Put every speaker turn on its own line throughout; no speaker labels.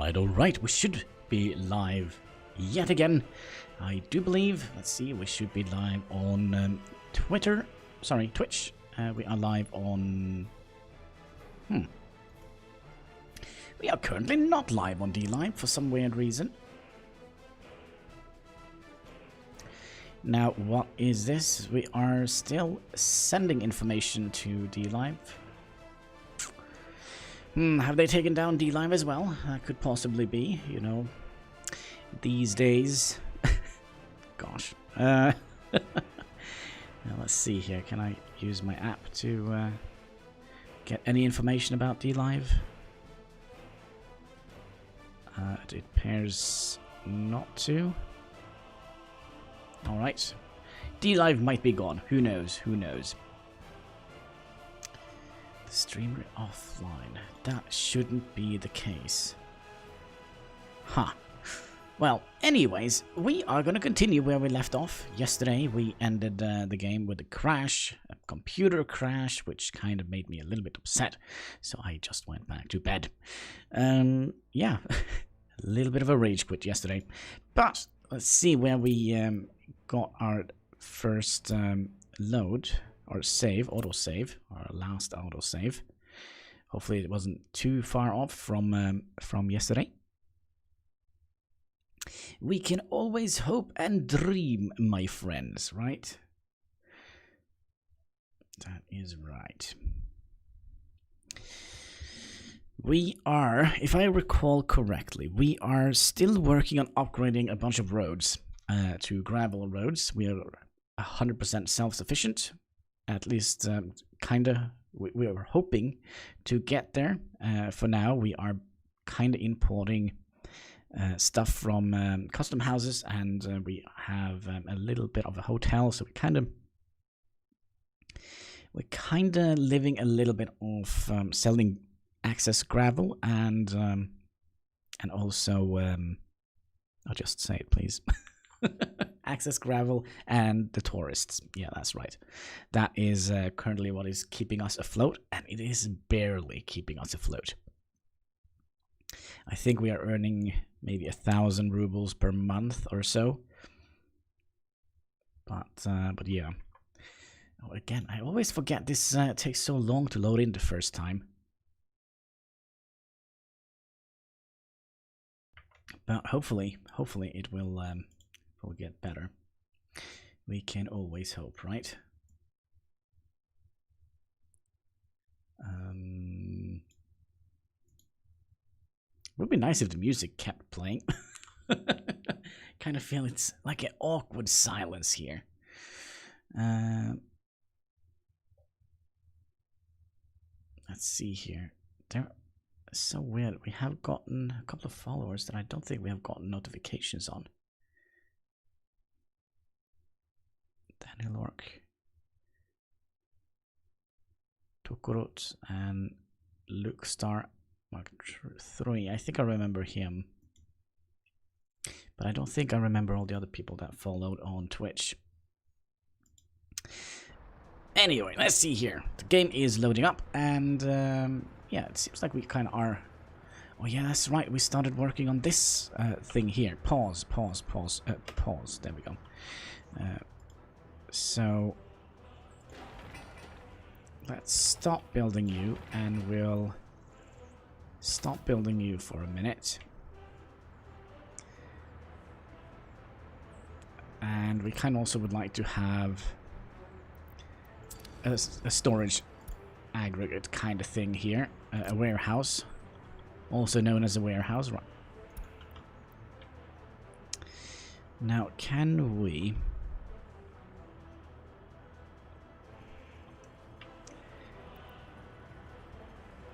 Alright, we should be live yet again. I do believe, let's see, we should be live on Twitch. We are live on... We are currently not live on DLive for some weird reason. Now, what is this? We are still sending information to DLive. Have they taken down DLive as well? That could possibly be, you know, these days. Gosh. Now let's see here. Can I use my app to get any information about DLive? It appears not to. Alright. DLive might be gone. Who knows? Who knows? The streamer offline. That shouldn't be the case. Huh. Well, anyways, we are going to continue where we left off. Yesterday, we ended the game with a crash, a computer crash, which kind of made me a little bit upset. So I just went back to bed. Yeah, a little bit of a rage quit yesterday. But let's see where we got our first load. Or save, autosave, our last autosave. Hopefully it wasn't too far off from yesterday. We can always hope and dream, my friends, right? That is right. We are, if I recall correctly, we are still working on upgrading a bunch of roads to gravel roads. We are 100% self-sufficient. At least, kinda, we are hoping to get there. For now, we are kinda importing stuff from custom houses, and we have a little bit of a hotel. So we're kinda living a little bit of selling access gravel and also I'll just say it, please. Access gravel and the tourists. Yeah, that's right. That is currently what is keeping us afloat, and it is barely keeping us afloat. I think we are earning maybe 1,000 rubles per month or so. But yeah. Oh, again, I always forget this takes so long to load in the first time. But hopefully it will get better. We can always hope, right? Would be nice if the music kept playing. Kind of feel it's like an awkward silence here. Let's see here. It's so weird. We have gotten a couple of followers that I don't think we have gotten notifications on. Daniel Ork, Tokorot, and Luke Star Mark 3. I think I remember him, but I don't think I remember all the other people that followed on Twitch. Anyway, let's see here. The game is loading up, and yeah, it seems like we kind of are. Oh yeah, that's right. We started working on this thing here. Pause. There we go. So let's stop building you, and we'll stop building you for a minute. And we kind of also would like to have a storage aggregate kind of thing here, a warehouse, also known as a warehouse. Right. Now, can we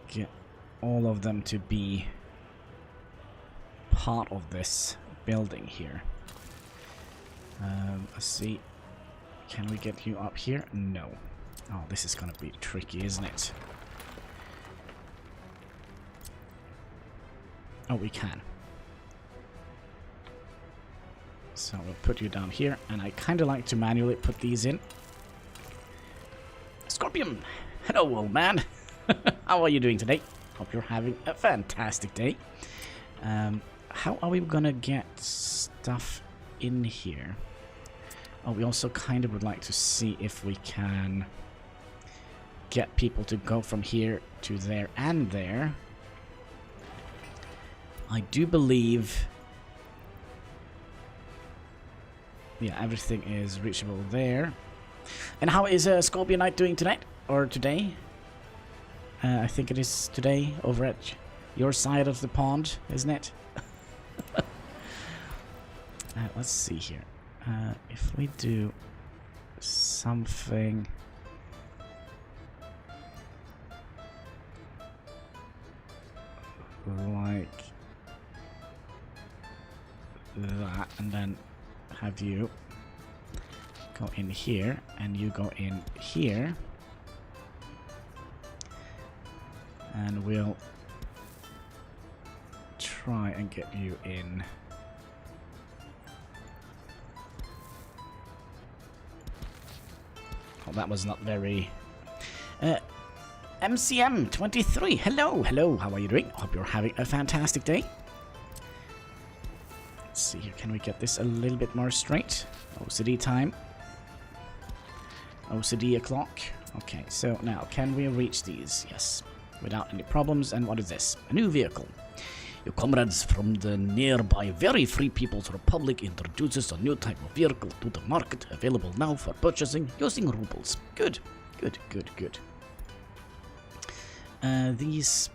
get all of them to be part of this building here? Let's see. Can we get you up here? No. Oh, this is gonna be tricky, isn't it? Oh, we can. So we'll put you down here, and I kind of like to manually put these in. Scorpion! Hello, old man! How are you doing today? Hope you're having a fantastic day. How are we gonna get stuff in here? Oh, we also kind of would like to see if we can get people to go from here to there and there. I do believe... yeah, everything is reachable there. And how is Scorpion Knight doing tonight? Or today? I think it is today over at your side of the pond, isn't it? Let's see here. If we do something like that, and then have you go in here, and you go in here, and we'll try and get you in. Oh, that was not very... MCM23, hello, hello, how are you doing? Hope you're having a fantastic day. Let's see here, can we get this a little bit more straight? OCD time. OCD o'clock. Okay, so now, can we reach these? Yes, without any problems. And what is this? A new vehicle. Your comrades from the nearby Very Free People's Republic introduces a new type of vehicle to the market, available now for purchasing using rubles. Good, good, good, good. These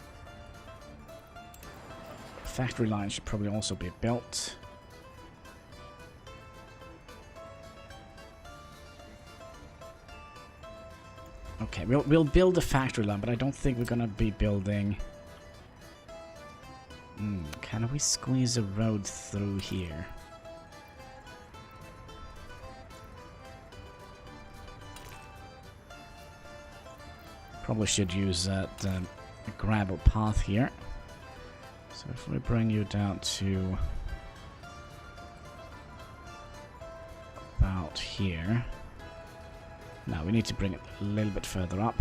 factory lines should probably also be built. Okay, we'll build a factory line, but I don't think we're gonna be building... can we squeeze a road through here? Probably should use that gravel path here. So if we bring you down to about here. Now we need to bring it a little bit further up.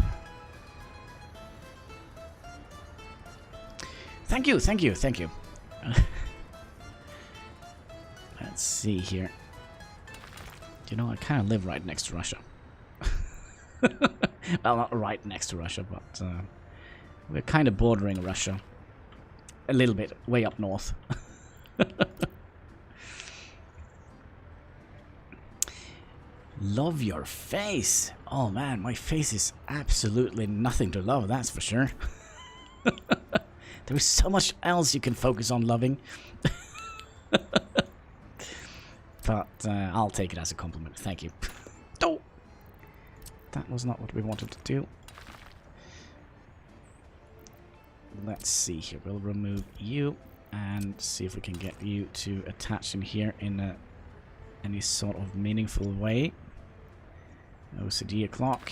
Thank you, thank you, thank you. Let's see here. You know, I kind of live right next to Russia. Well, not right next to Russia, but we're kind of bordering Russia. A little bit, way up north. Love your face. Oh man, my face is absolutely nothing to love, that's for sure. There is so much else you can focus on loving. But I'll take it as a compliment. Thank you. Oh! That was not what we wanted to do. Let's see here. We'll remove you and see if we can get you to attach in here in any sort of meaningful way. OCD o'clock.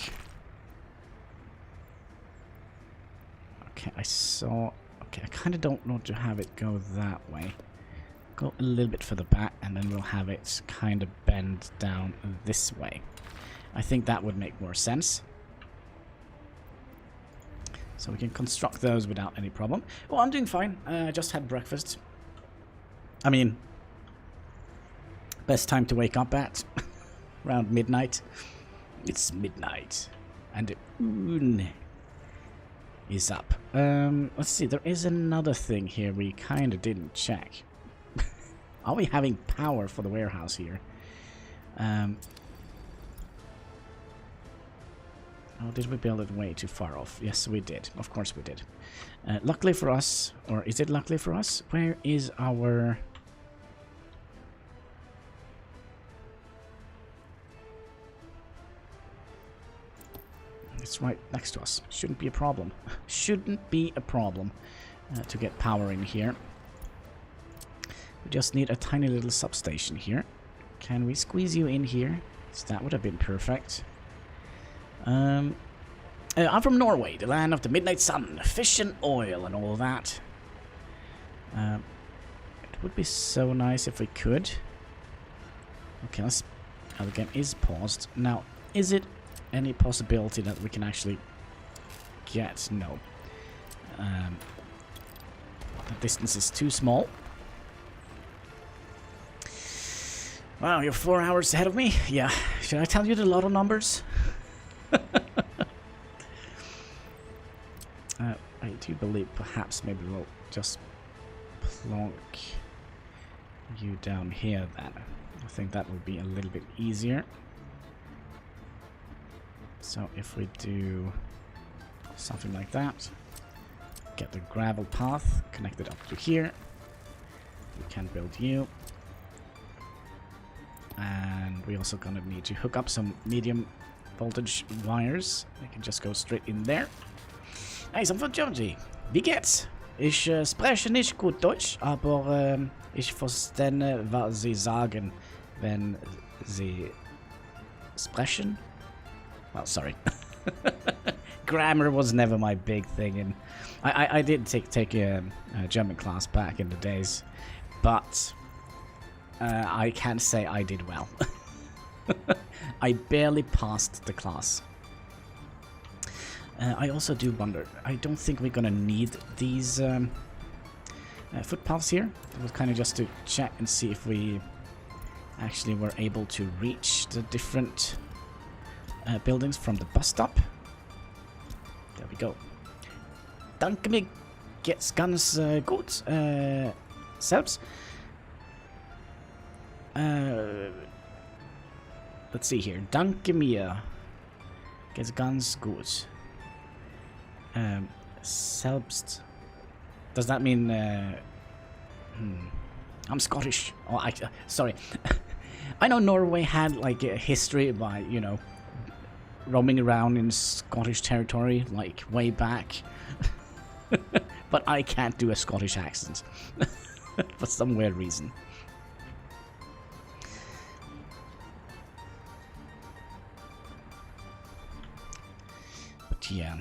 Okay, I saw... Okay, I kind of don't want to have it go that way. Go a little bit further back, and then we'll have it kind of bend down this way. I think that would make more sense. So we can construct those without any problem. Oh, I'm doing fine. I just had breakfast. I mean, best time to wake up at. Around midnight. It's midnight. And the moon is up. Let's see. There is another thing here we kind of didn't check. Are we having power for the warehouse here? Oh, did we build it way too far off? Yes, we did. Of course we did. Luckily for us, or is it luckily for us? Where is our... It's right next to us. Shouldn't be a problem. Shouldn't be a problem to get power in here. We just need a tiny little substation here. Can we squeeze you in here? So that would have been perfect. I'm from Norway, the land of the midnight sun, fish and oil and all that. It would be so nice if we could. Okay, let's... The game is paused. Now, is it any possibility that we can actually get... No. The distance is too small. Wow, you're 4 hours ahead of me? Yeah. Should I tell you the lotto numbers? I do believe perhaps maybe we'll just plonk you down here then. I think that will be a little bit easier. So if we do something like that, get the gravel path connected up to here, we can build you. And we also gonna need to hook up some medium voltage wires. I can just go straight in there. Hey, some von Germany. Wie geht's? Ich spreche nicht gut Deutsch, aber ich verstehe, was Sie sagen, wenn Sie sprechen. Well, sorry. Grammar was never my big thing, and I did take a German class back in the days, but I can't say I did well. I barely passed the class. I also do wonder, I don't think we're gonna need these footpaths here. It was kind of just to check and see if we actually were able to reach the different buildings from the bus stop. There we go. Danke mir geht's ganz gut, selbst. Let's see here. Danke mir geht's ganz gut. Selbst. Does that mean I'm Scottish? Oh, sorry. I know Norway had like a history by, you know, roaming around in Scottish territory like way back. But I can't do a Scottish accent for some weird reason. But yeah.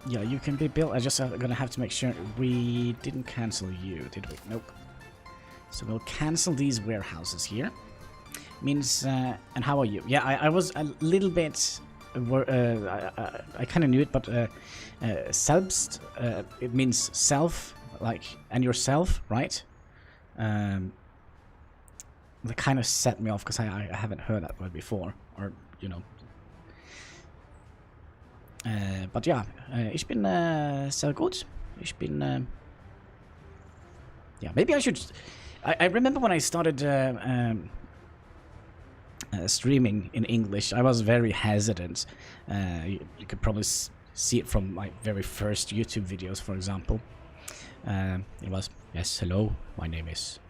Yeah, you can be built. I just gonna have to make sure we didn't cancel you, did we? Nope. So we'll cancel these warehouses here. Means, and how are you? Yeah, I was a little bit, I kind of knew it, but selbst, it means self, like, and yourself, right? That kind of set me off because I haven't heard that word before, or, you know. But yeah, ich bin sehr gut. Ich bin, yeah, maybe I should. I remember when I started streaming in English, I was very hesitant. You could probably see it from my very first YouTube videos, for example. It was, yes, hello, my name is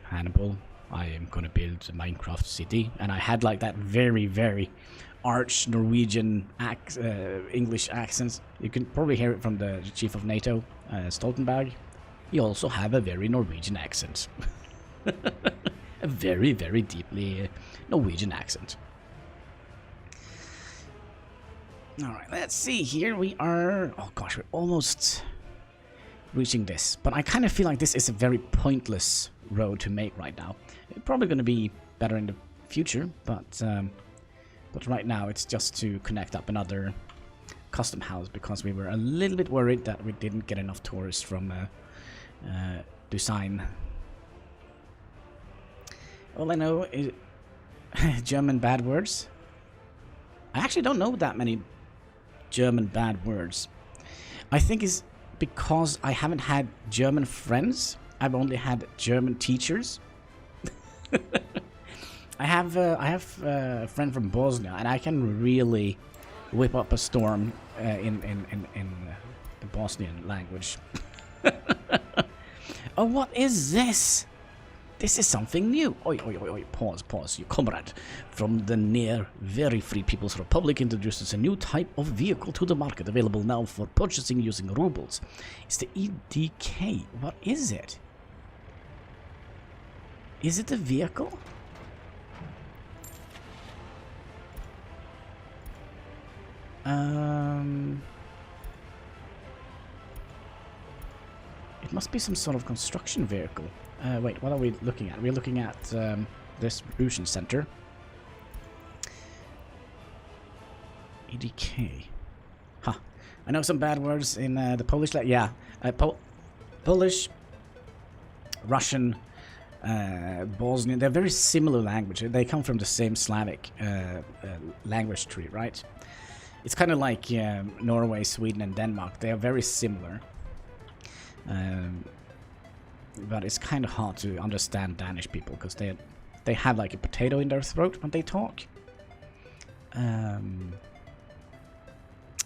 Hannibal. I am gonna build a Minecraft city, and I had like that very, very arch Norwegian English accents. You can probably hear it from the chief of NATO, Stoltenberg. He also have a very Norwegian accent. A very, very deeply Norwegian accent. Alright, let's see here. We are... Oh gosh, we're almost reaching this. But I kind of feel like this is a very pointless road to make right now. It's probably going to be better in the future, but right now it's just to connect up another custom house because we were a little bit worried that we didn't get enough tourists from design. All I know is German bad words. I actually don't know that many German bad words. I think it's because I haven't had German friends. I've only had German teachers. I have a friend from Bosnia, and I can really whip up a storm in the Bosnian language. Oh, what is this? This is something new. Oi, oi, oi, oi, pause. Your comrade from the near very free People's Republic introduces a new type of vehicle to the market, available now for purchasing using rubles. It's the EDK. What is it? Is it a vehicle? It must be some sort of construction vehicle. Wait, what are we looking at? We're looking at distribution center. EDK. Huh. I know some bad words in the Polish. Yeah, Polish, Russian, Bosnian. They're very similar language. They come from the same Slavic language tree, right? It's kind of like Norway, Sweden, and Denmark. They are very similar. But it's kind of hard to understand Danish people because they have like a potato in their throat when they talk.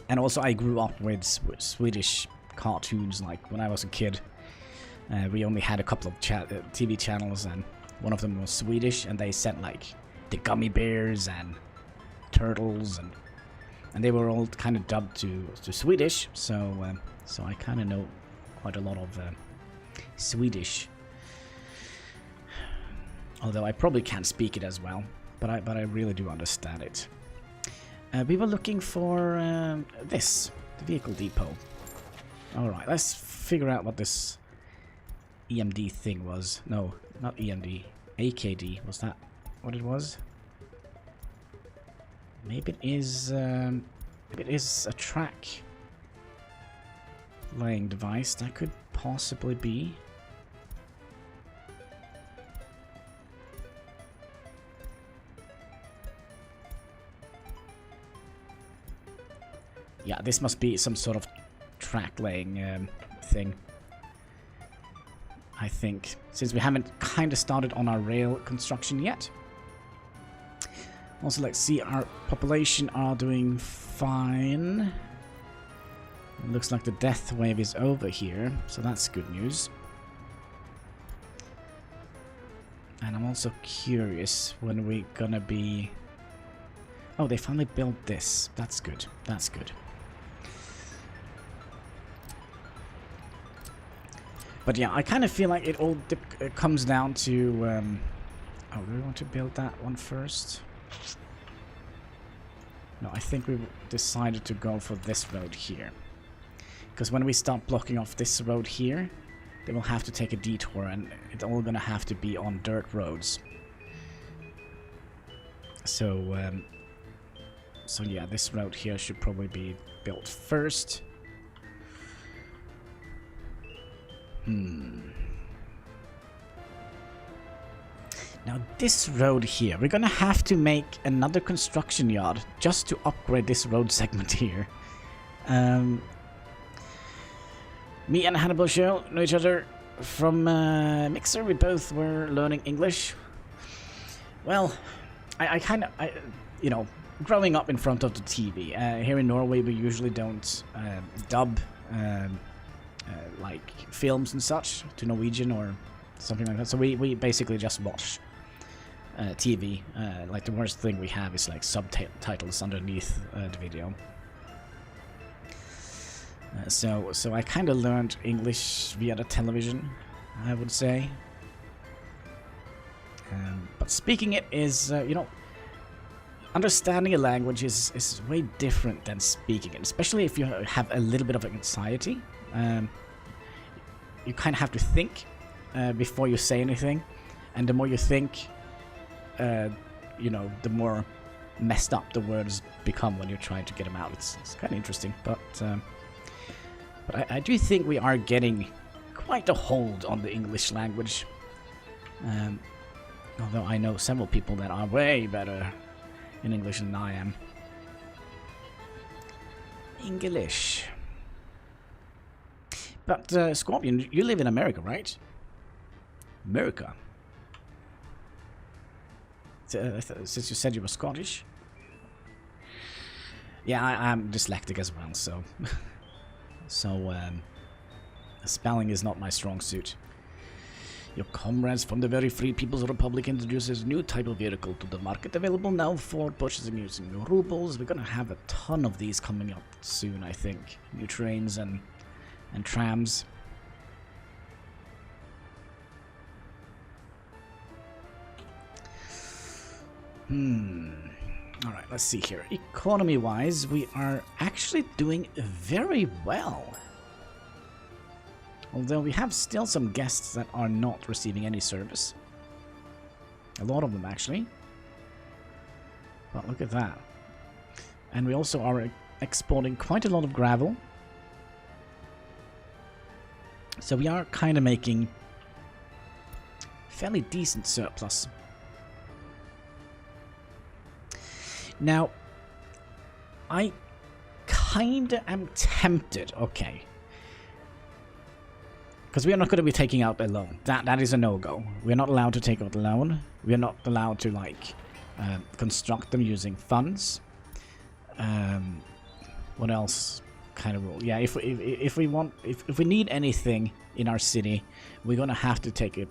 And also I grew up with Swedish cartoons. Like when I was a kid, we only had a couple of TV channels, and one of them was Swedish, and they sent like the gummy bears and turtles, and they were all kind of dubbed to Swedish. So so I kind of know quite a lot of Swedish, although I probably can't speak it as well, but I really do understand it. We were looking for the vehicle depot. Alright, let's figure out what this EMD thing was. No, not EMD. AKD. Was that what it was? Maybe it is a track laying device. That could possibly be. Yeah, this must be some sort of track laying thing. I think, since we haven't kind of started on our rail construction yet. Also, let's see, our population are doing fine. It looks like the death wave is over here, so that's good news. And I'm also curious when we're gonna be... Oh, they finally built this. That's good. That's good. But yeah, I kind of feel like it all comes down to... oh, do we want to build that one first? No, I think we decided to go for this road here. Because when we start blocking off this road here, they will have to take a detour, and it's all gonna have to be on dirt roads. So, so yeah, this road here should probably be built first. Now this road here, we're gonna have to make another construction yard just to upgrade this road segment here. Me and Hanniballshow know each other from Mixer. We both were learning English. Well, I kind of, you know, growing up in front of the TV. Here in Norway, we usually don't dub like films and such to Norwegian or something like that. So we basically just watch TV. Like the worst thing we have is like subtitles underneath the video. So I kind of learned English via the television, I would say. But speaking it is, you know, understanding a language is way different than speaking it, especially if you have a little bit of anxiety. You kind of have to think before you say anything, and the more you think, you know, the more messed up the words become when you're trying to get them out. It's kind of interesting, but I do think we are getting quite a hold on the English language. Although I know several people that are way better in English than I am. English. But, Scorpion, you live in America, right? America? Since you said you were Scottish? Yeah, I'm dyslexic as well, so... so, spelling is not my strong suit. Your comrades from the very Free People's Republic introduces a new type of vehicle to the market, available now for purchasing using rubles. We're gonna have a ton of these coming up soon, I think. New trains and trams. Alright, let's see here. Economy-wise, we are actually doing very well. Although we have still some guests that are not receiving any service. A lot of them, actually. But look at that. And we also are exporting quite a lot of gravel. So we are kind of making fairly decent surplus. Now, I kind of am tempted, okay. Because we are not going to be taking out a loan. That is a no-go. We're not allowed to take out a loan. We are not allowed to, like, construct them using funds. What else kind of rule? Yeah, if we need anything in our city, we're going to have to take a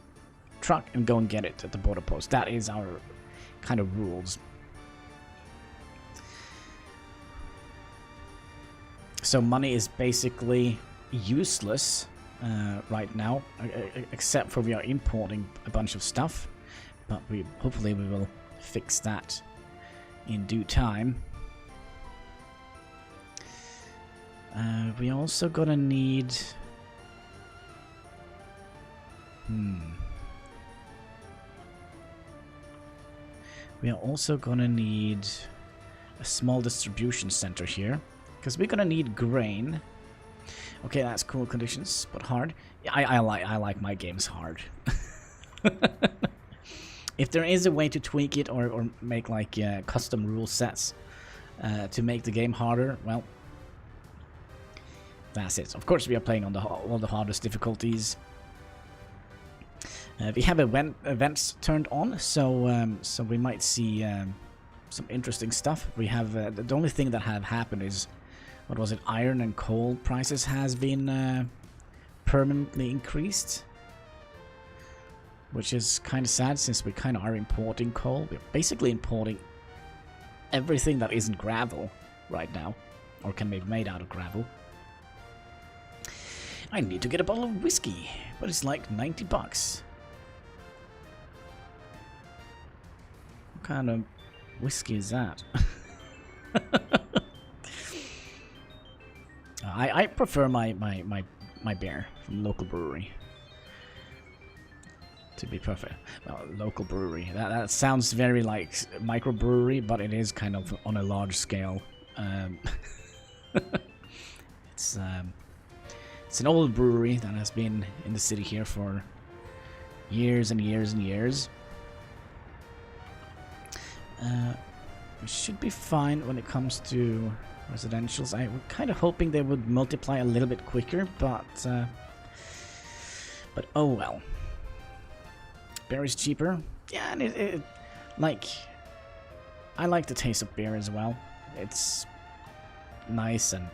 truck and go and get it at the border post. That is our kind of rules. So money is basically useless right now, except for we are importing a bunch of stuff. But hopefully we will fix that in due time. We also gonna need... We are also gonna need a small distribution center here. Because we're gonna need grain. Okay, that's cool conditions, but hard. Yeah, I like my games hard. If there is a way to tweak it or make like custom rule sets to make the game harder, well, that's it. Of course, we are playing on all the hardest difficulties. We have events turned on, so so we might see some interesting stuff. We have the only thing that have happened is, what was it? Iron and coal prices has been permanently increased, which is kind of sad since we kind of are importing coal. We're basically importing everything that isn't gravel right now, or can be made out of gravel. I need to get a bottle of whiskey, but it's like 90 bucks. What kind of whiskey is that? I prefer my beer from local brewery. To be perfect. Well, local brewery. That sounds very like microbrewery, but it is kind of on a large scale. It's an old brewery that has been in the city here for years and years and years. We should be fine when it comes to residentials. I was kind of hoping they would multiply a little bit quicker, but oh well. Beer is cheaper. Yeah, and like, I like the taste of beer as well. It's nice and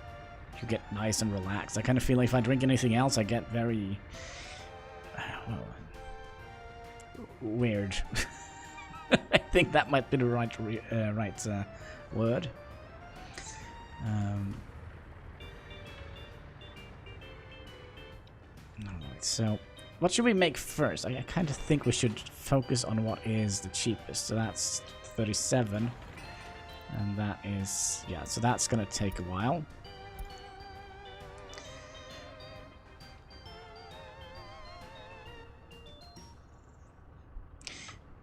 you get nice and relaxed. I kind of feel like if I drink anything else, I get very well, weird. I think that might be the right word. Alright, so what should we make first? I kind of think we should focus on what is the cheapest. So that's 37. And that is... yeah, so that's going to take a while.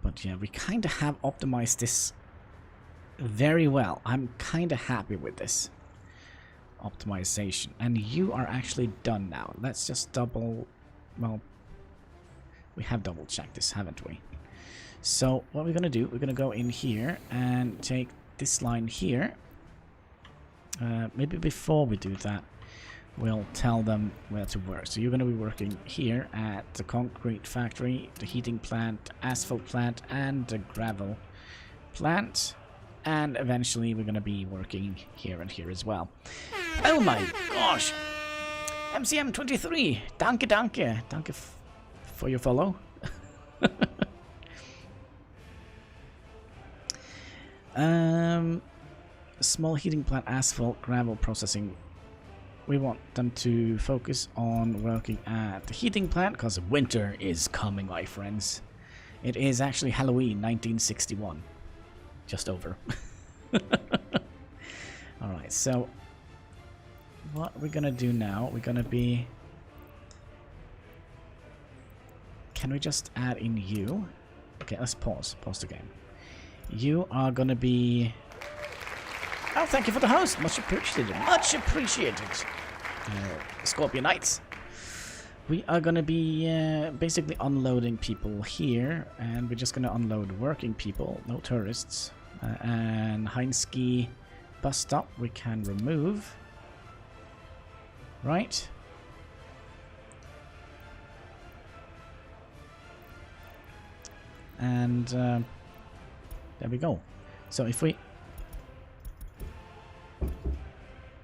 But yeah, we kind of have optimized this very well. I'm kind of happy with this optimization. And you are actually done now. Let's just double... well, we have double checked this, haven't we? So what we're going to do, we're going to go in here and take this line here. Maybe before we do that, we'll tell them where to work. So you're going to be working here at the concrete factory, the heating plant, asphalt plant, and the gravel plant. And eventually we're going to be working here and here as well. Oh my gosh! MCM23! Danke, danke! Danke for your follow. Small heating plant, asphalt, gravel processing. We want them to focus on working at the heating plant because winter is coming, my friends. It is actually Halloween 1961. Just over. Alright, so what we're gonna do now, we're gonna be... can we just add in you? Okay, let's pause the game. You are gonna be... oh, thank you for the host. Much appreciated. Much appreciated. Scorpion Knights. we are going to be basically unloading people here, and we're just going to unload working people, no tourists. And Heinski bus stop we can remove. Right. And there we go. So if we...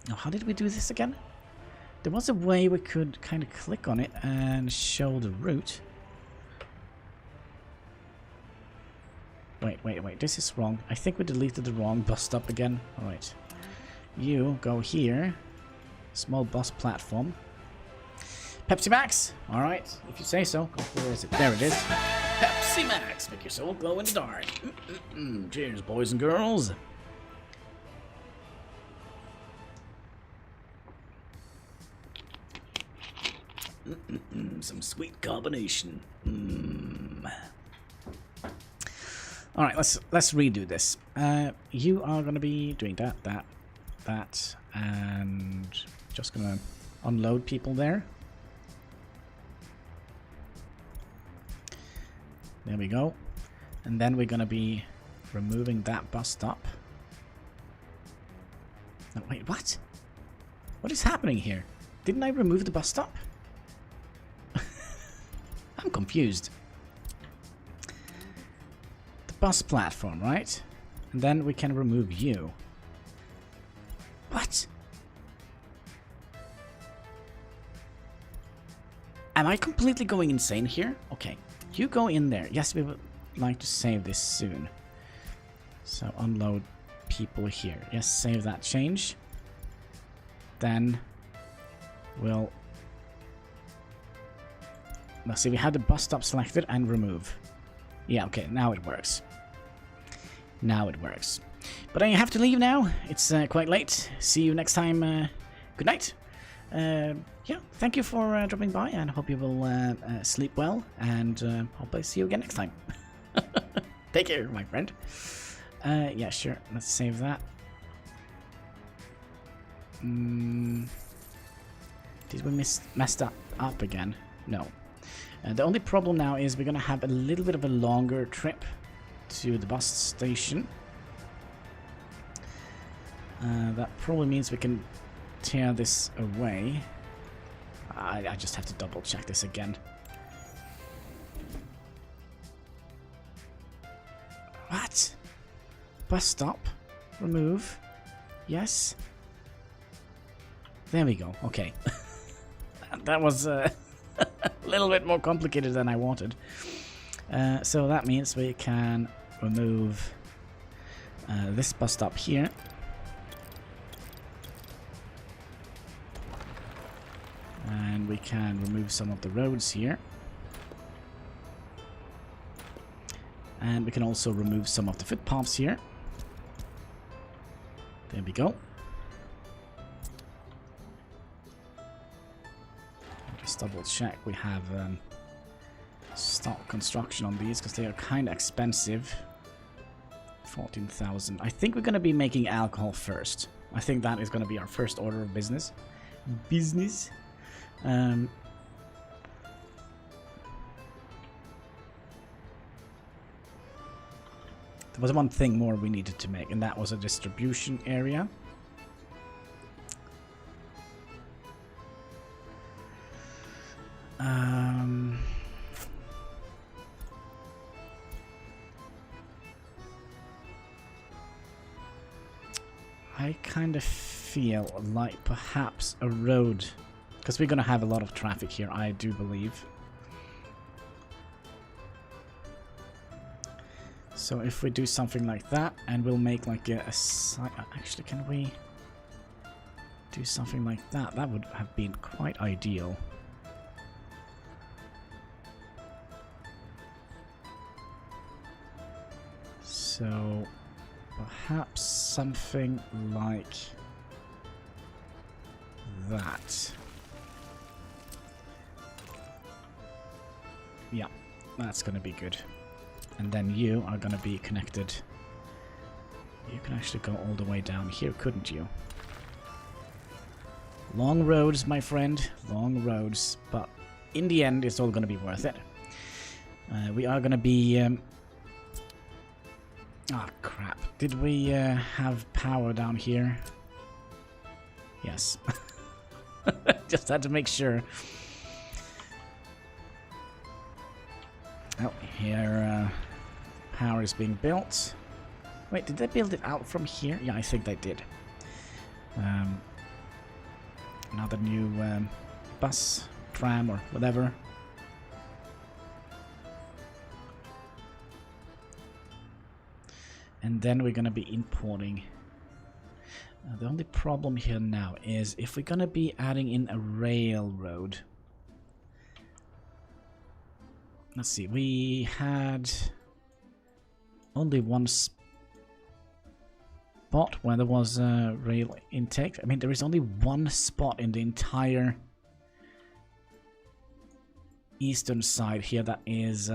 Now, how did we do this again? There was a way we could kind of click on it and show the route. Wait, this is wrong. I think we deleted the wrong bus stop again. Alright. You go here. Small bus platform. Pepsi Max! Alright, if you say so. Where is it? There it is. Pepsi Max! Make your soul glow in the dark. Cheers, boys and girls. Some sweet combination. All right, let's redo this. You are going to be doing that, and just going to unload people there. There we go. And then we're going to be removing that bus stop. No, wait, what? What is happening here? Didn't I remove the bus stop? I'm confused. The bus platform, right? And then we can remove you. What? Am I completely going insane here? Okay, you go in there. Yes, we would like to save this soon. So unload people here. Yes, save that change. Then we'll... Let's see, we had the bus stop selected and remove. Yeah, okay, now it works. Now it works. But I have to leave now. It's quite late. See you next time. Good night. Yeah, thank you for dropping by, and hope you will sleep well, and hope I see you again next time. Take care, my friend. Yeah, sure. Let's save that. Did we mess that up again? No. The only problem now is we're going to have a little bit of a longer trip to the bus station. That probably means we can tear this away. I just have to double check this again. What? Bus stop. Remove. Yes. There we go. Okay. That was... a little bit more complicated than I wanted. So that means we can remove this bus stop here. And we can remove some of the roads here. And we can also remove some of the footpaths here. There we go. Just double check we have stock construction on these, because they are kind of expensive. 14,000. I think we're going to be making alcohol first. I think that is going to be our first order of business. There was one thing more we needed to make, and that was a distribution area. I kind of feel like perhaps a road, because we're going to have a lot of traffic here, I do believe. So if we do something like that, and we'll make like a site... Actually, can we do something like that? That would have been quite ideal. So perhaps something like that. Yeah, that's going to be good. And then you are going to be connected. You can actually go all the way down here, couldn't you? Long roads, my friend. Long roads. But in the end, it's all going to be worth it. We are going to be... Ah, crap. Did we have power down here? Yes. Just had to make sure. Oh, here power is being built. Wait, did they build it out from here? Yeah, I think they did. Another new bus, tram, or whatever. And then we're going to be importing. The only problem here now is if we're going to be adding in a railroad. Let's see, we had only one spot where there was a rail intake. I mean, there is only one spot in the entire eastern side here that is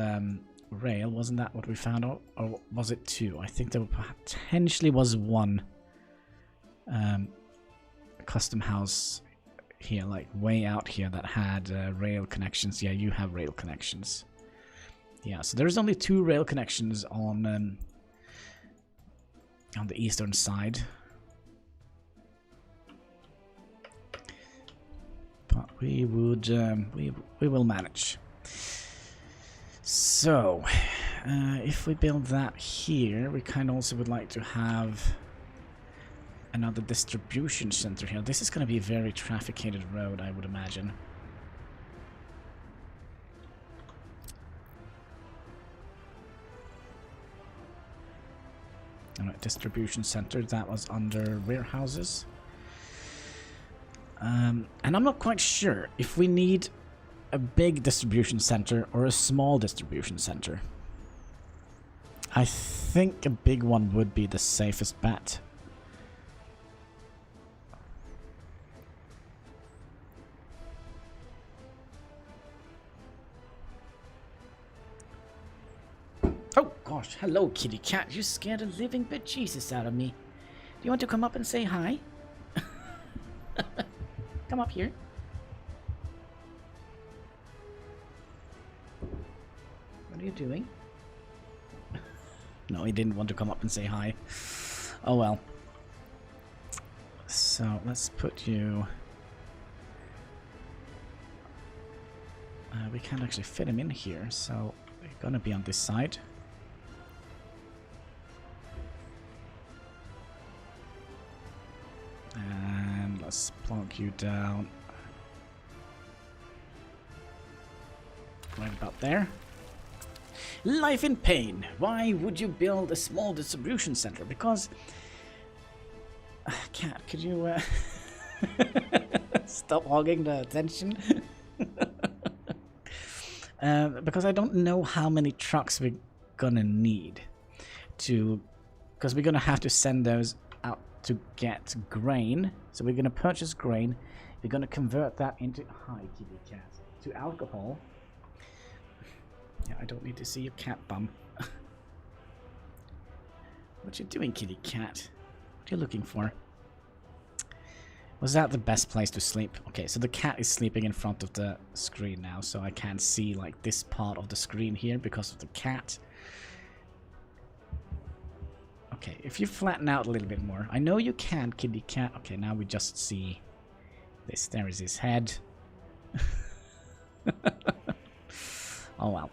rail. Wasn't that what we found out? Or was it two? I think there potentially was one custom house here, like way out here, that had rail connections. Yeah, you have rail connections. Yeah, so there's only two rail connections on the eastern side. But we would we will manage. So, if we build that here, we kind of also would like to have another distribution center here. This is going to be a very trafficated road, I would imagine. Alright, distribution center, that was under warehouses. And I'm not quite sure if we need a big distribution center or a small distribution center. I think a big one would be the safest bet. Oh gosh, hello kitty cat, you scared the living bejesus out of me. Do you want to come up and say hi? Come up here. What are you doing? No, he didn't want to come up and say hi. Oh well. So let's put you... we can't actually fit him in here, so we're gonna be on this side. And let's plonk you down right about there. Life in pain. Why would you build a small distribution center? Because... Cat, could you stop hogging the attention? Because I don't know how many trucks we're gonna need to... Because we're gonna have to send those out to get grain. So we're gonna purchase grain. We're gonna convert that into... Hi, kitty cat. To alcohol. Yeah, I don't need to see your cat bum. What you doing, kitty cat? What are you looking for? Was that the best place to sleep? Okay, so the cat is sleeping in front of the screen now, so I can't see like this part of the screen here because of the cat. Okay, if you flatten out a little bit more. I know you can, kitty cat. Okay, now we just see this. There is his head. Oh well.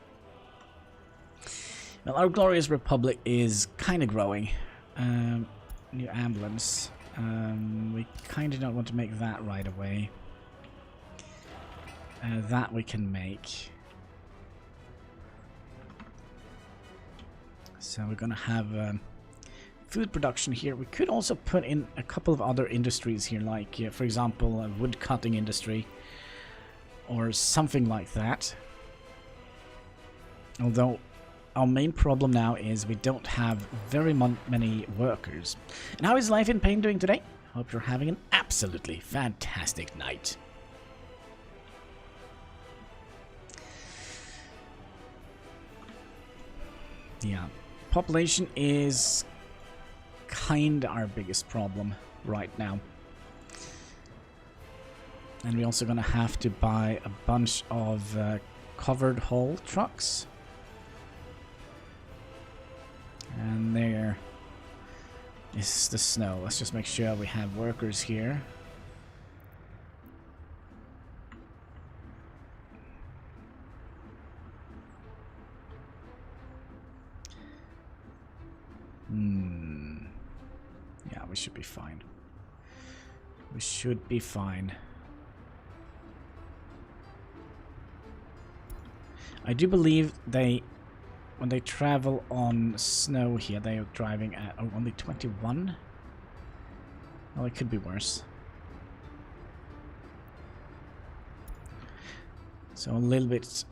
Well, our glorious republic is kind of growing. New ambulance. We kind of don't want to make that right away. That we can make. So we're gonna have food production here. We could also put in a couple of other industries here, like, for example, a wood cutting industry or something like that. Although our main problem now is we don't have very many workers. And how is Life in Pain doing today? Hope you're having an absolutely fantastic night. Yeah, population is kinda our biggest problem right now. And we're also gonna have to buy a bunch of covered haul trucks. And there is the snow. Let's just make sure we have workers here. Yeah, we should be fine. We should be fine. I do believe when they travel on snow here, they are driving at only 21. Well, it could be worse. So a little bit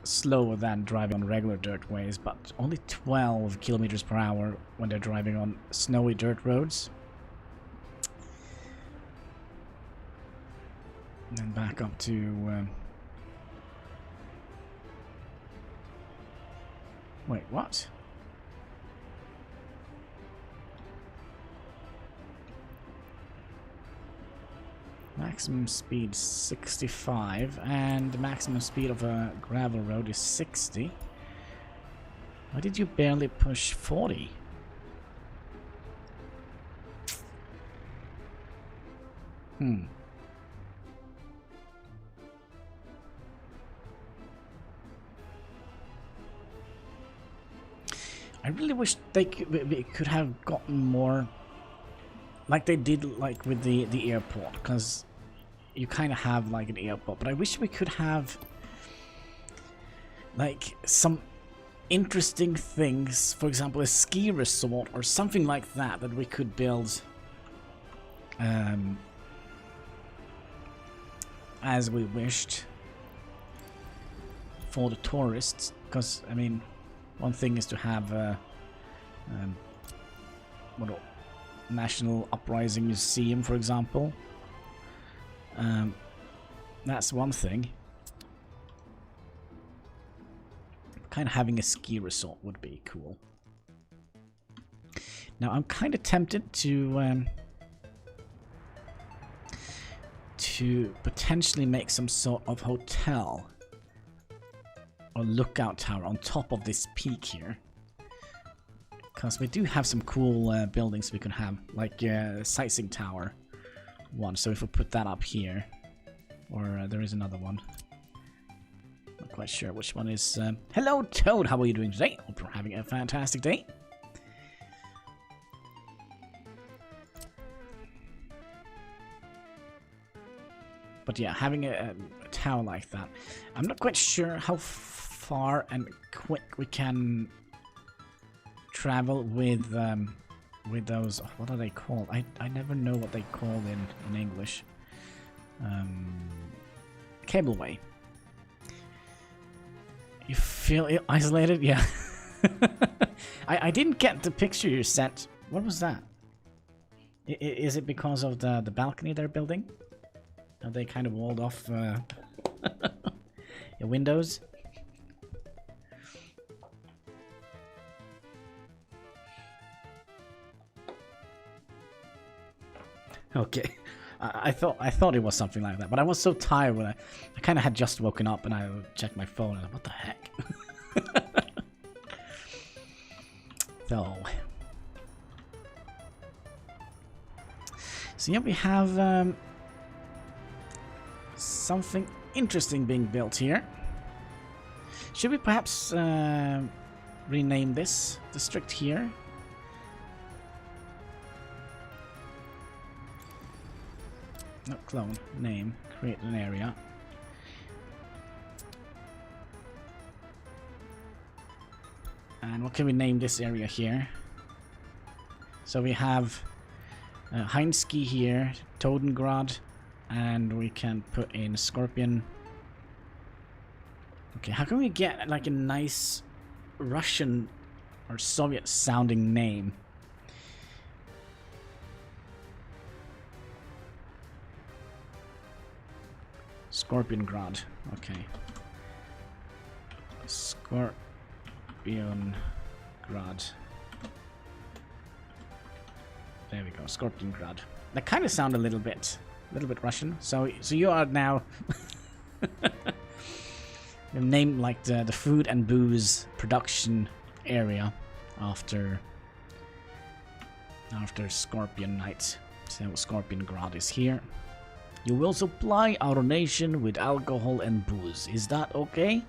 slower than driving on regular dirt ways, but only 12 kilometers per hour when they're driving on snowy dirt roads. And then back up to... wait, what? Maximum speed 65, and the maximum speed of a gravel road is 60. Why did you barely push 40? I really wish we could have gotten more like they did like with the airport, because you kind of have like an airport, but I wish we could have like some interesting things, for example a ski resort or something like that we could build as we wished for the tourists. Because I mean, one thing is to have a National Uprising Museum, for example. That's one thing. Kind of having a ski resort would be cool. Now I'm kind of tempted to potentially make some sort of hotel or lookout tower on top of this peak here, because we do have some cool buildings we can have, like sightseeing tower one. So if we put that up here, or there is another one, not quite sure which one is. Hello Toad, how are you doing today? Hope you're having a fantastic day. But yeah, having a tower like that, I'm not quite sure how far and quick we can travel with those. What are they called? I never know what they call in English. Cableway. You feel isolated? Yeah. I didn't get the picture you sent. What was that? Is it because of the balcony they're building? Are they kind of walled off your windows? Okay, I thought it was something like that, but I was so tired when I kind of had just woken up and I checked my phone and what the heck. So yeah, we have something interesting being built here. Should we perhaps rename this district here? No, clone, name, create an area. And what can we name this area here? So we have Heinski here, Todengrad, and we can put in Scorpion. Okay, how can we get like a nice Russian or Soviet sounding name? Scorpiongrad. Okay. Scorpiongrad. There we go. Scorpiongrad. That kind of sound a little bit A little bit Russian. So you are now named like the food and booze production area after Scorpion Night. So Scorpion Grad is here. You will supply our nation with alcohol and booze. Is that okay?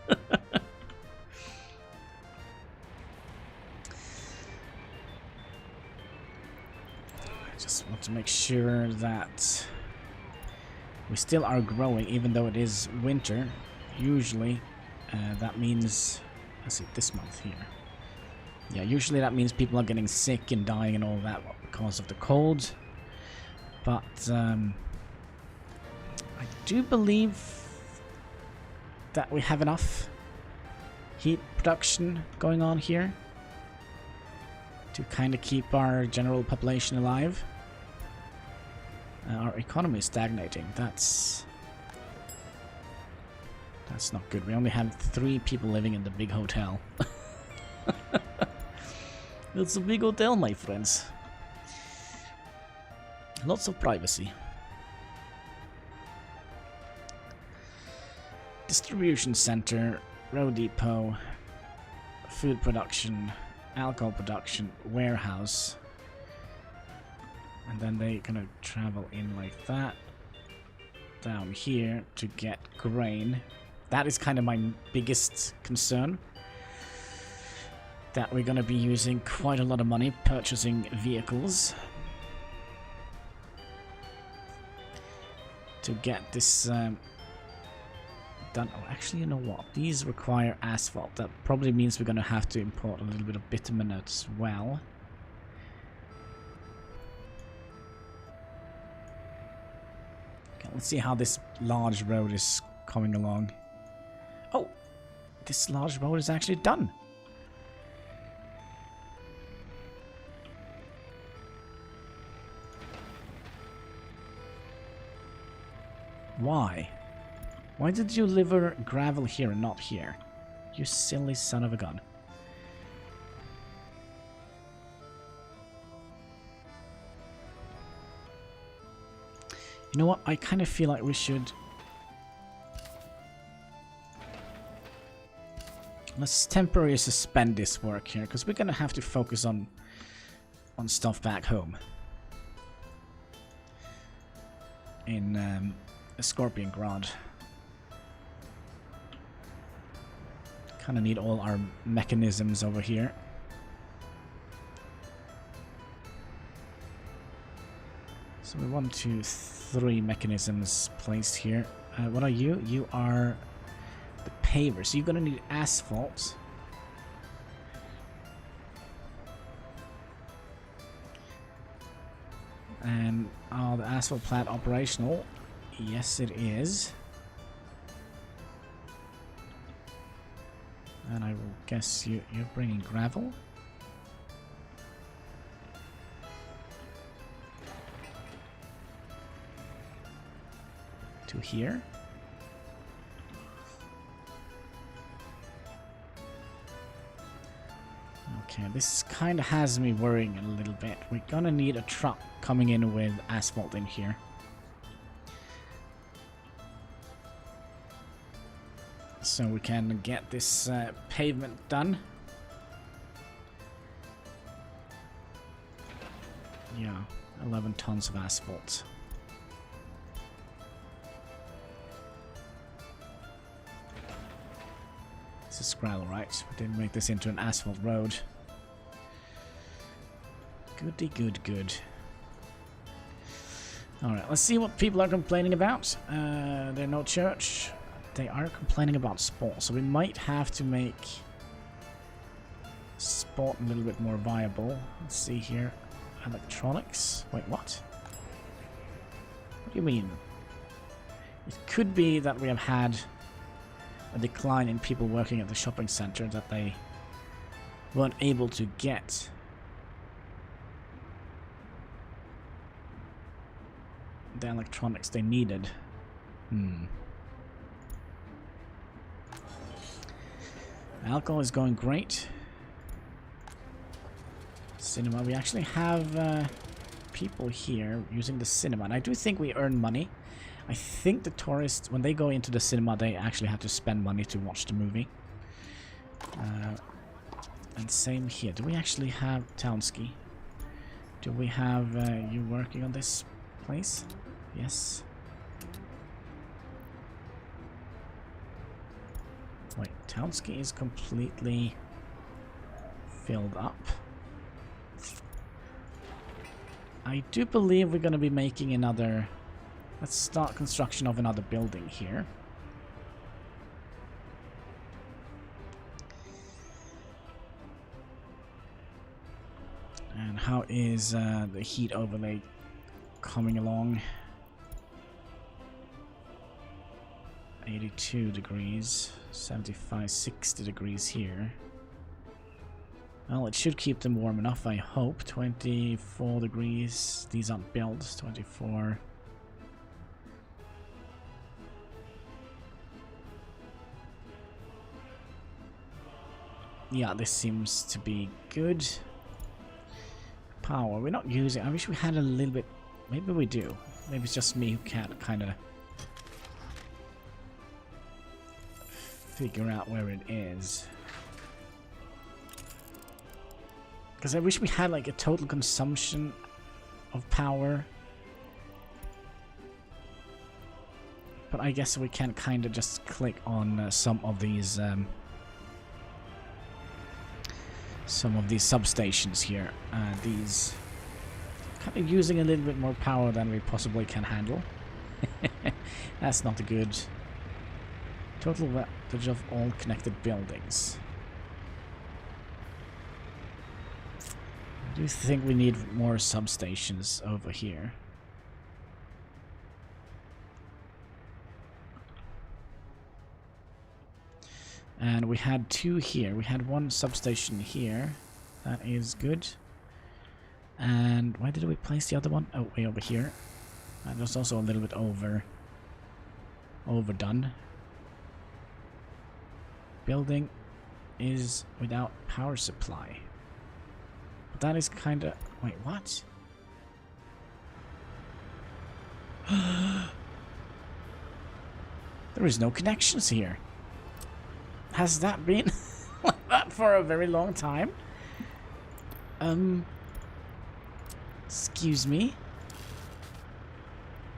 I just want to make sure that we still are growing, even though it is winter. Usually, that means... Let's see, this month here. Yeah, usually that means people are getting sick and dying and all that because of the cold. But I do believe that we have enough heat production going on here to kind of keep our general population alive. Our economy is stagnating. That's not good. We only have 3 people living in the big hotel. It's a big hotel, my friends. Lots of privacy. Distribution center, road depot, food production, alcohol production, warehouse. And then they're gonna travel in like that down here to get grain. That is kind of my biggest concern. That we're gonna be using quite a lot of money purchasing vehicles to get this done. Oh, actually, you know what? These require asphalt. That probably means we're gonna have to import a little bit of bitumen as well. Okay, let's see how this large road is coming along. Oh, this large road is actually done. Why? Why did you deliver gravel here and not here? You silly son of a gun. You know what? I kind of feel like we should... Let's temporarily suspend this work here, because we're going to have to focus on stuff back home. In Scorpion Grad. Kind of need all our mechanisms over here. So we 1, 2, 3 mechanisms placed here. What are you? You are the paver. So you're gonna need asphalt. And are the asphalt plant operational? Yes, it is. And I will guess you're bringing gravel. To here. Okay, this kind of has me worrying a little bit. We're gonna need a truck coming in with asphalt in here. So we can get this pavement done. Yeah, 11 tons of asphalt. This is gravel, right? We didn't make this into an asphalt road. Goody good, good. Alright, let's see what people are complaining about. They're no church. They are complaining about sport, so we might have to make sport a little bit more viable. Let's see here. Electronics. Wait, what? What do you mean? It could be that we have had a decline in people working at the shopping center, that they weren't able to get the electronics they needed. Alcohol is going great. Cinema, we actually have people here using the cinema. And I do think we earn money. I think the tourists, when they go into the cinema, they actually have to spend money to watch the movie. And same here. Do we actually have Townsky? Do we have you working on this place? Yes. Wait, Townsky is completely filled up. I do believe we're going to be making another... Let's start construction of another building here. And how is the heat overlay coming along? 82 degrees, 75, 60 degrees here. Well, it should keep them warm enough, I hope. 24 degrees. These aren't built. 24. Yeah, this seems to be good. Power. We're not using... I wish we had a little bit... Maybe we do. Maybe it's just me who can't kind of figure out where it is. Because I wish we had like a total consumption of power. But I guess we can kind of just click on some of these substations here. These kind of using a little bit more power than we possibly can handle. That's not good. Total wattage of all connected buildings. I do think we need more substations over here. And we had 2 here. We had 1 substation here. That is good. And where did we place the other one? Oh, way over here. That was also a little bit overdone. Building is without power supply. But that is kind of... Wait, what? There is no connections here. Has that been like that for a very long time? Excuse me?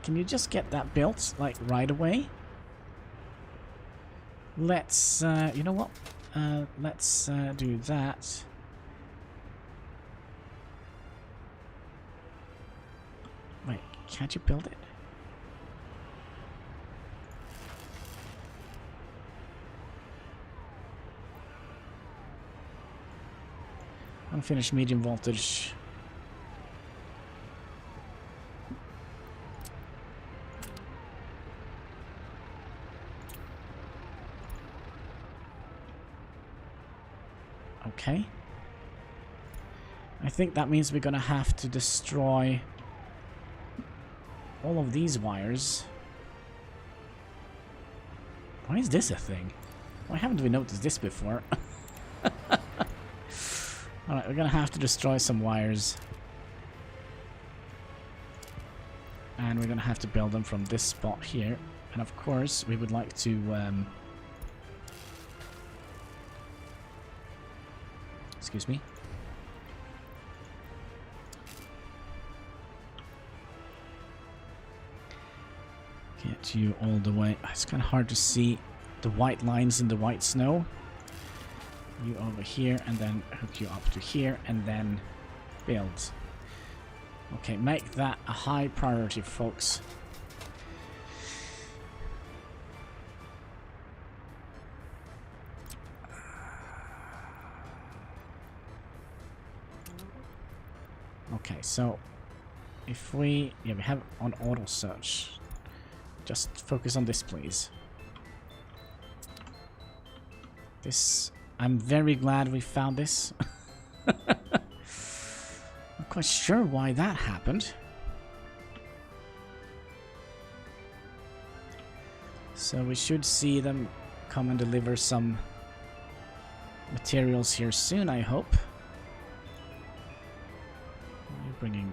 Can you just get that built, like, right away? Let's, you know what? Let's do that. Wait, can't you build it? Unfinished medium voltage. Okay. I think that means we're gonna have to destroy all of these wires. Why is this a thing? Why haven't we noticed this before? Alright, we're gonna have to destroy some wires. And we're gonna have to build them from this spot here. And of course, we would like to... Excuse me. Get you all the way... It's kind of hard to see the white lines in the white snow. You over here, and then hook you up to here, and then build. Okay, make that a high priority, folks. Okay, so if we... Yeah, we have on auto search. Just focus on this, please. This... I'm very glad we found this. Not quite sure why that happened. So we should see them come and deliver some materials here soon, I hope. You're bringing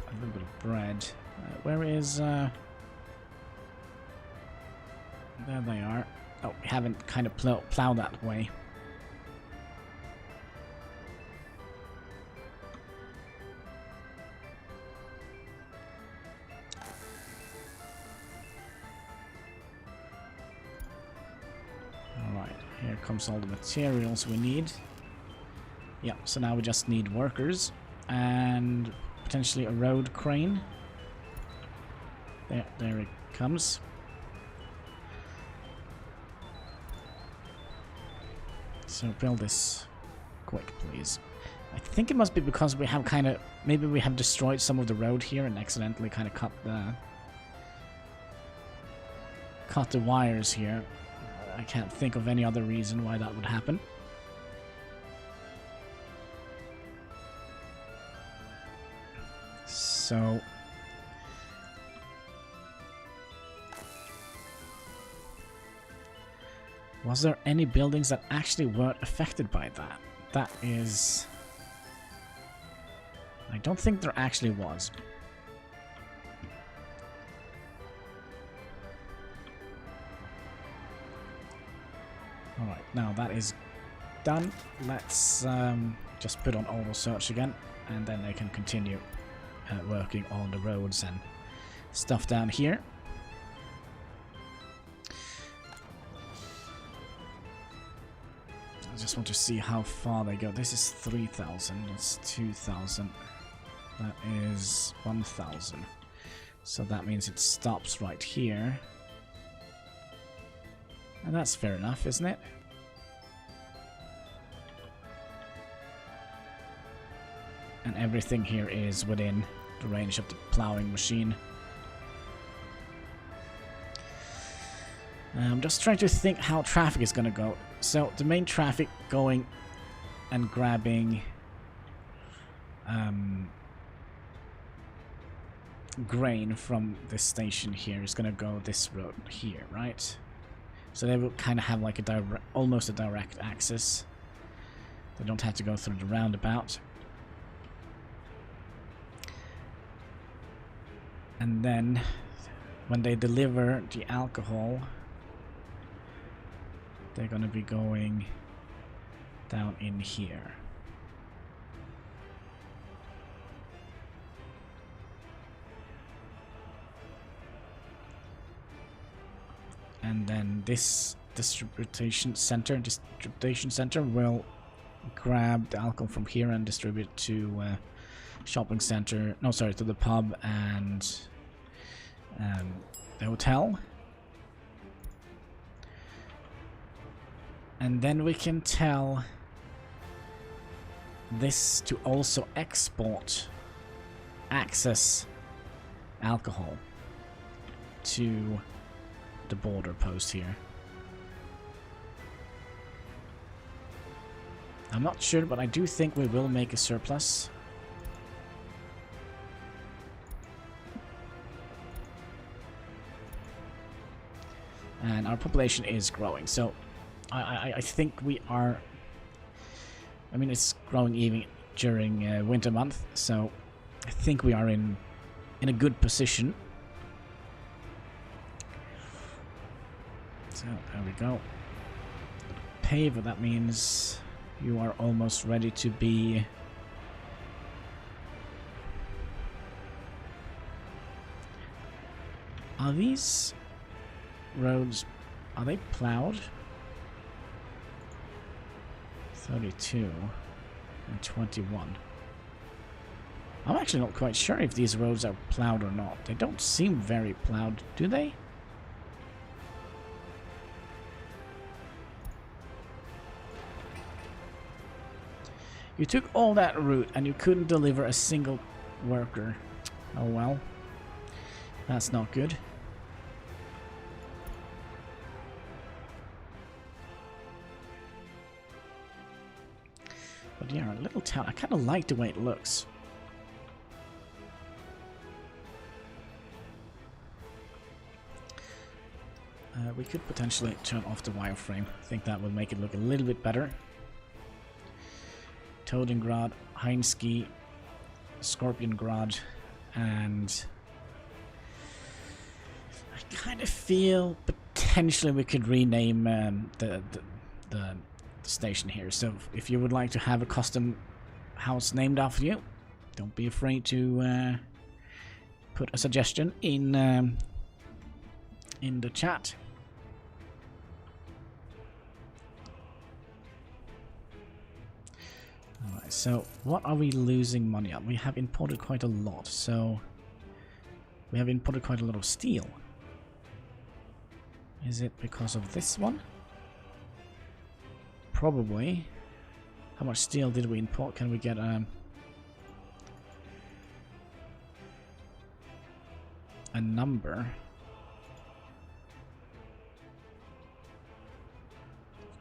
a little bit of bread. Where is... There they are. Oh, we haven't kind of plowed that way. Alright, here comes all the materials we need. Yeah, so now we just need workers and potentially a road crane. There it comes. So build this quick, please. I think it must be because we have kind of... Maybe we have destroyed some of the road here and accidentally kind of cut the wires here. I can't think of any other reason why that would happen. So... Was there any buildings that actually weren't affected by that? That is... I don't think there actually was. Alright, now that is done. Let's just put on auto search again, and then I can continue working on the roads and stuff down here. I just want to see how far they go. This is 3,000, that's 2,000, that is 1,000. So that means it stops right here. And that's fair enough, isn't it? And everything here is within the range of the plowing machine. I'm just trying to think how traffic is going to go. So the main traffic going and grabbing grain from this station here is going to go this road here, right? So they will kind of have like a almost a direct access. They don't have to go through the roundabout. And then when they deliver the alcohol, they're going to be going down in here. And then this distribution center will grab the alcohol from here and distribute to shopping center. No, sorry, to the pub and the hotel. And then we can tell this to also access alcohol to the border post here. I'm not sure, but I do think we will make a surplus. And our population is growing, so I think we are... I mean, it's growing even during winter month, so I think we are in a good position. So, there we go. Paver, that means you are almost ready to be... Are these roads, are they plowed? 32 and 21. I'm actually not quite sure if these roads are plowed or not. They don't seem very plowed, do they? You took all that route and you couldn't deliver a single worker. Oh well. That's not good. But yeah, a little town. I kind of like the way it looks. We could potentially turn off the wireframe. I think that would make it look a little bit better. Todengrad, Heinski, Scorpiongrad, and I kind of feel potentially we could rename the station here. So if you would like to have a custom house named after you, don't be afraid to put a suggestion in the chat. Alright, so what are we losing money on? We have imported quite a lot, so we have imported quite a lot of steel. Is it because of this one? Probably. How much steel did we import? Can we get a number?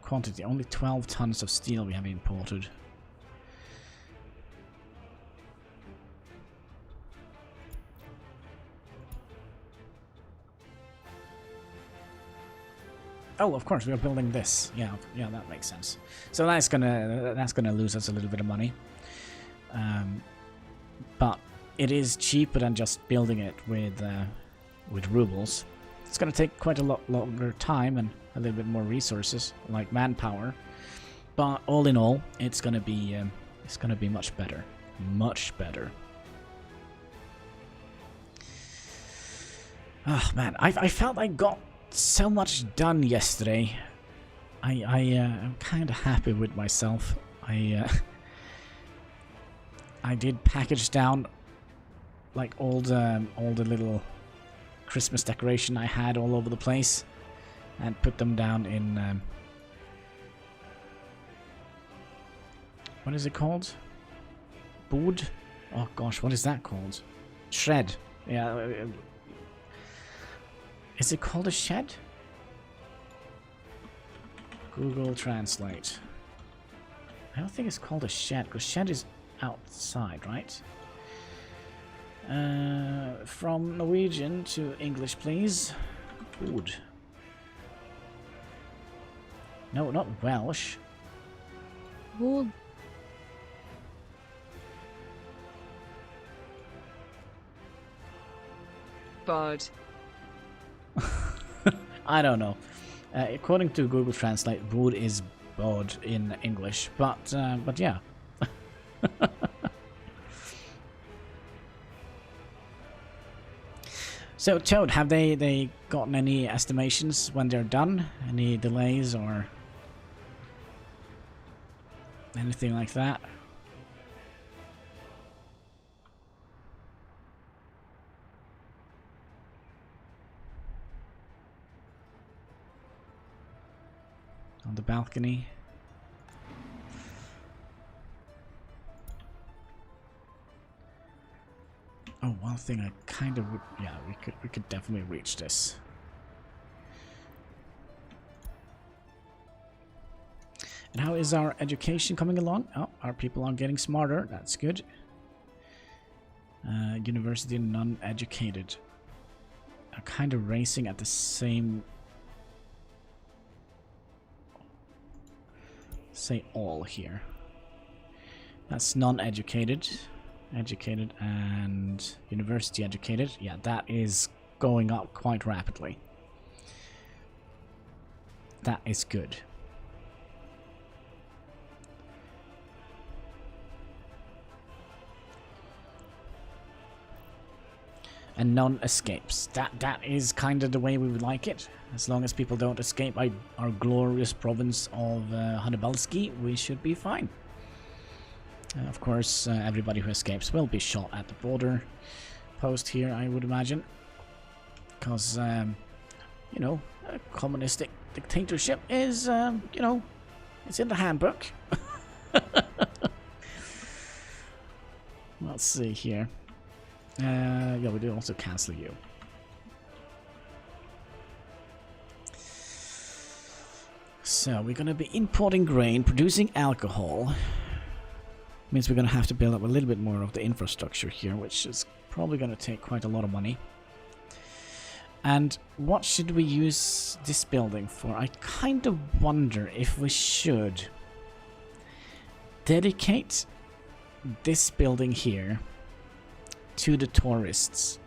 Quantity, only 12 tons of steel we have imported. Oh, of course, we are building this. Yeah, that makes sense. So that's gonna lose us a little bit of money, but it is cheaper than just building it with rubles. It's gonna take quite a lot longer time and a little bit more resources, like manpower. But all in all, it's gonna be much better, much better. Oh man, I felt I got so much done yesterday. I'm kind of happy with myself. I did package down like all the little Christmas decoration I had all over the place and put them down in what is it called? Board? Oh gosh, what is that called? Shred. Yeah. Is it called a shed? Google Translate. I don't think it's called a shed, because shed is outside, right? From Norwegian to English, please. Wood. No, not Welsh.
Wood. Bird.
I don't know. According to Google Translate, wood is bod in English, but yeah. So Toad, have they gotten any estimations when they're done? Any delays or anything like that? On the balcony. Oh, one thing I kind of would, yeah, we could definitely reach this. And how is our education coming along? Oh, our people are getting smarter. That's good. University non-educated are kind of racing at the same. Say all here. That's non-educated, educated, and university educated. Yeah, that is going up quite rapidly. That is good. And non-escapes. That is kind of the way we would like it. As long as people don't escape our glorious province of Hanniballshow, we should be fine. Of course, everybody who escapes will be shot at the border post here, I would imagine. Because, you know, a communistic dictatorship is, you know, it's in the handbook. Let's see here. Yeah, we did also cancel you. So we're going to be importing grain, producing alcohol. Means we're going to have to build up a little bit more of the infrastructure here, which is probably going to take quite a lot of money. And what should we use this building for? I kind of wonder if we should dedicate this building here to the tourists.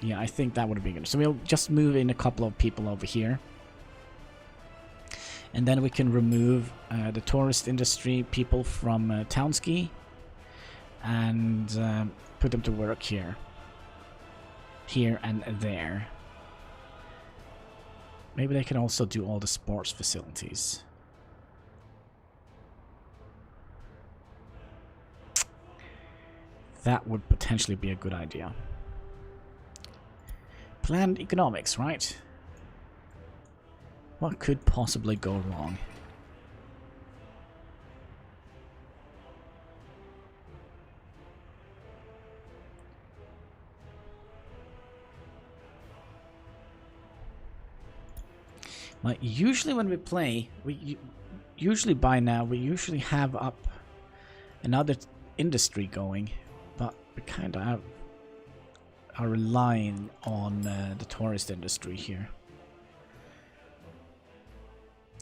Yeah, I think that would be good. So we'll just move in a couple of people over here. And then we can remove the tourist industry people from Townski and put them to work here. Here and there. Maybe they can also do all the sports facilities. That would potentially be a good idea. Planned economics, right? What could possibly go wrong? Like, usually when we play, usually by now, we usually have up another industry going, but we kind of are relying on the tourist industry here.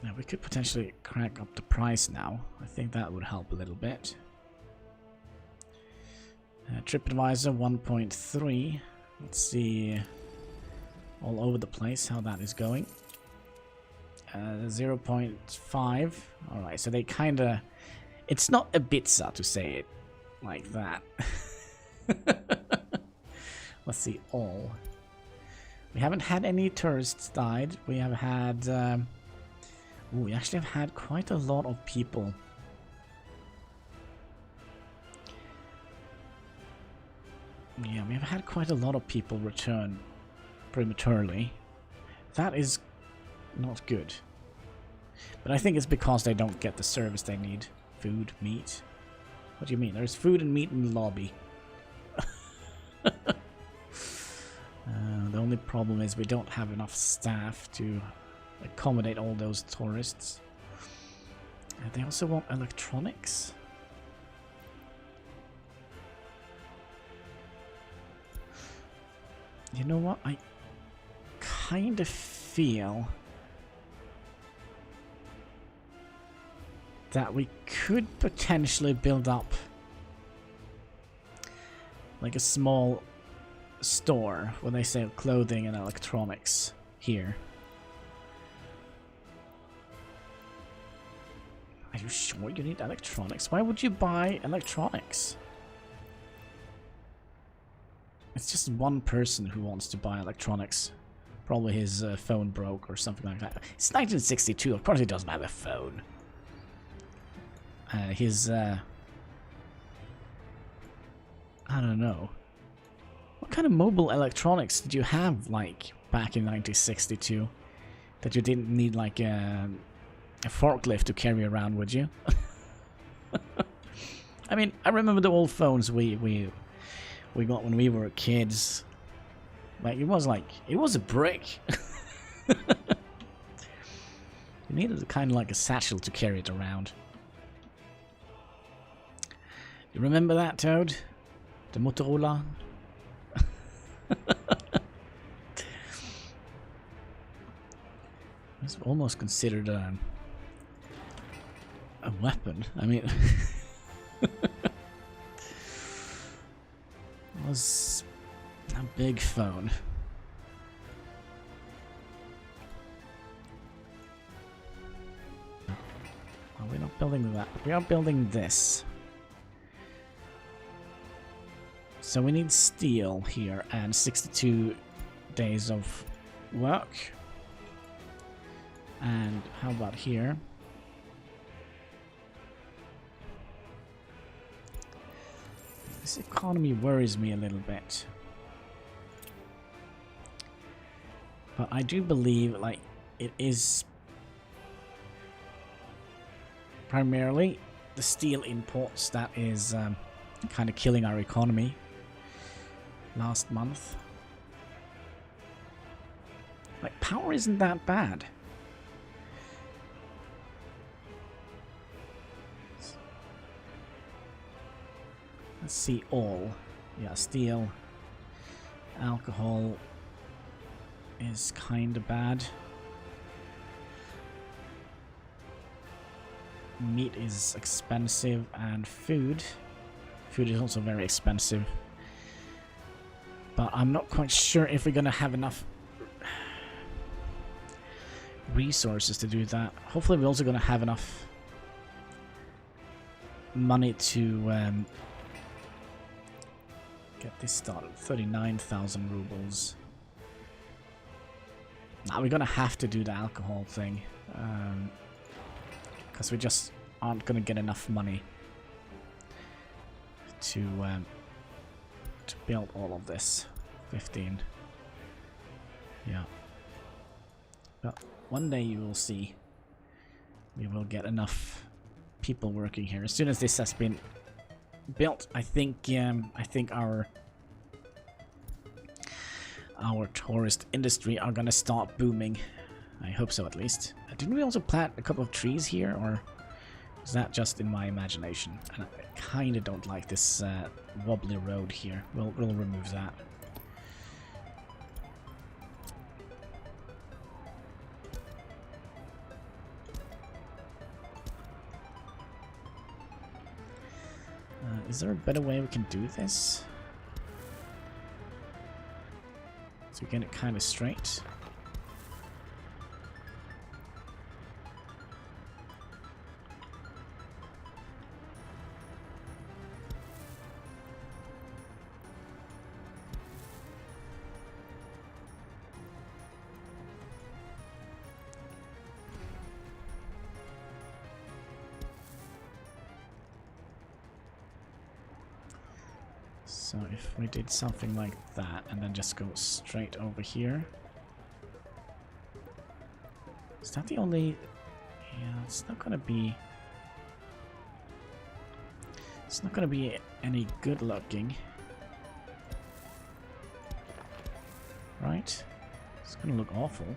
Now, we could potentially crank up the price now. I think that would help a little bit. TripAdvisor 1.3. Let's see all over the place how that is going. 0.5. Alright, so they kind of... It's not Ibiza to say it like that. Let's see, all. We haven't had any tourists died. We have had... we actually have had quite a lot of people. Yeah, we have had quite a lot of people return prematurely. That is not good. But I think it's because they don't get the service they need. Food, meat. What do you mean? There's food and meat in the lobby. The only problem is we don't have enough staff to accommodate all those tourists. They also want electronics. You know what? I kind of feel that we could potentially build up like a small store where they sell clothing and electronics here. Are you sure you need electronics? Why would you buy electronics? It's just one person who wants to buy electronics. Probably his phone broke or something like that. It's 1962, of course he doesn't have a phone. I don't know. What kind of mobile electronics did you have, like, back in 1962? That you didn't need, like, a forklift to carry around, would you? I mean, I remember the old phones we got when we were kids. Like, it was a brick. You needed kind of like a satchel to carry it around. You remember that, Toad? The Motorola? It's almost considered a weapon. I mean, it was a big phone. Oh, we're not building that. We are building this. So we need steel here and 62 days of work. And how about here? This economy worries me a little bit. But I do believe, like, it is primarily the steel imports that is kind of killing our economy last month. Like, power isn't that bad. Let's see, all. Yeah, steel. Alcohol is kind of bad. Meat is expensive, and food. Food is also very expensive. But I'm not quite sure if we're gonna have enough resources to do that. Hopefully we're also gonna have enough money to get this started. 39,000 rubles. Now we're gonna have to do the alcohol thing. Because we just aren't gonna get enough money to build all of this. 15. Yeah. But one day you will see. We will get enough people working here. As soon as this has been built, I think our tourist industry are gonna start booming. I hope so, at least. Didn't we also plant a couple of trees here, or is that just in my imagination? And I kind of don't like this wobbly road here. We'll remove that. Is there a better way we can do this? So we get it kind of straight. So if we did something like that and then just go straight over here. Is that the only... Yeah, it's not gonna be... It's not gonna be any good looking. Right? It's gonna look awful.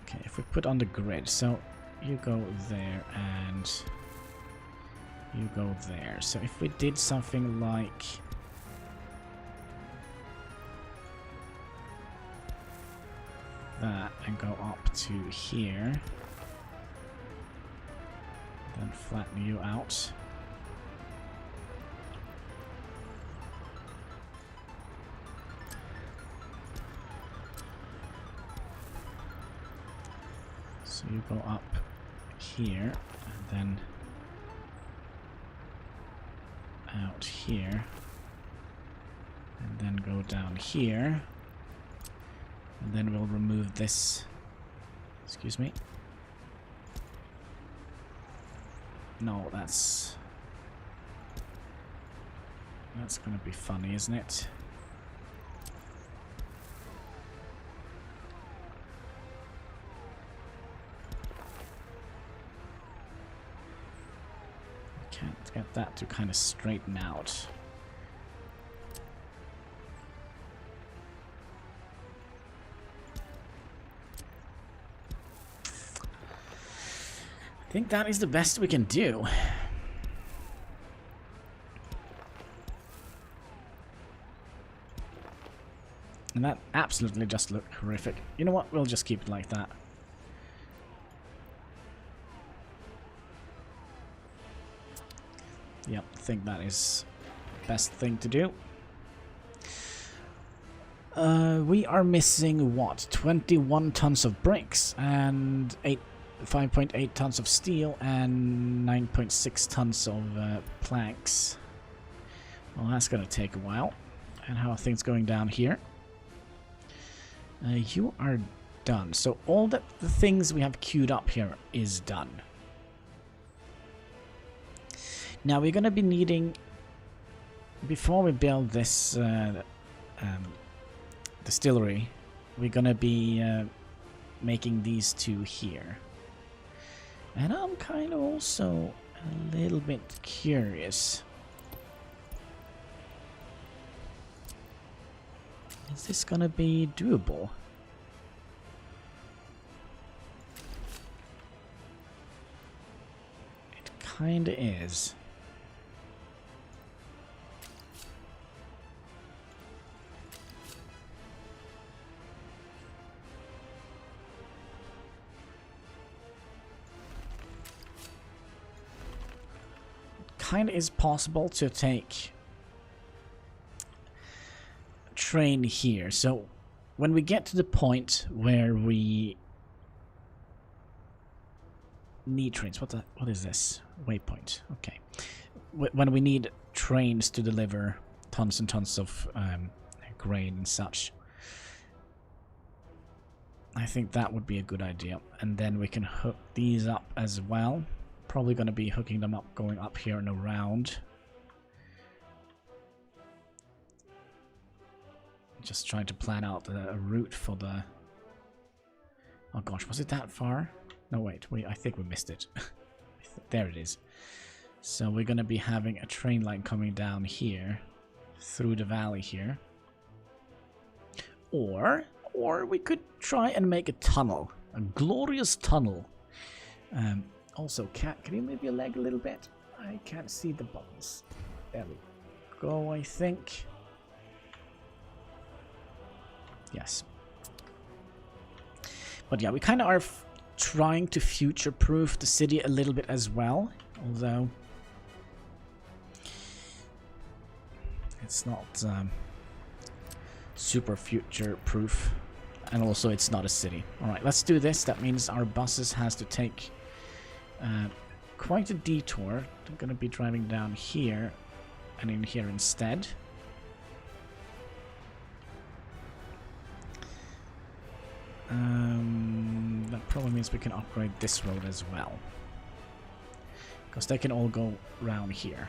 Okay, if we put on the grid, so you go there and you go there. So if we did something like that and go up to here, then flatten you out. So you go up here and then out here and then go down here, and then we'll remove this. Excuse me. No, that's gonna be funny, isn't it? Can't get that to kind of straighten out. I think that is the best we can do. And that absolutely just looked horrific. You know what? We'll just keep it like that. Yep, I think that is the best thing to do. We are missing, what, 21 tons of bricks and 5.8 tons of steel and 9.6 tons of planks. Well, that's going to take a while. And how are things going down here? You are done. So all the things we have queued up here is done. Now we're going to be needing, before we build this distillery, we're going to be making these two here. And I'm kind of also a little bit curious. Is this going to be doable? It kind of is. kind of is possible to take a train here. So when we get to the point where we need trains, what is this? Waypoint. Okay. When we need trains to deliver tons and tons of grain and such, I think that would be a good idea. And then we can hook these up as well. Probably going to be hooking them up, going up here and around. Just trying to plan out a route for the... Oh gosh, was it that far? No, wait, I think we missed it. There it is. So we're going to be having a train line coming down here, through the valley here. Or we could try and make a tunnel. A glorious tunnel. Also, Cat, can you move your leg a little bit? I can't see the buttons. There we go, I think. Yes. But yeah, we kind of are trying to future-proof the city a little bit as well. Although it's not super future-proof. And also it's not a city. Alright, let's do this. That means our buses has to take quite a detour. They're going to be driving down here and in here instead. That probably means we can upgrade this road as well. Because they can all go round here.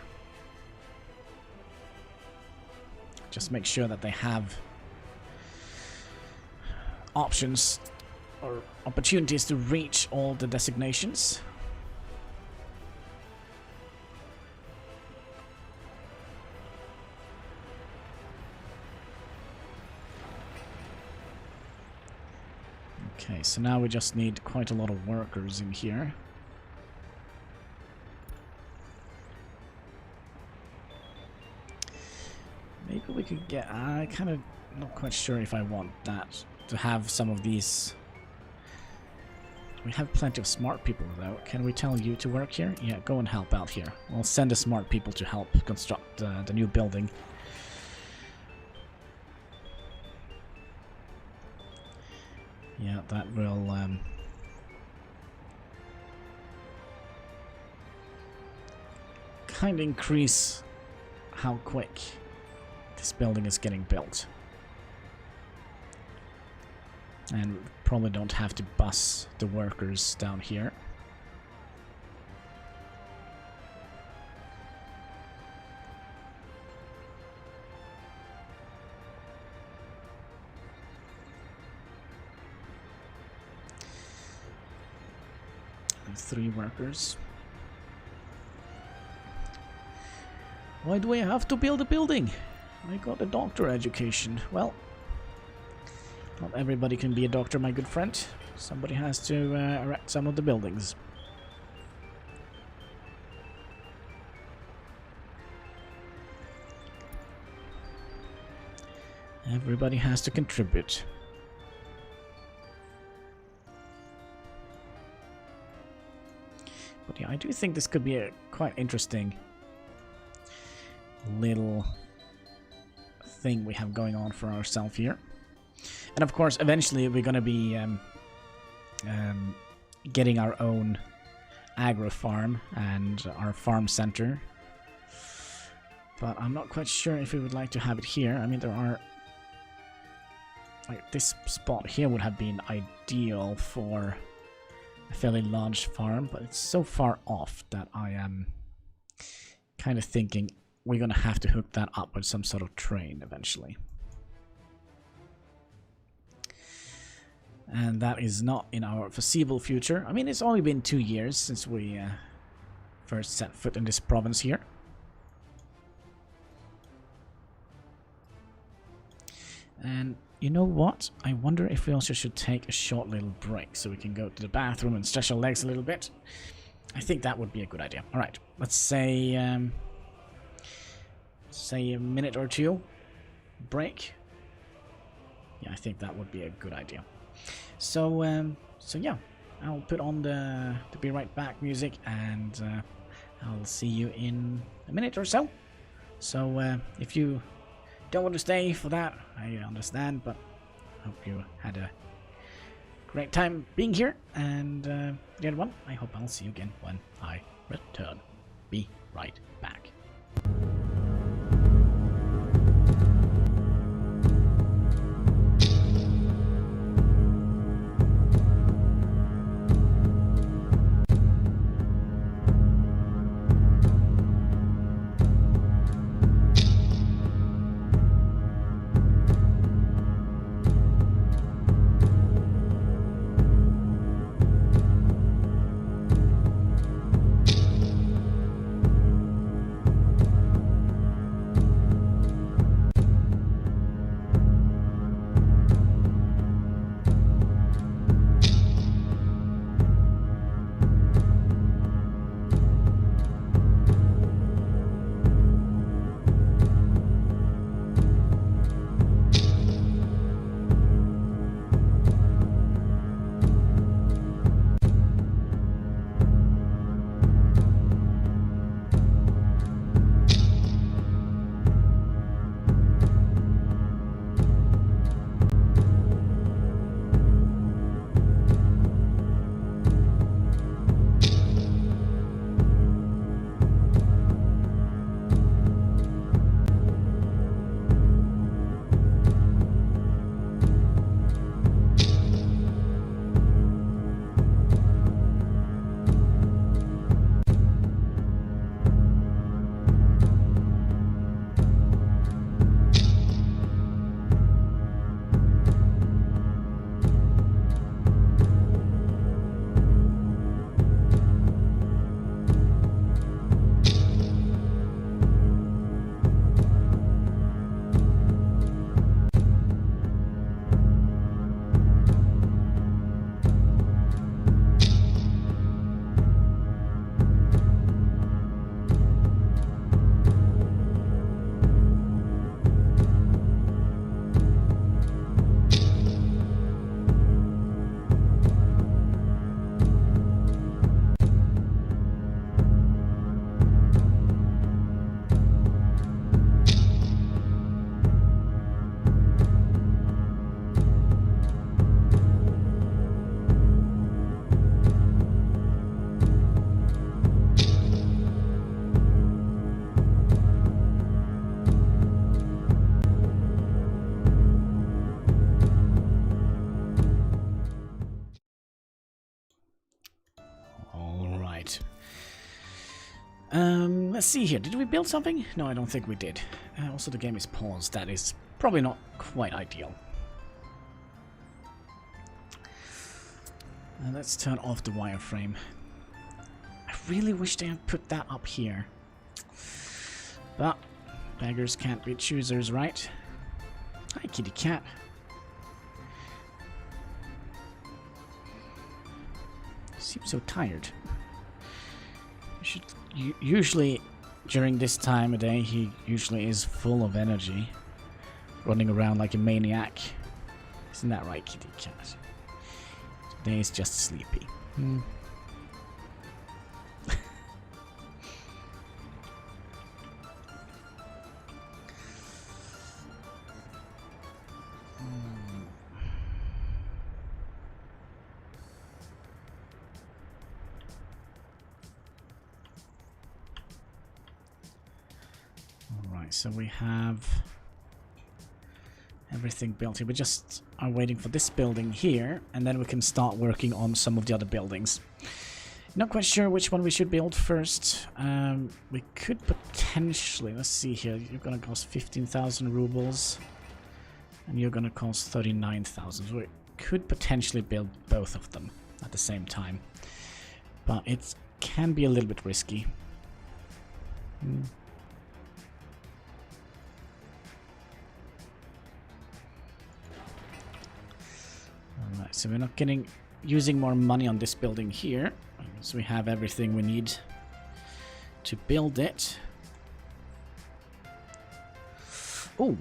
Just make sure that they have options or opportunities to reach all the designations. Okay, so now we just need quite a lot of workers in here. Maybe we could get... I kind of not quite sure if I want that, to have some of these. We have plenty of smart people though. Can we tell you to work here? Yeah, go and help out here. We'll send the smart people to help construct the new building. Yeah, that will kind of increase how quick this building is getting built. And we probably don't have to bus the workers down here. And 3 workers. Why do I have to build a building? I got a doctor education. Well, not everybody can be a doctor, my good friend. Somebody has to erect some of the buildings. Everybody has to contribute. But yeah, I do think this could be a quite interesting little thing we have going on for ourselves here. And of course, eventually we're going to be getting our own agro farm and our farm center. But I'm not quite sure if we would like to have it here. I mean, there are... Like, this spot here would have been ideal for a fairly large farm, but it's so far off that I am kind of thinking we're going to have to hook that up with some sort of train eventually. And that is not in our foreseeable future. I mean, it's only been 2 years since we first set foot in this province here. And you know what? I wonder if we also should take a short little break so we can go to the bathroom and stretch our legs a little bit. I think that would be a good idea. Alright, let's say a minute or 2 break. Yeah, I think that would be a good idea. So yeah, I'll put on the Be Right Back music and I'll see you in a minute or so. So if you don't want to stay for that, I understand, but I hope you had a great time being here. And the other one, I hope I'll see you again when I return. Be right back. Let's see here. Did we build something? No, I don't think we did. Also, the game is paused. That is probably not quite ideal. Let's turn off the wireframe. I really wish they had put that up here. But beggars can't be choosers, right? Hi, kitty cat. Seems so tired. Usually during this time of day, he usually is full of energy, running around like a maniac. Isn't that right, kitty cat? Today he's just sleepy. So we have everything built here. We just are waiting for this building here, and then we can start working on some of the other buildings. Not quite sure which one we should build first. We could potentially, let's see here, you're gonna cost 15,000 rubles, and you're gonna cost 39,000. So we could potentially build both of them at the same time, but it can be a little bit risky. Alright, so we're not using more money on this building here, so we have everything we need to build it. Oh,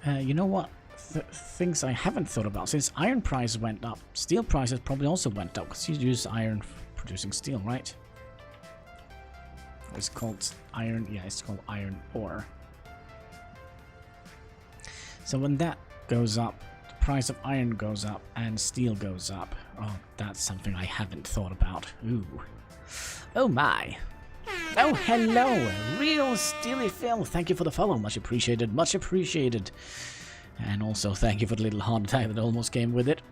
you know what? Things I haven't thought about. Since iron price went up, steel prices probably also went up, because you use iron for producing steel, right? It's called iron. Yeah, it's called iron ore. So when that goes up, the price of iron goes up and steel goes up. Oh, that's something I haven't thought about. Ooh. Oh my. Oh, hello. Real Steely Phil. Thank you for the follow. Much appreciated. Much appreciated. And also thank you for the little heart attack that almost came with it.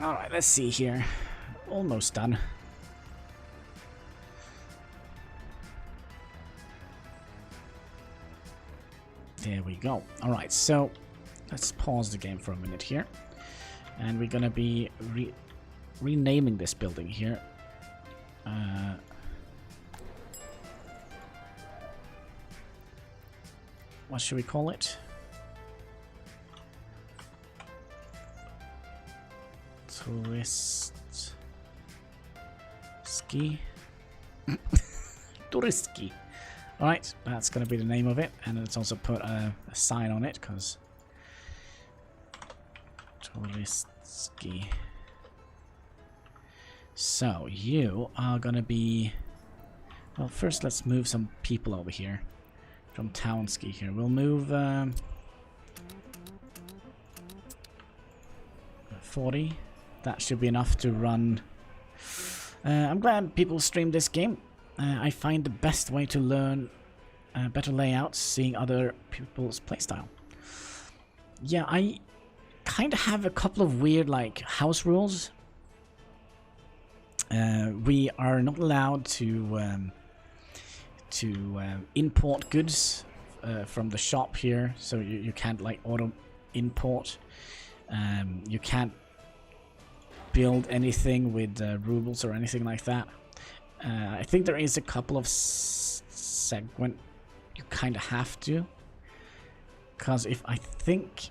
Alright, let's see here. Almost done. There we go. Alright, so let's pause the game for a minute here. And we're gonna be renaming this building here. What should we call it? Tourist ski. Touristski. Alright, that's going to be the name of it, and let's also put a sign on it, because Touristski. So, you are going to be... Well, first let's move some people over here. From Townski here. We'll move 40. That should be enough to run. I'm glad people stream this game. I find the best way to learn better layouts, seeing other people's playstyle. Yeah, I kind of have a couple of weird like house rules. We are not allowed to import goods from the shop here, so you can't like auto import. You can't build anything with rubles or anything like that. I think there is a couple of segment you kind of have to, because if I think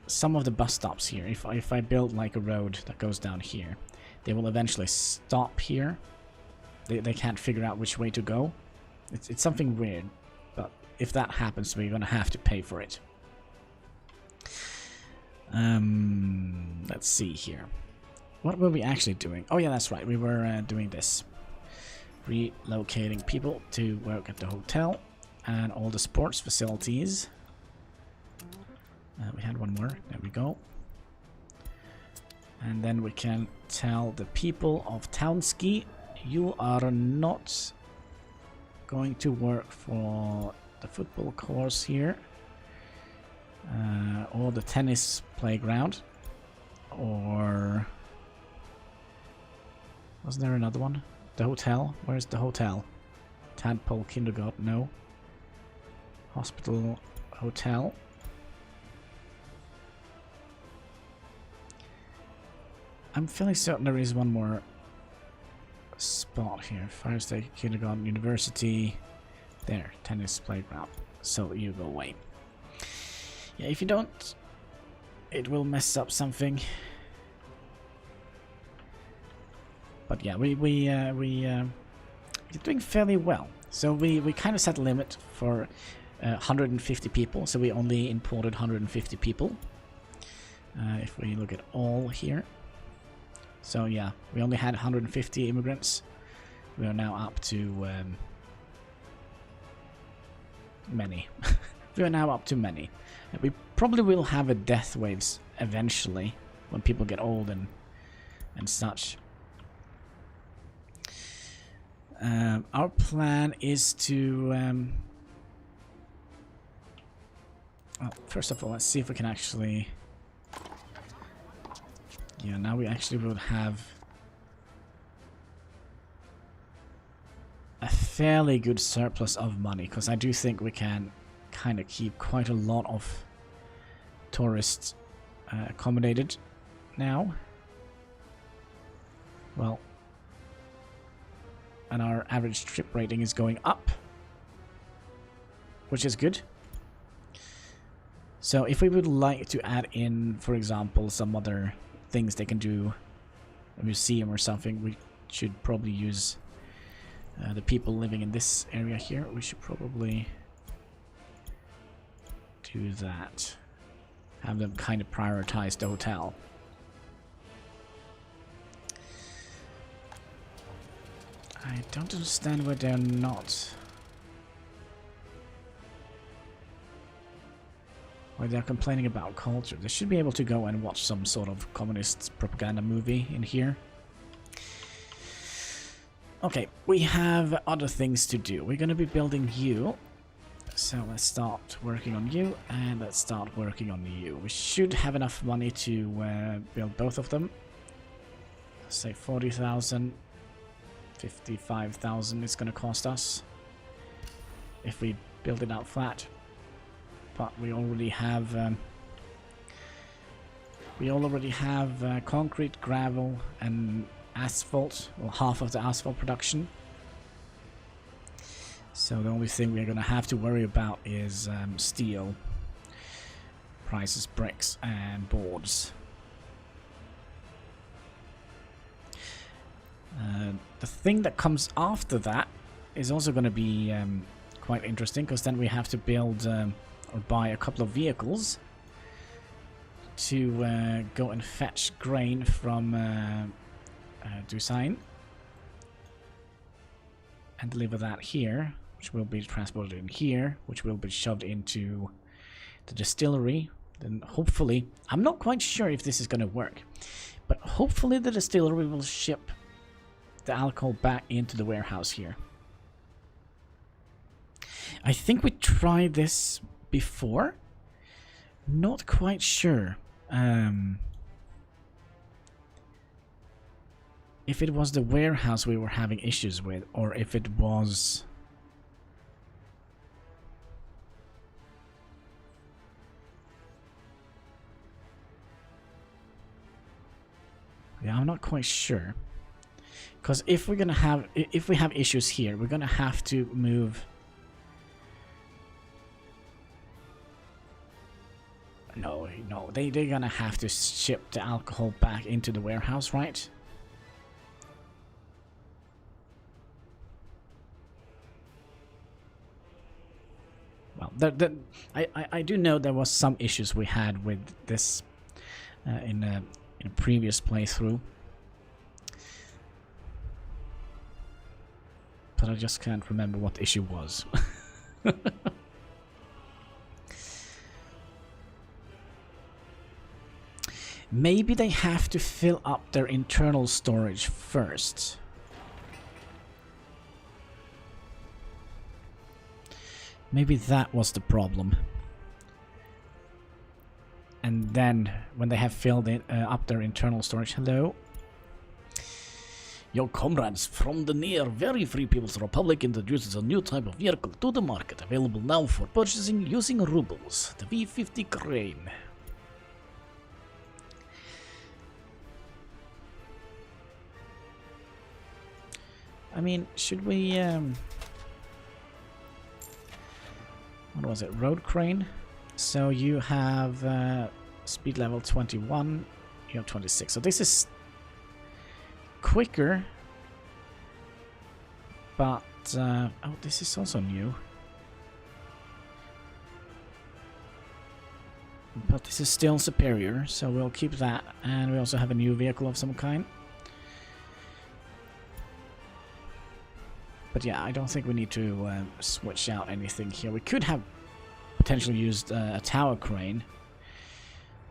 some of the bus stops here, if I build like a road that goes down here, they will eventually stop here. They can't figure out which way to go. It's something weird, but if that happens, we're gonna have to pay for it. Let's see here. What were we actually doing? Oh yeah, that's right. We were doing this. Relocating people to work at the hotel and all the sports facilities. We had one more. There we go. And then we can tell the people of Townski, you are not going to work for the football course here, or the tennis playground, or wasn't there another one? The hotel? Where's the hotel? Tadpole Kindergarten? No. Hospital, hotel. I'm fairly certain there is one more spot here. Fire station, kindergarten, university. There, tennis playground. So you go away. Yeah, if you don't, it will mess up something. But yeah, we're doing fairly well. So we kind of set a limit for 150 people. So we only imported 150 people. If we look at all here. So yeah, we only had 150 immigrants. We are now up to many. We are now up to many. And we probably will have a death waves eventually when people get old and such. Our plan is to well, first of all, let's see if we can actually... Yeah, now we actually will have a fairly good surplus of money, because I do think we can kind of keep quite a lot of tourists accommodated now. Well, and our average trip rating is going up, which is good. So if we would like to add in, for example, some other things they can do, a museum or something, we should probably use the people living in this area here. We should probably do that. Have them kind of prioritize the hotel. I don't understand why they're not. Why they're complaining about culture. They should be able to go and watch some sort of communist propaganda movie in here. Okay, we have other things to do. We're going to be building you. So let's start working on you, and let's start working on you. We should have enough money to build both of them. Say 40,000, 55,000 it's going to cost us if we build it out flat. But we already have concrete, gravel, and asphalt. Well, half of the asphalt production. So the only thing we're going to have to worry about is steel prices, bricks, and boards. The thing that comes after that is also going to be quite interesting, because then we have to build or buy a couple of vehicles to go and fetch grain from Dusain and deliver that here, which will be transported in here, which will be shoved into the distillery. Then hopefully, I'm not quite sure if this is going to work, but hopefully the distillery will ship the alcohol back into the warehouse here. I think we tried this before. Not quite sure if it was the warehouse we were having issues with, or if it was I'm not quite sure. Because if we're gonna have, if we have issues here, we're gonna have to move. No, they're gonna have to ship the alcohol back into the warehouse, right? Well, I do know there was some issues we had with this in a previous playthrough. But I just can't remember what the issue was. Maybe they have to fill up their internal storage first. Maybe that was the problem. And then, when they have filled it, up their internal storage... Hello? Your comrades from the near very free People's Republic introduces a new type of vehicle to the market, available now for purchasing using rubles, the V50 crane. I mean, should we, what was it, road crane? So you have speed level 21, you have 26, so this is quicker, but oh, this is also new. But this is still superior, so we'll keep that, and we also have a new vehicle of some kind. But yeah, I don't think we need to switch out anything here. We could have potentially used a tower crane.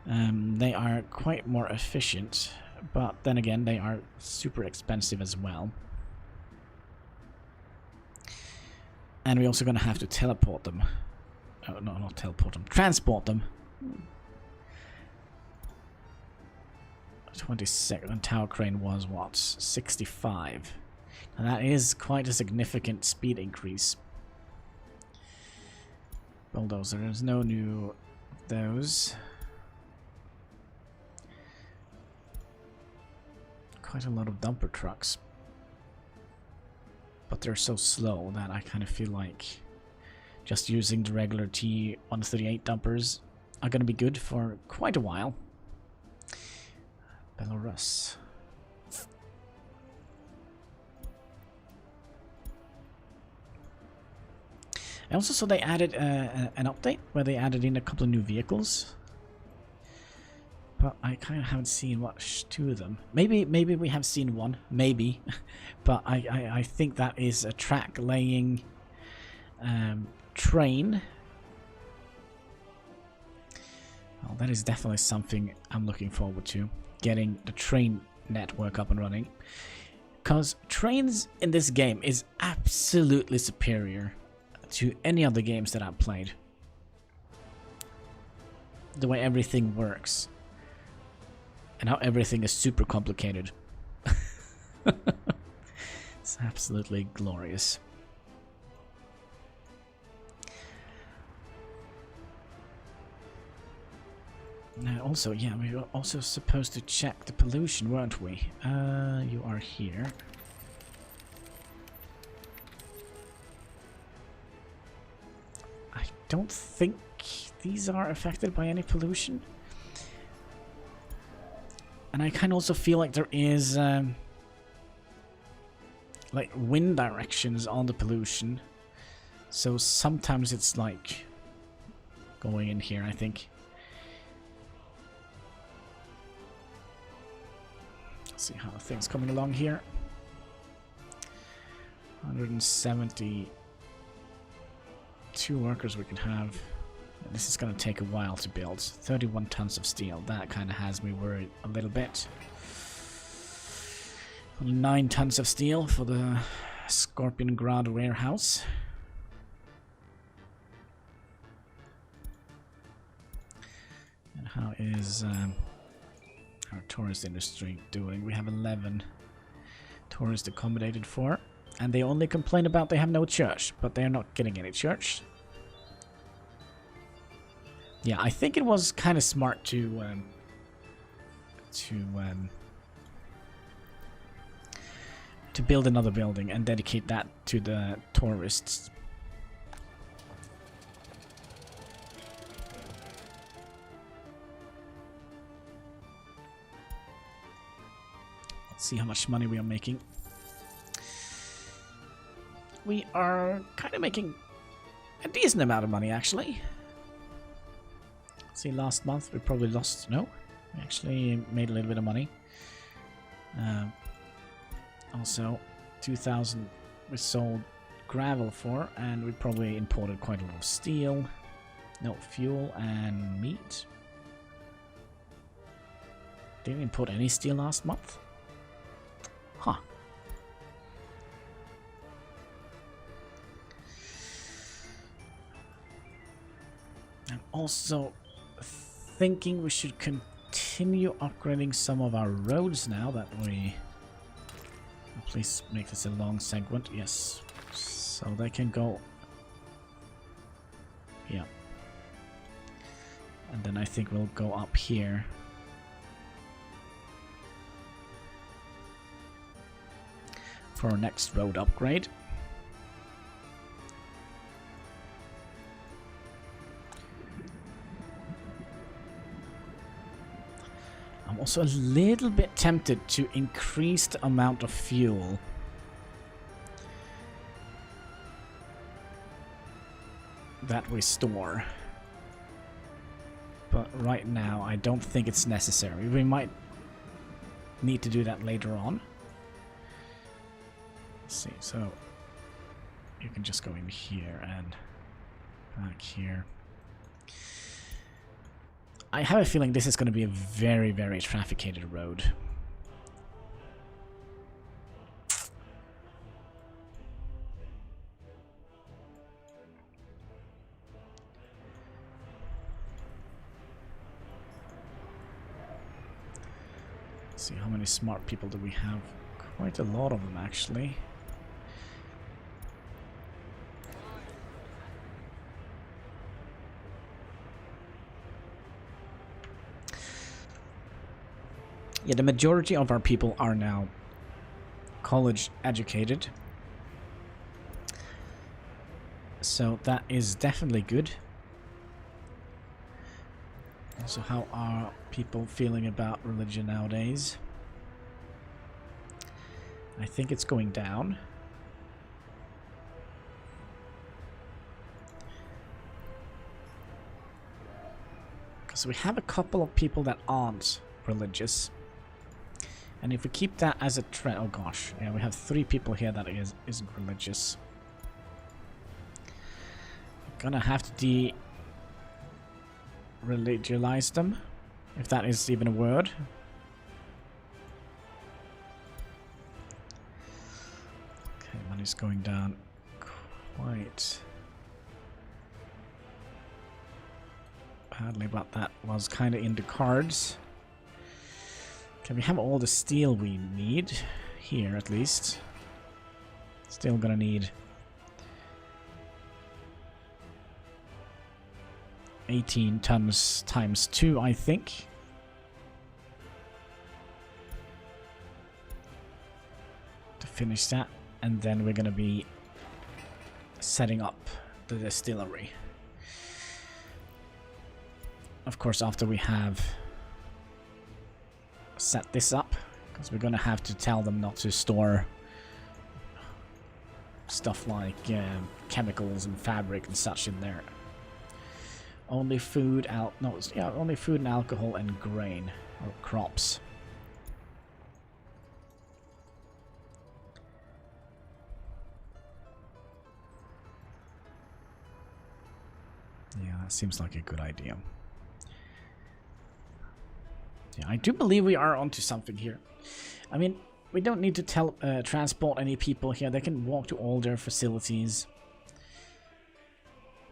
They are quite more efficient. But then again, they are super expensive as well. And we're also going to have to teleport them. Oh, no, not teleport them. Transport them. 26. And tower crane was what? 65. And that is quite a significant speed increase. Bulldozer. There's no new of those. Quite a lot of dumper trucks, but they're so slow that I kind of feel like just using the regular T138 dumpers are going to be good for quite a while. Belarus. I also saw they added an update where they added in a couple of new vehicles. But I kind of haven't seen much to them. Maybe we have seen one, maybe. But I think that is a track laying train. Well, that is definitely something I'm looking forward to, getting the train network up and running. Because trains in this game is absolutely superior to any other games that I've played. The way everything works. And how everything is super complicated. It's absolutely glorious. Now also, yeah, we were also supposed to check the pollution, weren't we? You are here. I don't think these are affected by any pollution. And I kind of also feel like there is like wind directions on the pollution. So sometimes it's like going in here, I think. Let's see how things coming along here. 172 workers we can have. This is going to take a while to build. 31 tons of steel. That kind of has me worried a little bit. Only 9 tons of steel for the Scorpion Grad warehouse. And how is our tourist industry doing? We have 11 tourists accommodated for. And they only complain about they have no church. But they're not getting any church. Yeah, I think it was kind of smart to build another building and dedicate that to the tourists. Let's see how much money we are making. We are kind of making a decent amount of money, actually. See, last month we probably lost. No, we actually made a little bit of money. Also, 2,000 we sold gravel for, and we probably imported quite a lot of steel. No, fuel and meat. Didn't import any steel last month? Huh. And also thinking we should continue upgrading some of our roads now that we... Please make this a long segment. Yes. So they can go... Yeah. And then I think we'll go up here. For our next road upgrade. I'm also a little bit tempted to increase the amount of fuel that we store. But right now, I don't think it's necessary. We might need to do that later on. Let's see, so you can just go in here and back here. I have a feeling this is going to be a very, very trafficated road. Let's see, how many smart people do we have? Quite a lot of them, actually. Yeah, the majority of our people are now college educated. So that is definitely good. Also, how are people feeling about religion nowadays? I think it's going down. Because we have a couple of people that aren't religious. And if we keep that as a trend... Oh gosh, yeah, we have 3 people here that isn't religious. Gonna have to de-religialize them, if that is even a word. Okay, money's going down quite badly, but that was kind of in the cards. Okay, we have all the steel we need here, at least. Still gonna need 18 tons times 2, I think. To finish that, and then we're gonna be setting up the distillery. Of course, after we have set this up, because we're gonna have to tell them not to store stuff like chemicals and fabric and such in there. Only food, only food and alcohol and grain or crops. Yeah, that seems like a good idea. Yeah, I do believe we are onto something here. I mean, we don't need to transport any people here. They can walk to all their facilities.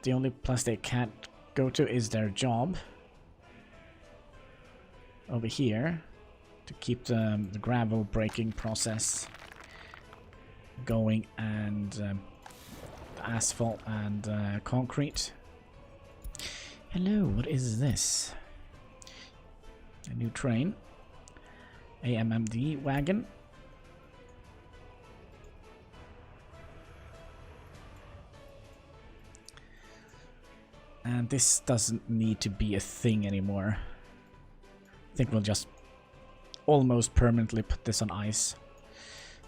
The only place they can't go to is their job. Over here. To keep the gravel breaking process going, and the asphalt and concrete. Hello, what is this? A new train. AMMD wagon. And this doesn't need to be a thing anymore. I think we'll just almost permanently put this on ice.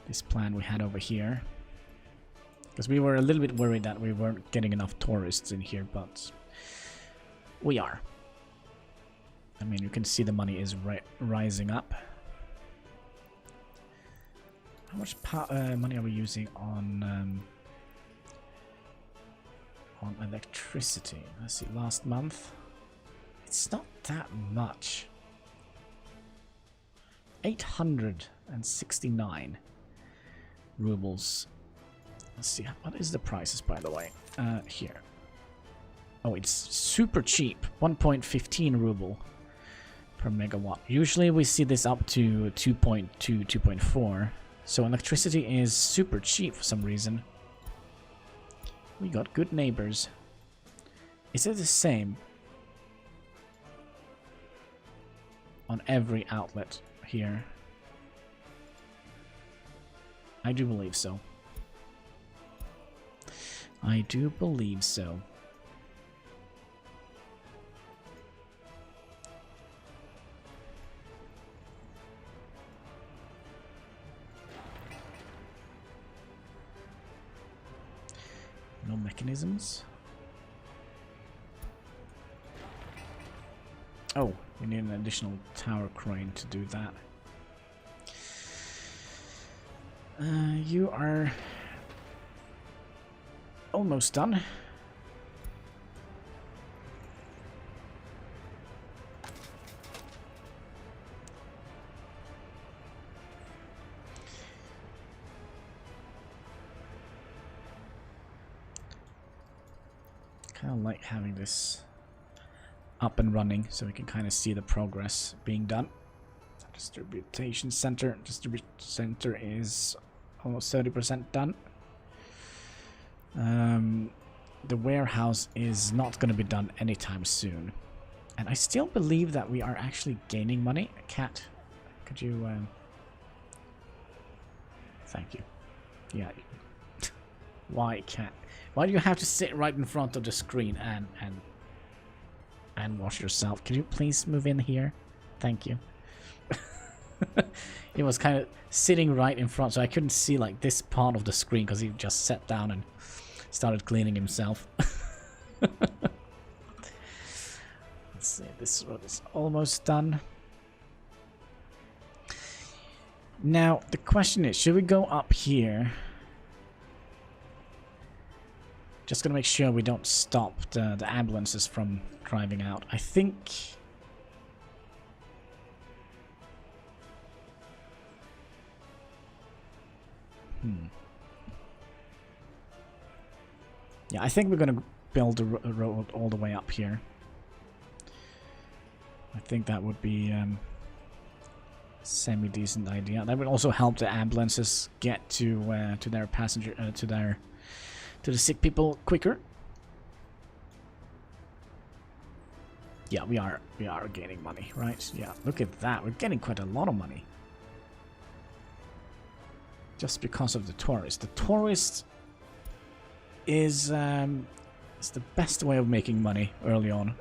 This plan we had over here. Because we were a little bit worried that we weren't getting enough tourists in here, but we are. I mean, you can see the money is rising up. How much money are we using on electricity? Let's see, last month. It's not that much. 869 rubles. Let's see, what is the prices, by the way? Here. Oh, it's super cheap. 1.15 ruble per megawatt. Usually we see this up to 2.2, 2.4. So electricity is super cheap for some reason. We got good neighbors. Is it the same on every outlet here? I do believe so. I do believe so. No mechanisms. Oh, we need an additional tower crane to do that. You are almost done. Kind of like having this up and running so we can kind of see the progress being done. Distribution center. Distribution center is almost 30% done. The warehouse is not going to be done anytime soon. And I still believe that we are actually gaining money. Cat, could you... Thank you. Yeah. Why, Cat? Why do you have to sit right in front of the screen and wash yourself? Could you please move in here? Thank you. He was kind of sitting right in front, so I couldn't see like this part of the screen because he just sat down and started cleaning himself. Let's see, this road is almost done. Now, the question is, should we go up here? Just gonna make sure we don't stop the ambulances from driving out. I think... Yeah, I think we're gonna build a road all the way up here. I think that would be semi-decent idea. That would also help the ambulances get to their passenger to the sick people quicker. Yeah, we are gaining money, right? Yeah, look at that. We're getting quite a lot of money. Just because of the tourist. The tourist is the best way of making money early on.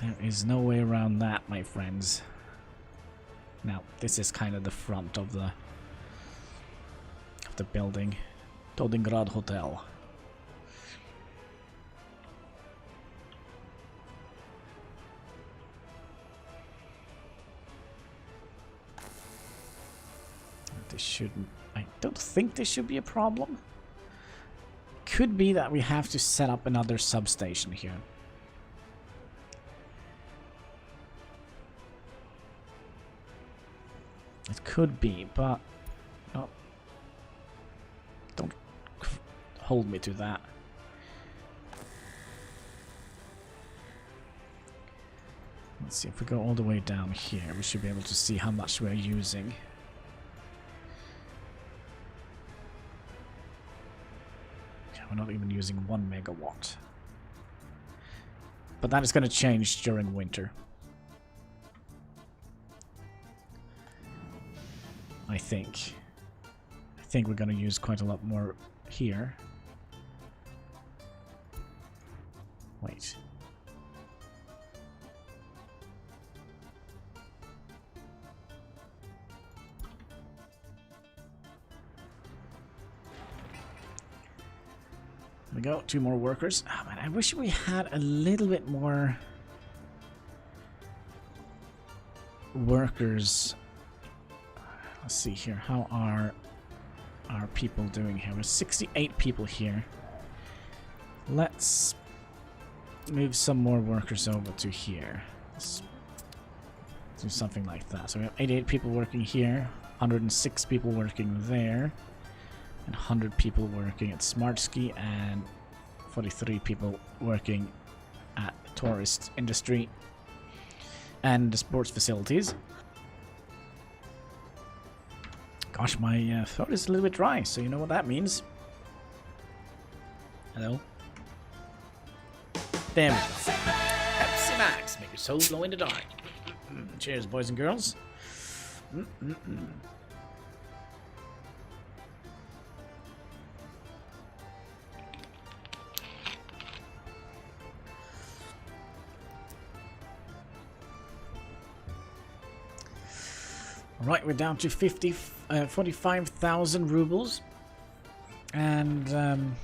There is no way around that, my friends. Now, this is kind of the front of the building. Todingrad Hotel. This shouldn't... I don't think this should be a problem. Could be that we have to set up another substation here. It could be, but no. Don't hold me to that. Let's see, if we go all the way down here, we should be able to see how much we're using. Okay, we're not even using 1 megawatt. But that is going to change during winter. I think we're going to use quite a lot more here. Wait. There we go, 2 more workers. Oh, man, I wish we had a little bit more workers. Let's see here. How are our people doing here? We're 68 people here. Let's move some more workers over to here. Let's do something like that. So we have 88 people working here, 106 people working there, and 100 people working at Smartski, and 43 people working at the tourist industry and the sports facilities. Gosh, my throat is a little bit dry, so you know what that means. Hello? There we go. Pepsi Max, make your soul glow in the dark. Cheers, boys and girls. Right, we're down to 45,000 rubles, and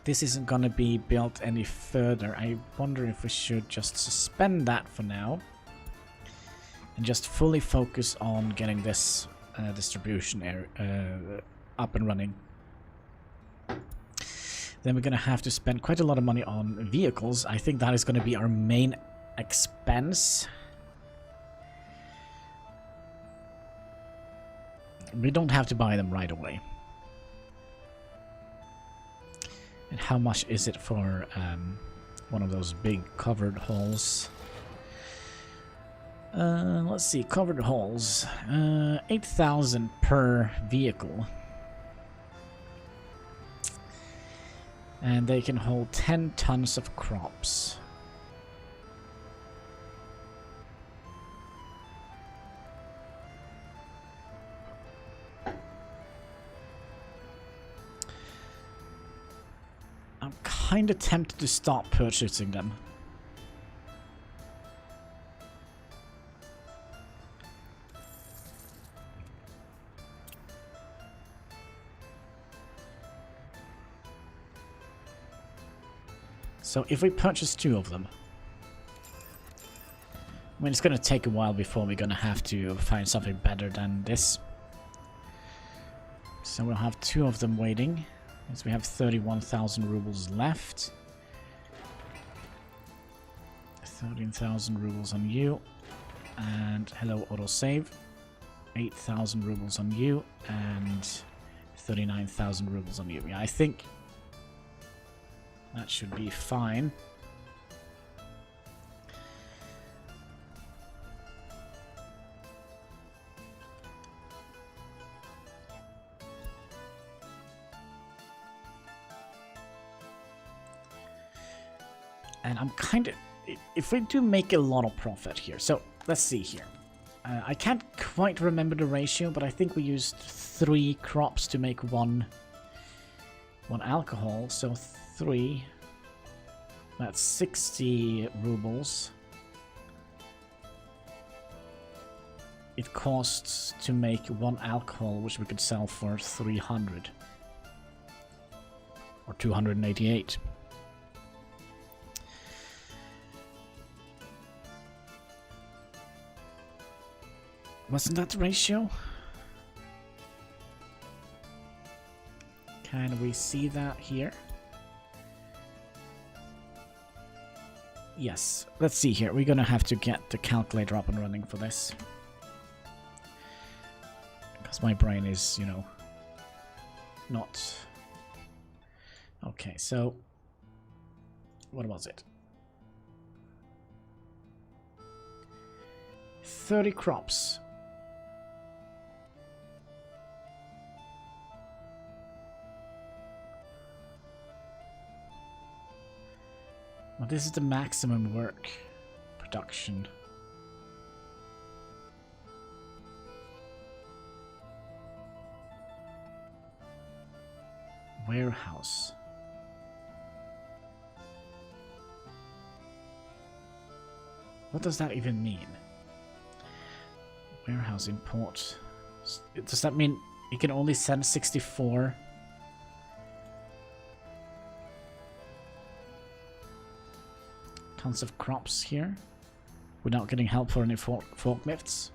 this isn't going to be built any further. I wonder if we should just suspend that for now and just fully focus on getting this distribution area up and running. Then we're going to have to spend quite a lot of money on vehicles. I think that is going to be our main expense. We don't have to buy them right away. And how much is it for one of those big covered halls? Let's see, covered halls. 8,000 per vehicle. And they can hold 10 tons of crops. I'm kind of tempted to stop purchasing them. So if we purchase 2 of them, I mean, it's going to take a while before we're going to have to find something better than this. So we'll have 2 of them waiting, as we have 31,000 rubles left. 13,000 rubles on you, and hello autosave. 8,000 rubles on you, and 39,000 rubles on you. Yeah, I think that should be fine. And I'm kind of... If we do make a lot of profit here... So, let's see here. I can't quite remember the ratio, but I think we used 3 crops to make one alcohol. So 3... That's 60 rubles. It costs to make 1 alcohol, which we could sell for 300. Or 288. Wasn't that the ratio? Can we see that here? Yes. Let's see here. We're gonna have to get the calculator up and running for this. Because my brain is, you know, not... Okay, so... What was it? 30 crops. Well, this is the maximum work production. Warehouse. What does that even mean? Warehouse import. Does that mean you can only send 64? Tons of crops here without getting help for any forklifts,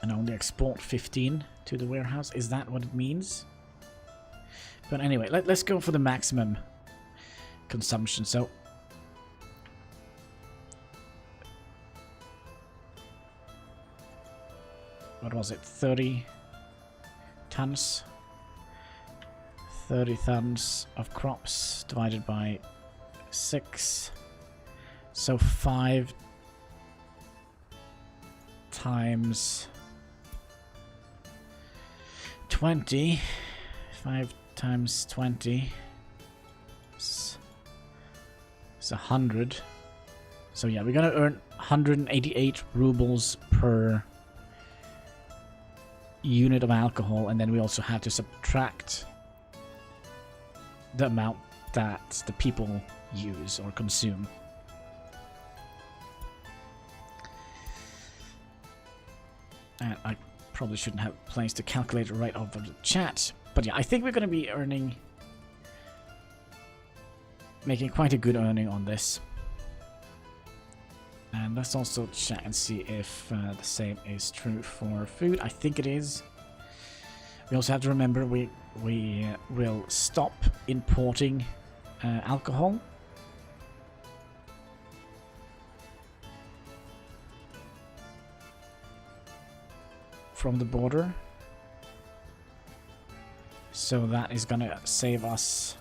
and only export 15 to the warehouse. Is that what it means? But anyway, let's go for the maximum consumption. So what was it? 30 tons. 30 tons of crops divided by 6. So 5 times 20. 5 times 20 is 100. So yeah, we're gonna earn 188 rubles per unit of alcohol, and then we also have to subtract the amount that the people use or consume. And I probably shouldn't have placed the calculator right over the chat, but yeah, I think we're going to be making quite a good earning on this. And let's also check and see if the same is true for food. I think it is. We also have to remember we will stop importing alcohol. From the border. So that is gonna save us,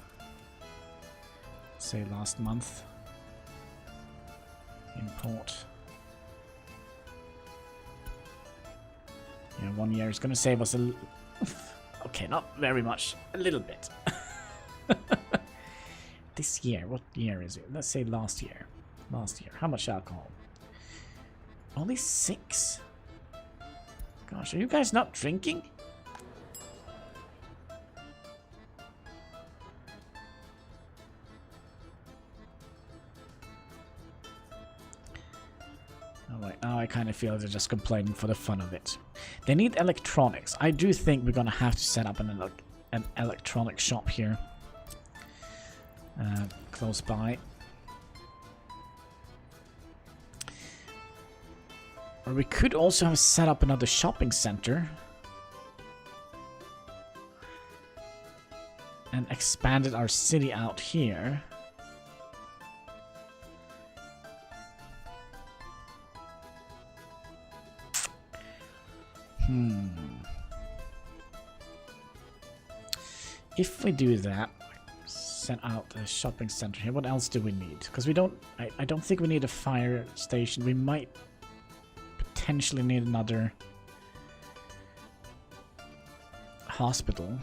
say last month, import. Yeah, 1 year is gonna save us a okay, not very much. A little bit. This year, what year is it? Let's say last year. Last year. How much alcohol? Only 6? Gosh, are you guys not drinking? Alright, now I kind of feel they're just complaining for the fun of it. They need electronics. I do think we're going to have to set up an electronic shop here. close by. Or we could also have set up another shopping center and expanded our city out here. If we do that, set out a shopping center here, what else do we need? Because we don't, I don't think we need a fire station. We might potentially need another hospital.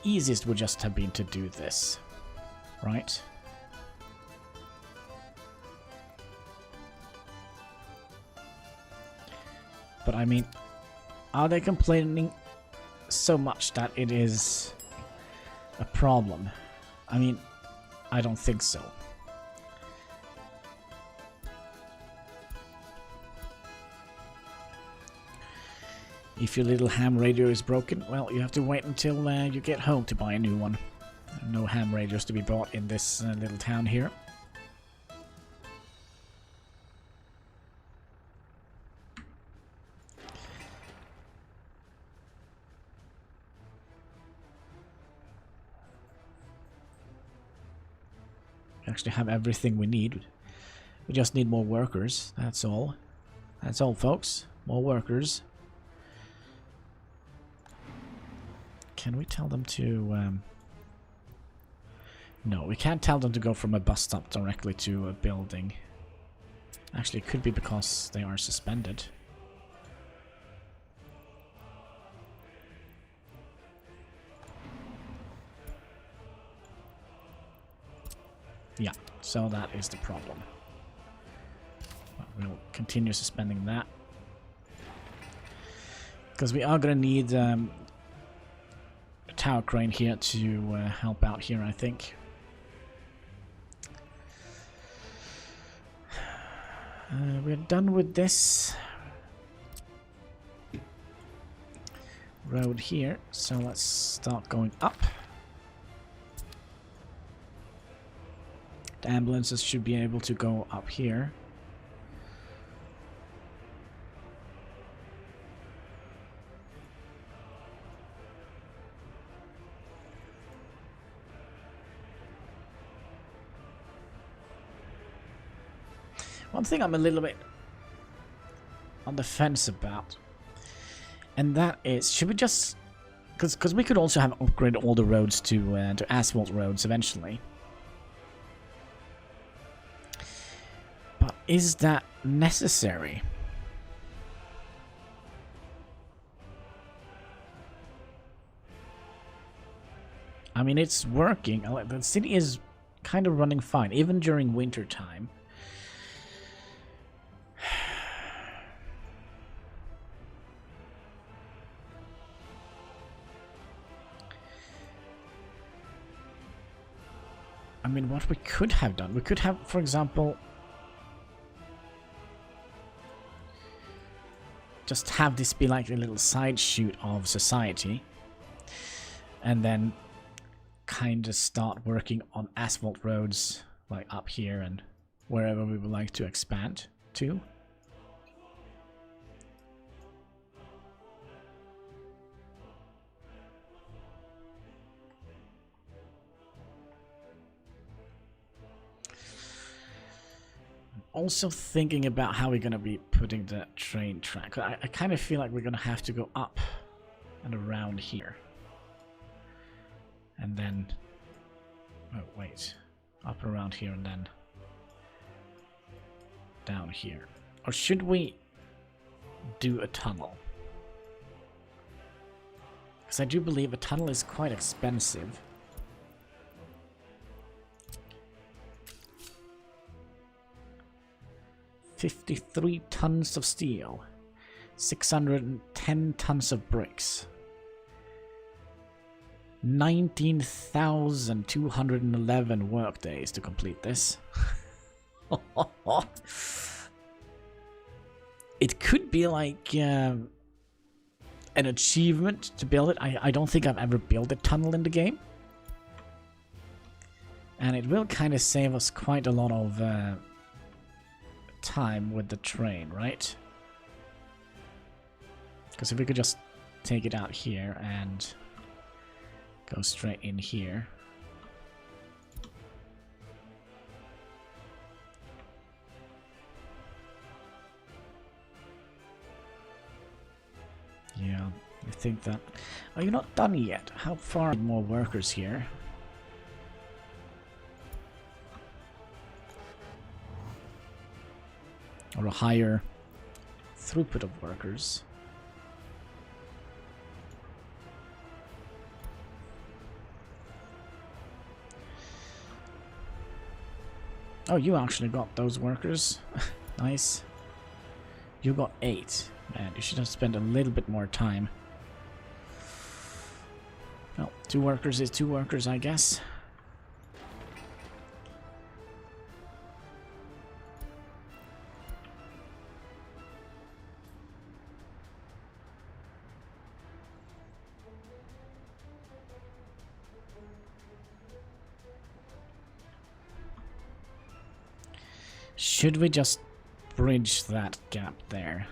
Easiest would just have been to do this, right? But I mean, are they complaining so much that it is a problem? I mean, I don't think so. If your little ham radio is broken, well, you have to wait until you get home to buy a new one. No ham radios to be bought in this little town here. We actually have everything we need. We just need more workers, that's all. That's all, folks. More workers. Can we tell them to... No, we can't tell them to go from a bus stop directly to a building. Actually, it could be because they are suspended. Yeah, so that is the problem. But we'll continue suspending that. Because we are going to need... tower crane here to help out here, I think. We're done with this road here, so let's start going up. The ambulances should be able to go up here. One thing I'm a little bit on the fence about, and that is, should we just, because we could also have upgraded all the roads to asphalt roads eventually. But is that necessary? I mean, it's working. The city is kind of running fine, even during winter time. I mean, what we could have done, we could have, for example, just have this be like a little side shoot of society, and then kind of start working on asphalt roads, like up here and wherever we would like to expand to. Also thinking about how we're going to be putting the train track. I kind of feel like we're going to have to go up and around here. And then... oh, wait. Up and around here and then... down here. Or should we do a tunnel? Because I do believe a tunnel is quite expensive. $53 tons of steel, 610 tons of bricks, 19,211 work days to complete this. It could be like an achievement to build it. I don't think I've ever built a tunnel in the game. And it will kind of save us quite a lot of time with the train, right? Because if we could just take it out here and go straight in here. Yeah, I think that... Oh, you're not done yet. How far are more workers here? Or a higher throughput of workers. Oh, you actually got those workers. Nice. You got 8. Man, you should have spent a little bit more time. Well, 2 workers is 2 workers, I guess. Should we just bridge that gap there?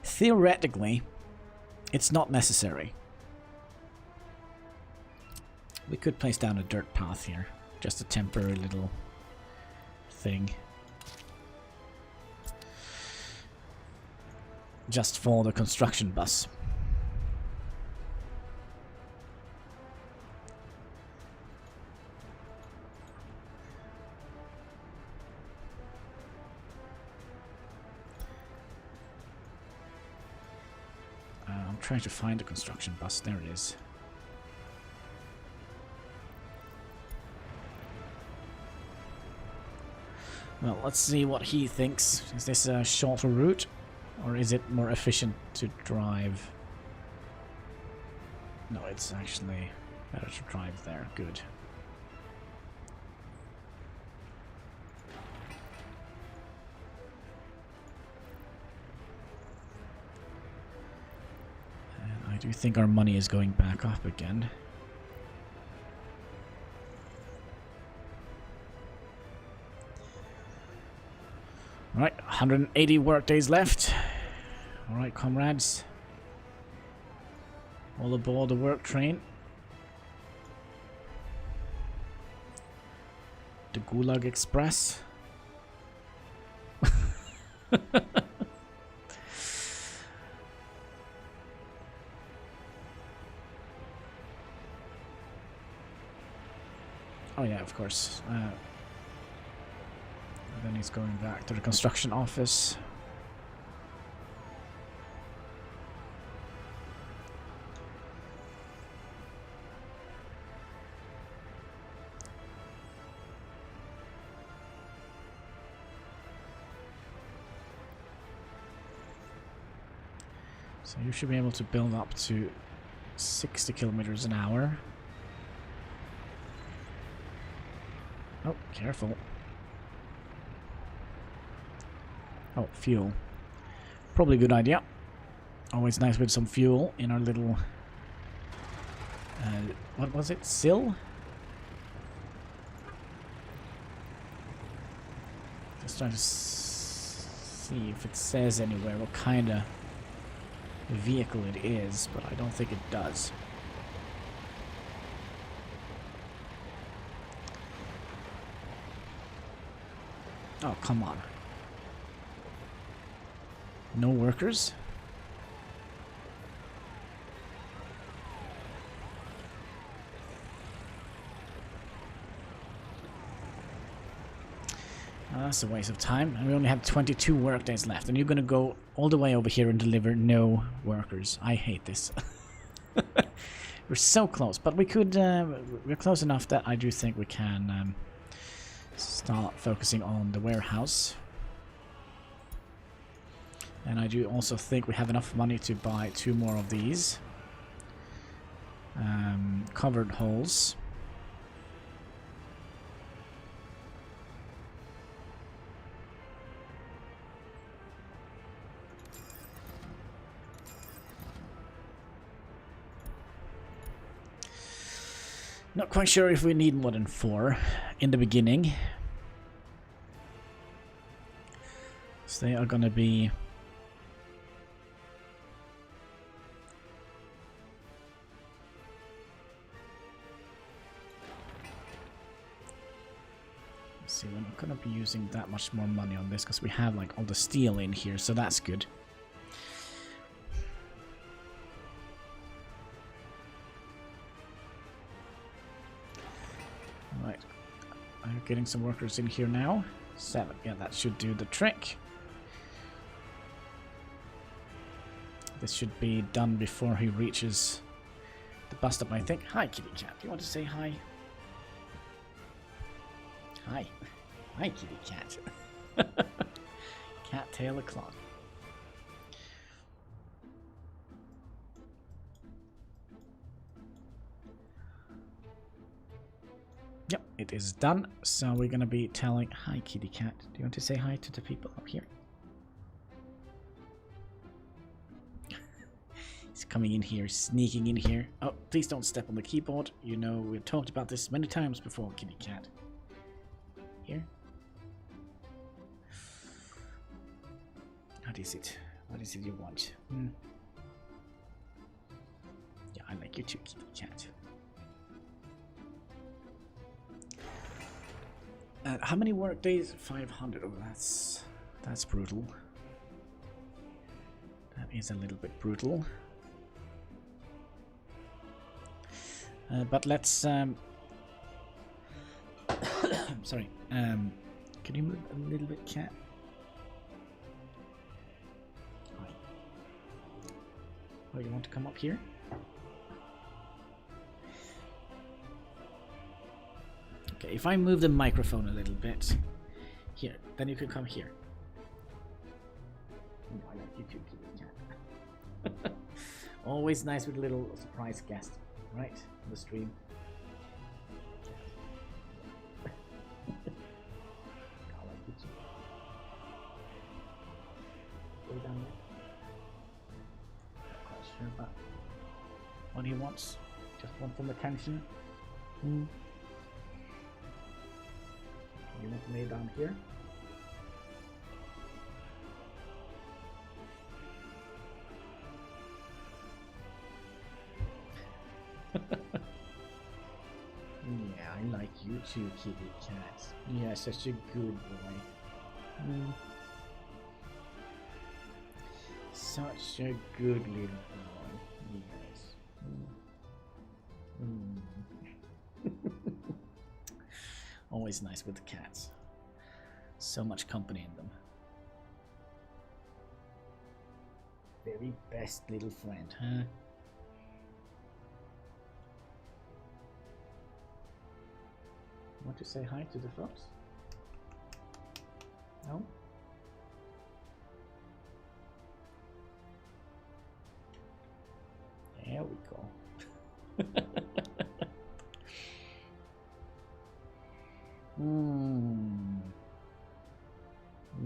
Theoretically, it's not necessary. We could place down a dirt path here. Just a temporary little thing. Just for the construction bus. I'm trying to find the construction bus. There it is. Well, let's see what he thinks. Is this a shorter route? Or is it more efficient to drive? No, it's actually better to drive there. Good. I do think our money is going back up again. Alright, 180 work days left. Alright, comrades. All aboard the work train. The Gulag Express. Oh yeah, of course. Then he's going back to the construction office. So you should be able to build up to 60 kilometers an hour. Oh, careful. Oh, fuel. Probably a good idea. Always nice with some fuel in our little... what was it? Sill? Just trying to see if it says anywhere what kind of vehicle it is, but I don't think it does. Oh, come on. No workers? Oh, that's a waste of time. And we only have 22 work days left. And you're going to go all the way over here and deliver no workers. I hate this. We're so close. But we could... we're close enough that I do think we can start focusing on the warehouse. And I do also think we have enough money to buy 2 more of these. Covered holes. Not quite sure if we need more than 4 in the beginning. So they are gonna be... Let's see, we're not gonna be using that much more money on this because we have like all the steel in here, so that's good. Right, I'm getting some workers in here now. 7, yeah, that should do the trick. This should be done before he reaches the bus stop, I think. Hi, kitty cat. Do you want to say hi? Hi. Hi, kitty cat. Cat tail o'clock. Yep, it is done. So we're going to be telling... Hi, kitty cat. Do you want to say hi to the people up here? He's coming in here, sneaking in here. Oh, please don't step on the keyboard. You know, we've talked about this many times before, kitty cat. Here. What is it? What is it you want? Yeah, I like you too, kitty cat. How many work days? 500. Oh, that's brutal. That is a little bit brutal. But let's sorry. Can you move a little bit, cat? Hi. Oh, you want to come up here? Okay, if I move the microphone a little bit here, then you can come here. Oh, I like you too, kitty cat. Always nice with a little surprise guest, right? On the stream. Down there. Not quite sure about what he wants. Just want some attention. You want me down here? Yeah, I like you too, kitty cat. Yeah, such a good boy. Such a good little boy. Yes. Always nice with the cats. So much company in them. Very best little friend, huh? Want to say hi to the folks? No? There we go.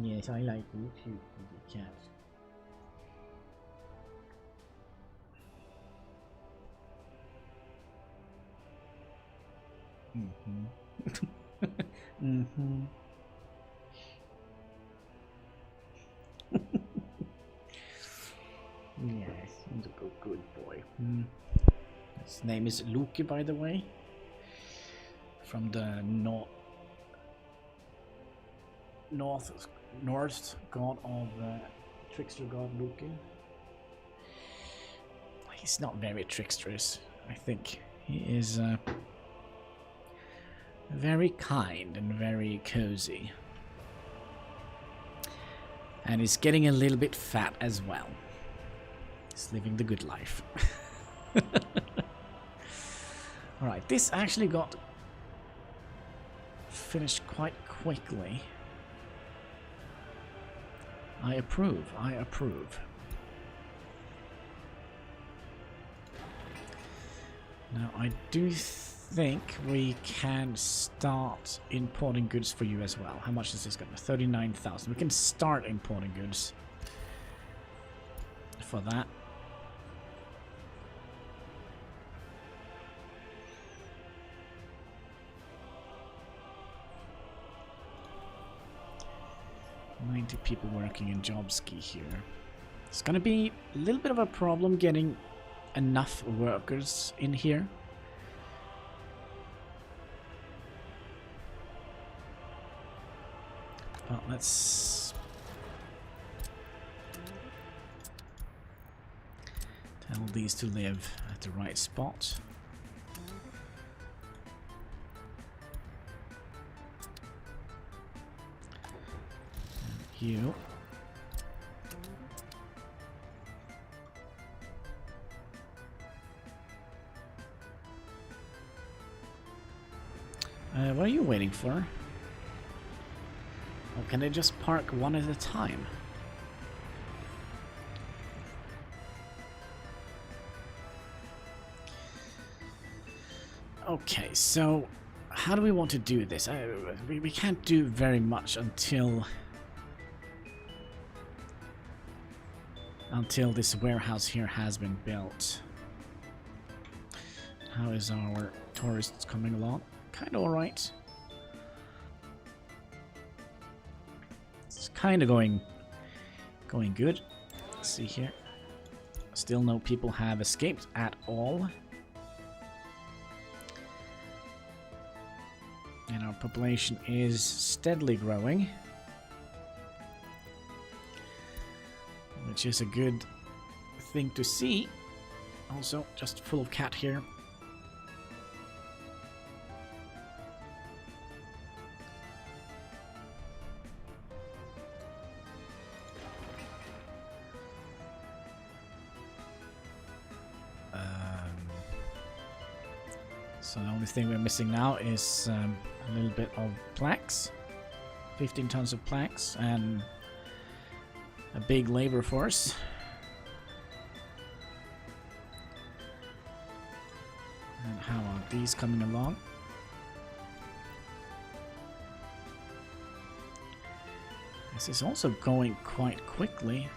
Yes, I like you too, kitty cat. Yes, he's a good boy. His name is Loki, by the way. From the Norse god of trickster god Loki. He's not very tricksterous, I think. He is very kind and very cozy. And he's getting a little bit fat as well. He's living the good life. Alright, this actually got finished quite quickly. I approve. I approve. Now, I do think we can start importing goods for you as well. How much is this going to be? 39,000. We can start importing goods for that. People working in Jobski here. It's gonna be a little bit of a problem getting enough workers in here. Well, let's tell these to live at the right spot. You. What are you waiting for? Or can they just park one at a time? Okay, so how do we want to do this? We can't do very much until this warehouse here has been built. How is our tourists coming along? Kind of alright. It's kind of going good. Let's see here. Still no people have escaped at all. And our population is steadily growing, which is a good thing to see. Also, just full of cat here. So the only thing we're missing now is a little bit of planks. 15 tons of planks and a big labor force. And how are these coming along? This is also going quite quickly.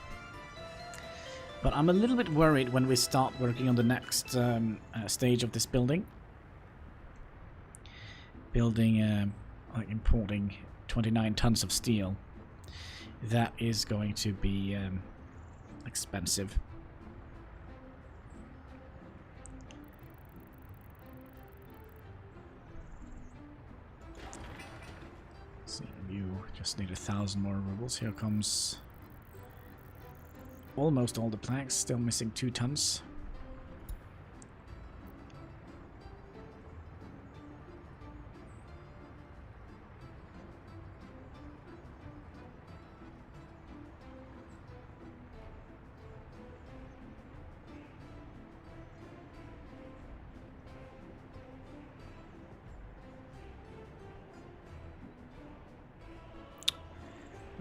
But I'm a little bit worried when we start working on the next stage of this building. Like importing 29 tons of steel. That is going to be expensive. See, you just need 1,000 more rubles. Here comes almost all the planks, still missing 2 tons.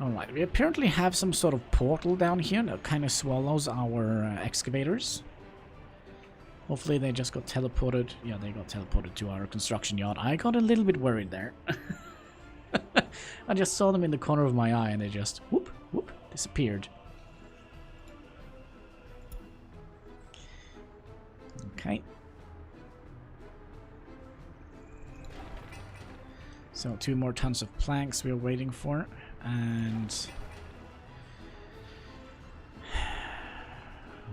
Alright, we apparently have some sort of portal down here that kind of swallows our excavators. Hopefully they just got teleported. Yeah, they got teleported to our construction yard. I got a little bit worried there. I just saw them in the corner of my eye and they just whoop, whoop, disappeared. Okay. So 2 more tons of planks we're waiting for. And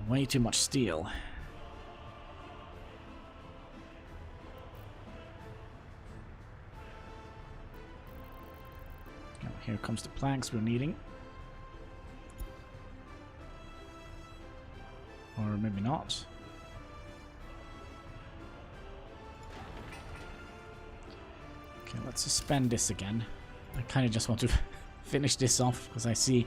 way too much steel. Oh, here comes the planks we're needing. Or maybe not. Okay, let's suspend this again. I kind of just want to finish this off because I see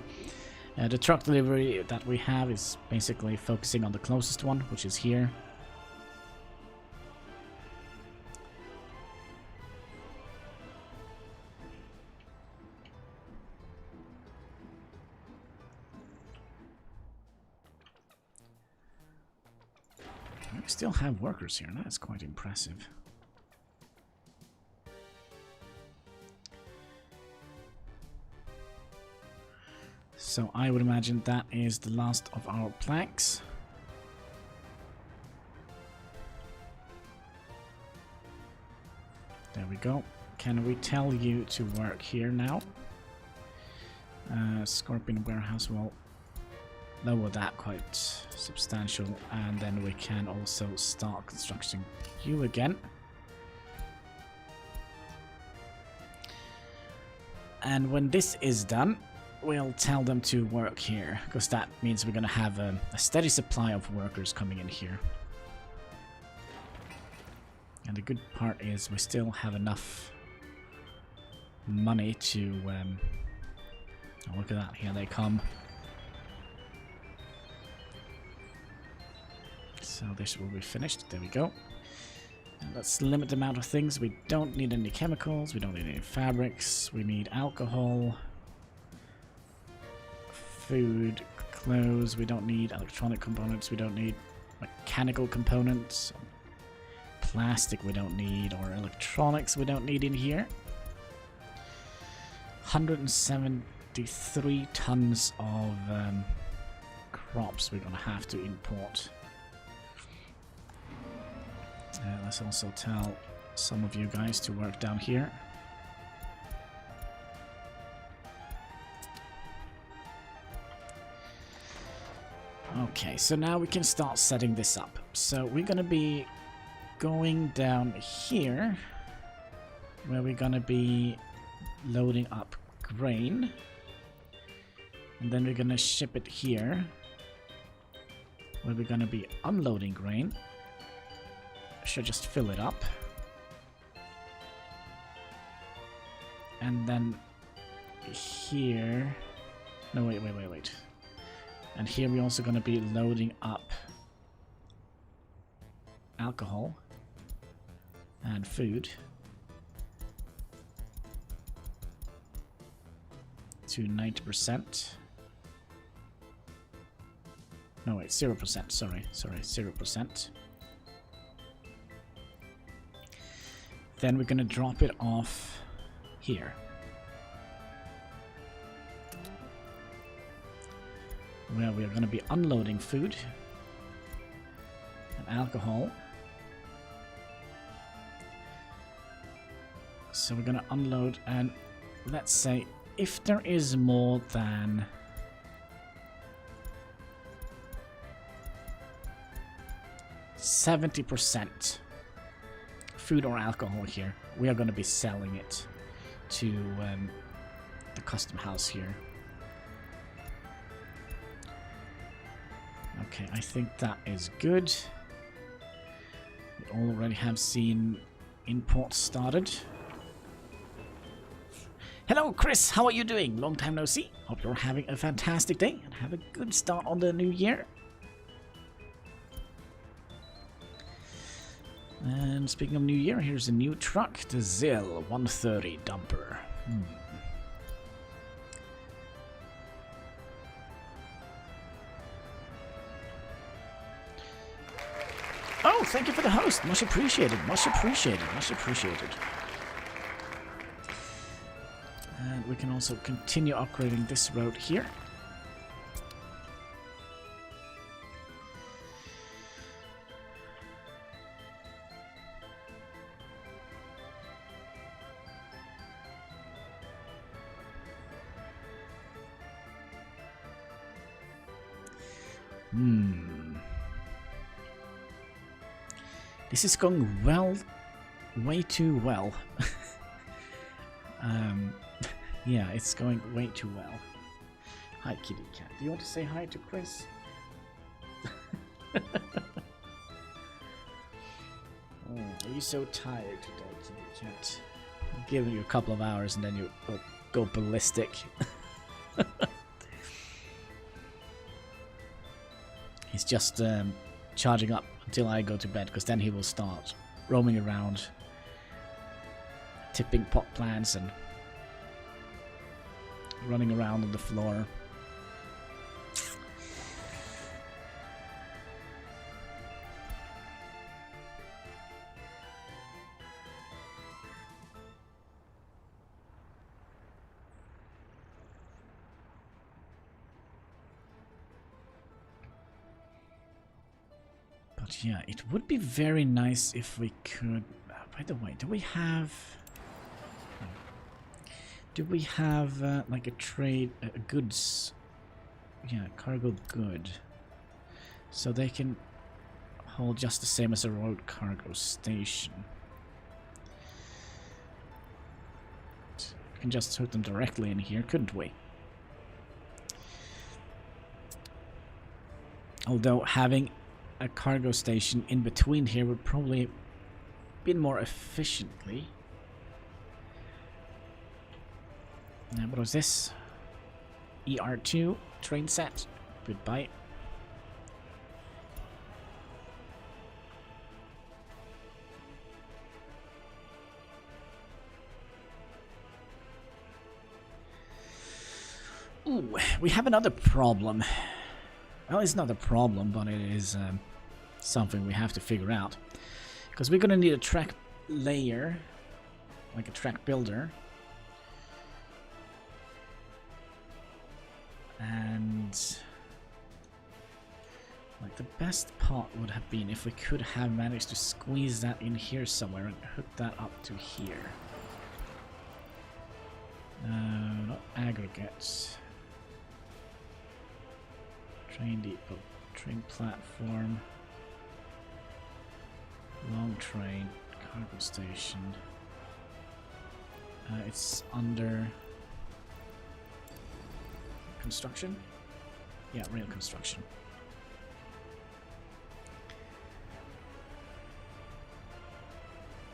the truck delivery that we have is basically focusing on the closest one, which is here. We still have workers here. That's quite impressive. So I would imagine that is the last of our planks. There we go. Can we tell you to work here now? Scorpion warehouse will lower that quite substantial, and then we can also start constructing you again. And when this is done, we'll tell them to work here, because that means we're going to have a steady supply of workers coming in here. And the good part is we still have enough money to... oh, look at that, here they come. So this will be finished, there we go. And let's limit the amount of things. We don't need any chemicals, we don't need any fabrics, we need alcohol, food, clothes, we don't need electronic components, we don't need mechanical components, plastic we don't need, or electronics we don't need in here. 173 tons of crops we're gonna have to import. Let's also tell some of you guys to work down here. Okay, so now we can start setting this up. So we're gonna be going down here, where we're gonna be loading up grain, and then we're gonna ship it here, where we're gonna be unloading grain. Should just fill it up, and then here, no, wait, and here we're also going to be loading up alcohol and food to 90%. No, wait, 0%, sorry, 0%. Then we're going to drop it off here. Where we are going to be unloading food and alcohol. So we're going to unload, and let's say if there is more than 70% food or alcohol here, we are going to be selling it to the custom house here. Okay, I think that is good. We already have seen imports started. Hello Chris, how are you doing? Long time no see. Hope you're having a fantastic day and have a good start on the new year. And speaking of new year, here's a new truck, the ZIL 130 dumper. Oh, thank you for the host. Much appreciated, much appreciated, much appreciated. And we can also continue upgrading this road here. This is going well, way too well. Yeah, it's going way too well. Hi, kitty cat. Do you want to say hi to Chris? Oh, are you so tired today, kitty cat? I'm giving you a couple of hours and then you go ballistic. He's just charging up until I go to bed, because then he will start roaming around, tipping pot plants and running around on the floor. yeah, it would be very nice if we could... by the way, do we have... like a trade... goods... yeah, cargo good. So they can hold just the same as a road cargo station. We can just hook them directly in here, couldn't we? Although having a cargo station in between here would probably be more efficiently. Now, what was this? ER2 train set. Goodbye. Ooh, we have another problem. Well, it's not a problem, but it is something we have to figure out. Because we're going to need a track layer, like a track builder. And like the best part would have been if we could have managed to squeeze that in here somewhere and hook that up to here. Not aggregates. Train depot, train platform, long train, cargo station. It's under construction? Yeah, rail construction.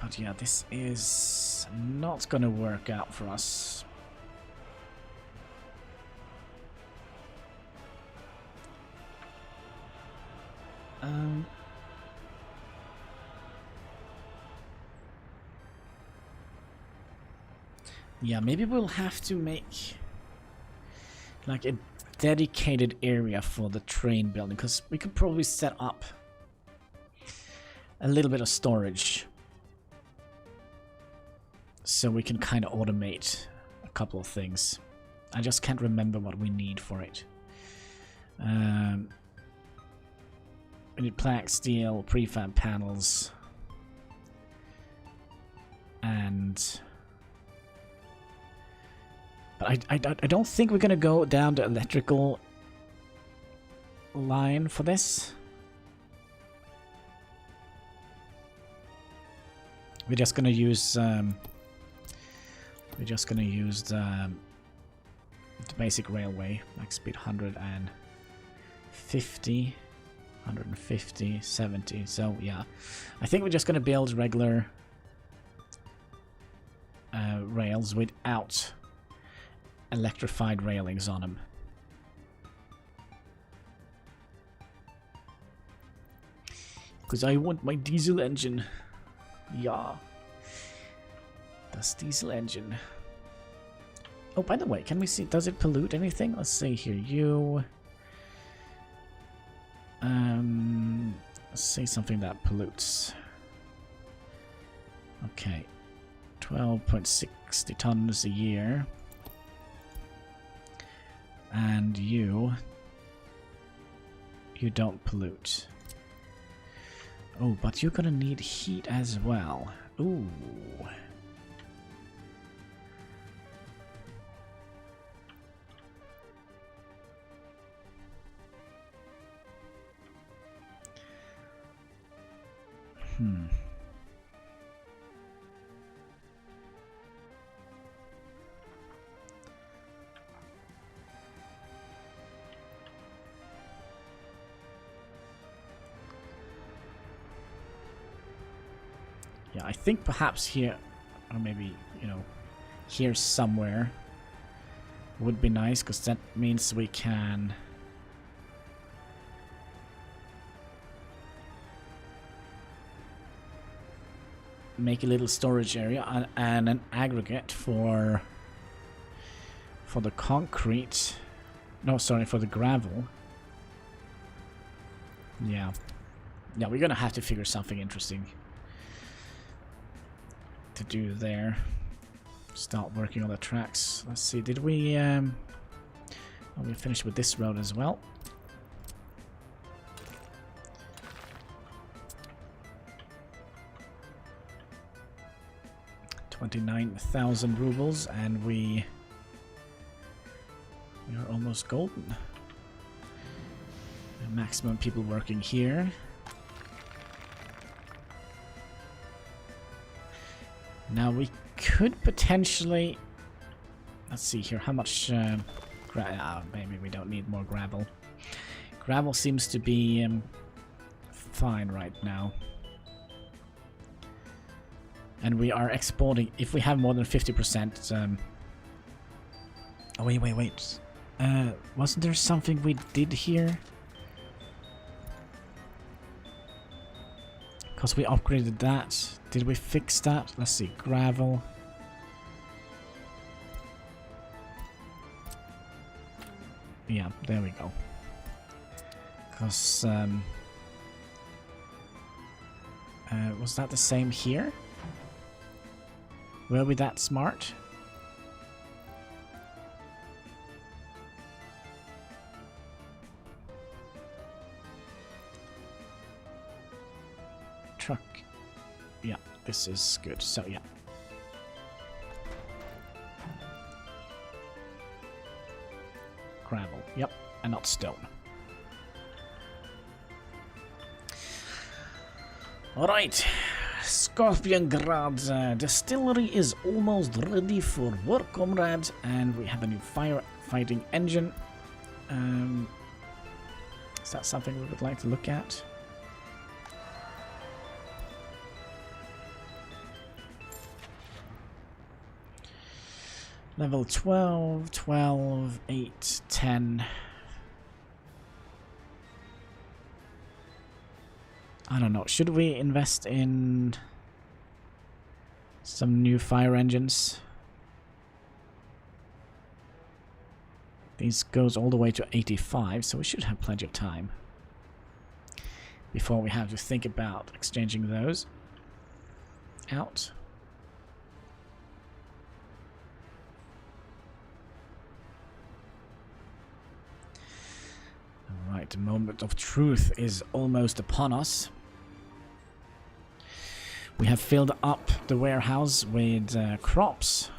But yeah, this is not gonna work out for us. Yeah, maybe we'll have to make like a dedicated area for the train building, because we could probably set up a little bit of storage so we can kind of automate a couple of things. I just can't remember what we need for it. We need plank steel, prefab panels, and... But I don't think we're going to go down the electrical line for this. We're just going to use the basic railway, like speed 150, 150, 70. So yeah, I think we're just going to build regular rails without electrified railings on them. Because I want my diesel engine. Yeah. Das diesel engine. Oh, by the way, can we see, does it pollute anything? Let's see here. You... let's say something that pollutes. Okay. 12.60 tons a year. And you don't pollute. Oh, but you're gonna need heat as well. Ooh. Yeah, I think perhaps here, or maybe, you know, here somewhere would be nice, because that means we can make a little storage area and an aggregate for the concrete. No, sorry, for the gravel. Yeah. Yeah, we're gonna have to figure something interesting to do there. Start working on the tracks. Let's see, did we well, we finished with this road as well. 29,000 rubles, and we are almost golden. Maximum people working here. Now we could potentially... Let's see here, how much... maybe we don't need more gravel. Gravel seems to be fine right now. And we are exporting... If we have more than 50%... Oh, wait. Wasn't there something we did here? Because we upgraded that. Did we fix that? Let's see. Gravel. Yeah, there we go. Because, was that the same here? Were we that smart? Truck. Yeah, this is good. So, yeah. Gravel. Yep, and not stone. Alright. Scorpiongrad distillery is almost ready for work, comrades, and we have a new firefighting engine. Is that something we would like to look at? Level 12, 12, 8, 10. I don't know. Should we invest in some new fire engines? These goes all the way to 85, so we should have plenty of time before we have to think about exchanging those out. Alright, the moment of truth is almost upon us. We have filled up the warehouse with crops.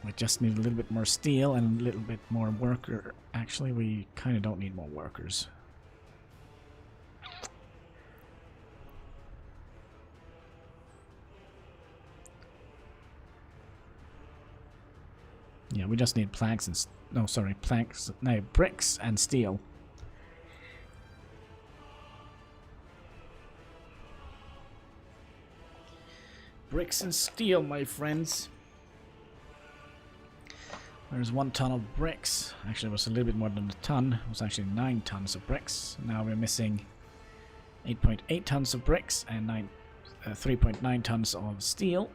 We just need a little bit more steel and a little bit more worker. Actually, we kind of don't need more workers. Yeah, we just need planks and... No, sorry, planks... No, bricks and steel. Bricks and steel, my friends. There's 1 ton of bricks. Actually, it was a little bit more than a ton. It was actually 9 tons of bricks. Now we're missing 8.8 tons of bricks and 3.9 tons of steel.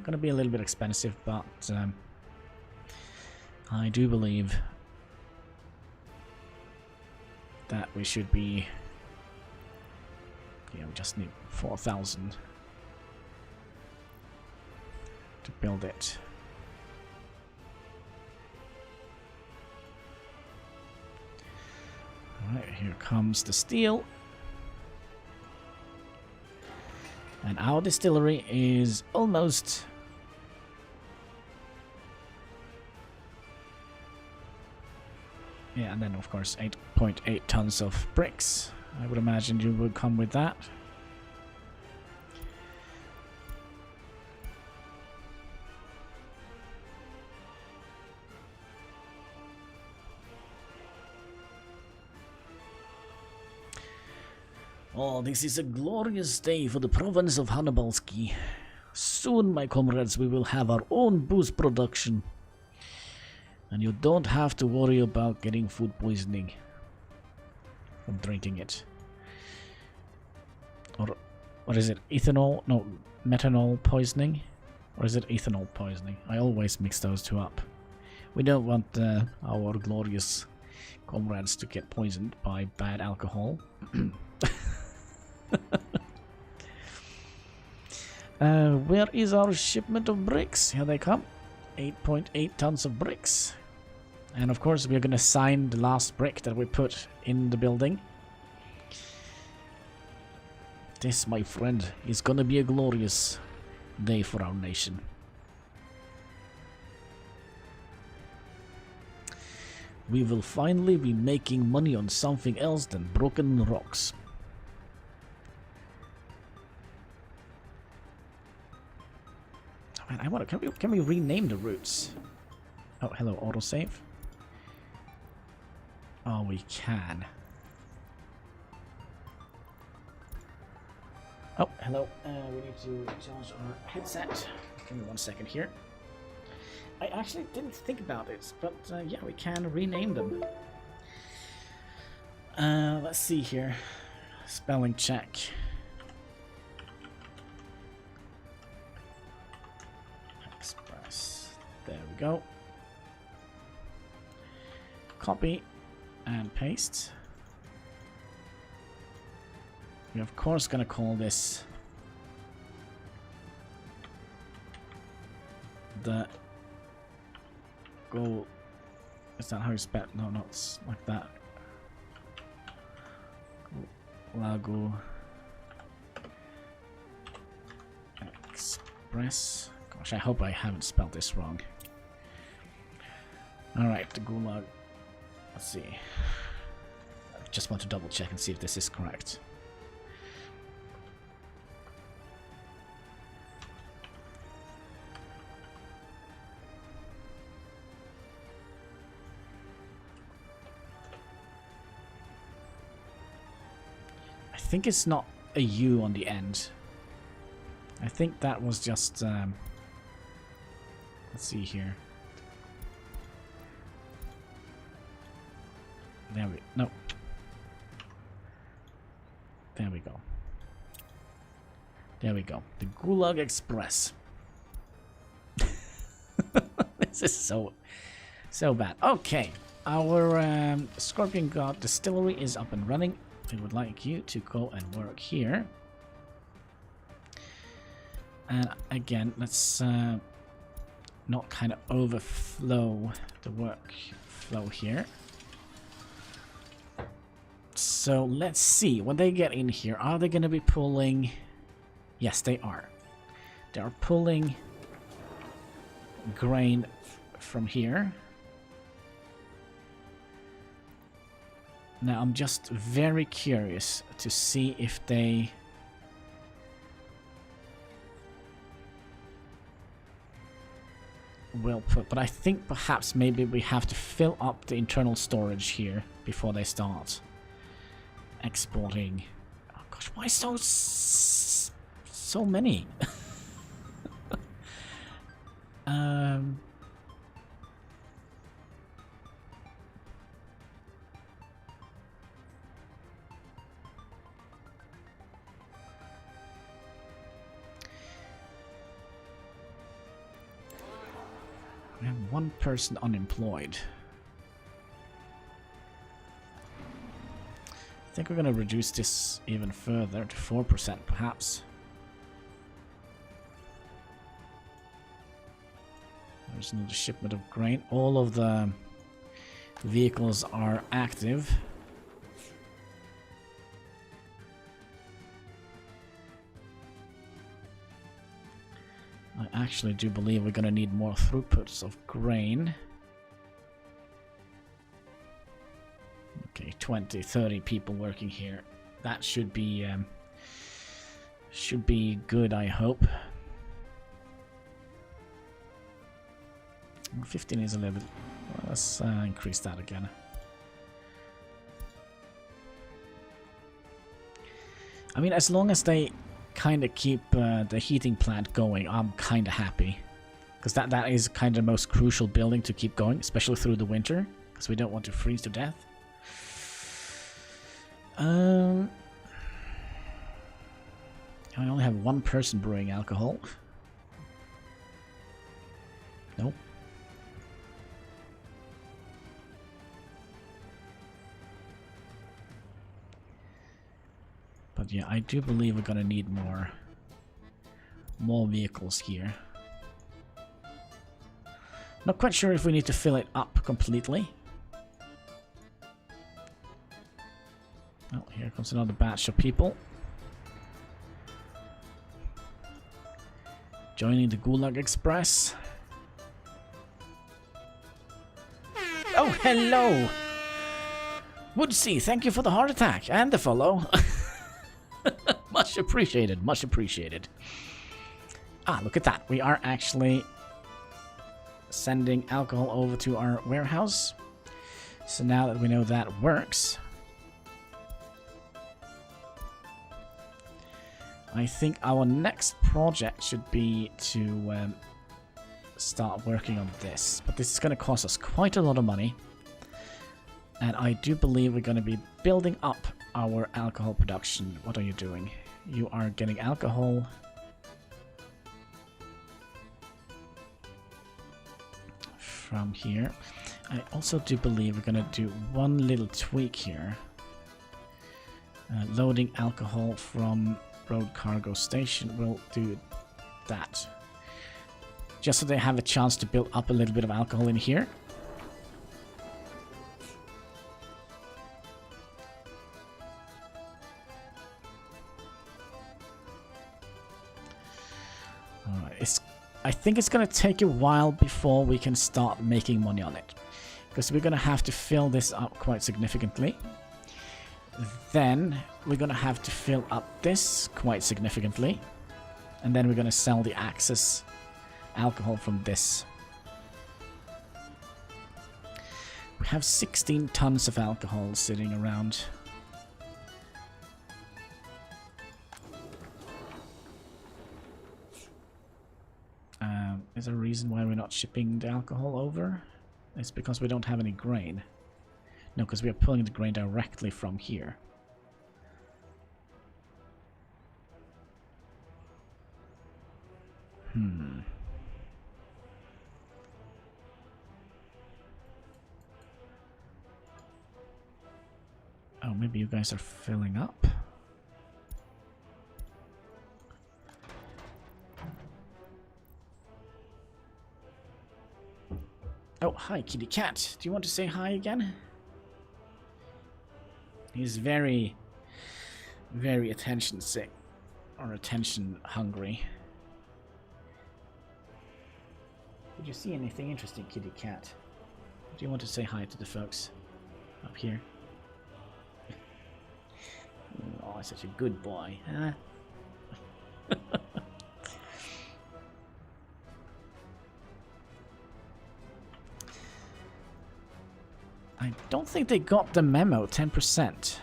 Gonna be a little bit expensive, but I do believe that we should be... Yeah, we just need 4,000 to build it. Alright, here comes the steel. And our distillery is almost... Yeah, and then of course 8.8 tons of bricks. I would imagine you would come with that. Oh, this is a glorious day for the province of Hannibalski. Soon, my comrades, we will have our own booze production. And you don't have to worry about getting food poisoning from drinking it. Or what is it? Ethanol? No, methanol poisoning? Or is it ethanol poisoning? I always mix those two up. We don't want our glorious comrades to get poisoned by bad alcohol. Where is our shipment of bricks? Here they come. 8.8 tons of bricks. And of course we're gonna sign the last brick that we put in the building. This, my friend, is gonna be a glorious day for our nation. We will finally be making money on something else than broken rocks. Oh, man, I wonder, can we rename the routes? Oh, hello, autosave. Oh, we can. Oh, hello. We need to charge our headset. Give me 1 second here. I actually didn't think about it, but yeah, we can rename them. Let's see here. Spelling check. Express. There we go. Copy and paste. We're of course gonna call this the Go. Is that how you spell? No, no, it's like that. Lago Express. Gosh, I hope I haven't spelled this wrong. Alright, the Gulag. Let's see. I just want to double check and see if this is correct. I think it's not a U on the end. I think that was just let's see here. There we no. There we go. There we go. The Gulag Express. This is so bad. Okay, our Scorpion God Distillery is up and running. We would like you to go and work here. And again, let's not kind of overflow the workflow here. So let's see, when they get in here, are they going to be pulling... Yes, they are. They are pulling grain from here. Now I'm just very curious to see if they will put, but I think perhaps maybe we have to fill up the internal storage here before they start exporting. Oh gosh, why so many? We have one person unemployed. I think we're going to reduce this even further to 4% perhaps. There's another shipment of grain. All of the vehicles are active. I actually do believe we're going to need more throughputs of grain. Okay, 20, 30 people working here. That should be good, I hope. 15 is a little bit... Well, let's increase that again. I mean, as long as they kind of keep the heating plant going, I'm kind of happy. Because that is kind of the most crucial building to keep going, especially through the winter. Because we don't want to freeze to death. I only have one person brewing alcohol. Nope. But yeah, I do believe we're gonna need more vehicles here. Not quite sure if we need to fill it up completely. Oh, here comes another batch of people. Joining the Gulag Express. Oh, hello! Woodsy, thank you for the heart attack and the follow. Much appreciated, much appreciated. Ah, look at that. We are actually sending alcohol over to our warehouse. So now that we know that works, I think our next project should be to start working on this. But this is going to cost us quite a lot of money. And I do believe we're going to be building up our alcohol production. What are you doing? You are getting alcohol. From here. I also do believe we're going to do one little tweak here. Loading alcohol from road cargo station. We'll do that. Just so they have a chance to build up a little bit of alcohol in here. I think it's going to take a while before we can start making money on it. Because we're going to have to fill this up quite significantly. Then we're going to have to fill up this quite significantly. And then we're going to sell the excess alcohol from this. We have 16 tons of alcohol sitting around. Is there a reason why we're not shipping the alcohol over? It's because we don't have any grain. No, because we are pulling the grain directly from here. Oh, maybe you guys are filling up? Oh, hi, kitty cat. Do you want to say hi again? He's very, very attention sick. Or attention hungry. Did you see anything interesting, kitty cat? Do you want to say hi to the folks up here? Oh, such a good boy, huh? I don't think they got the memo, 10%.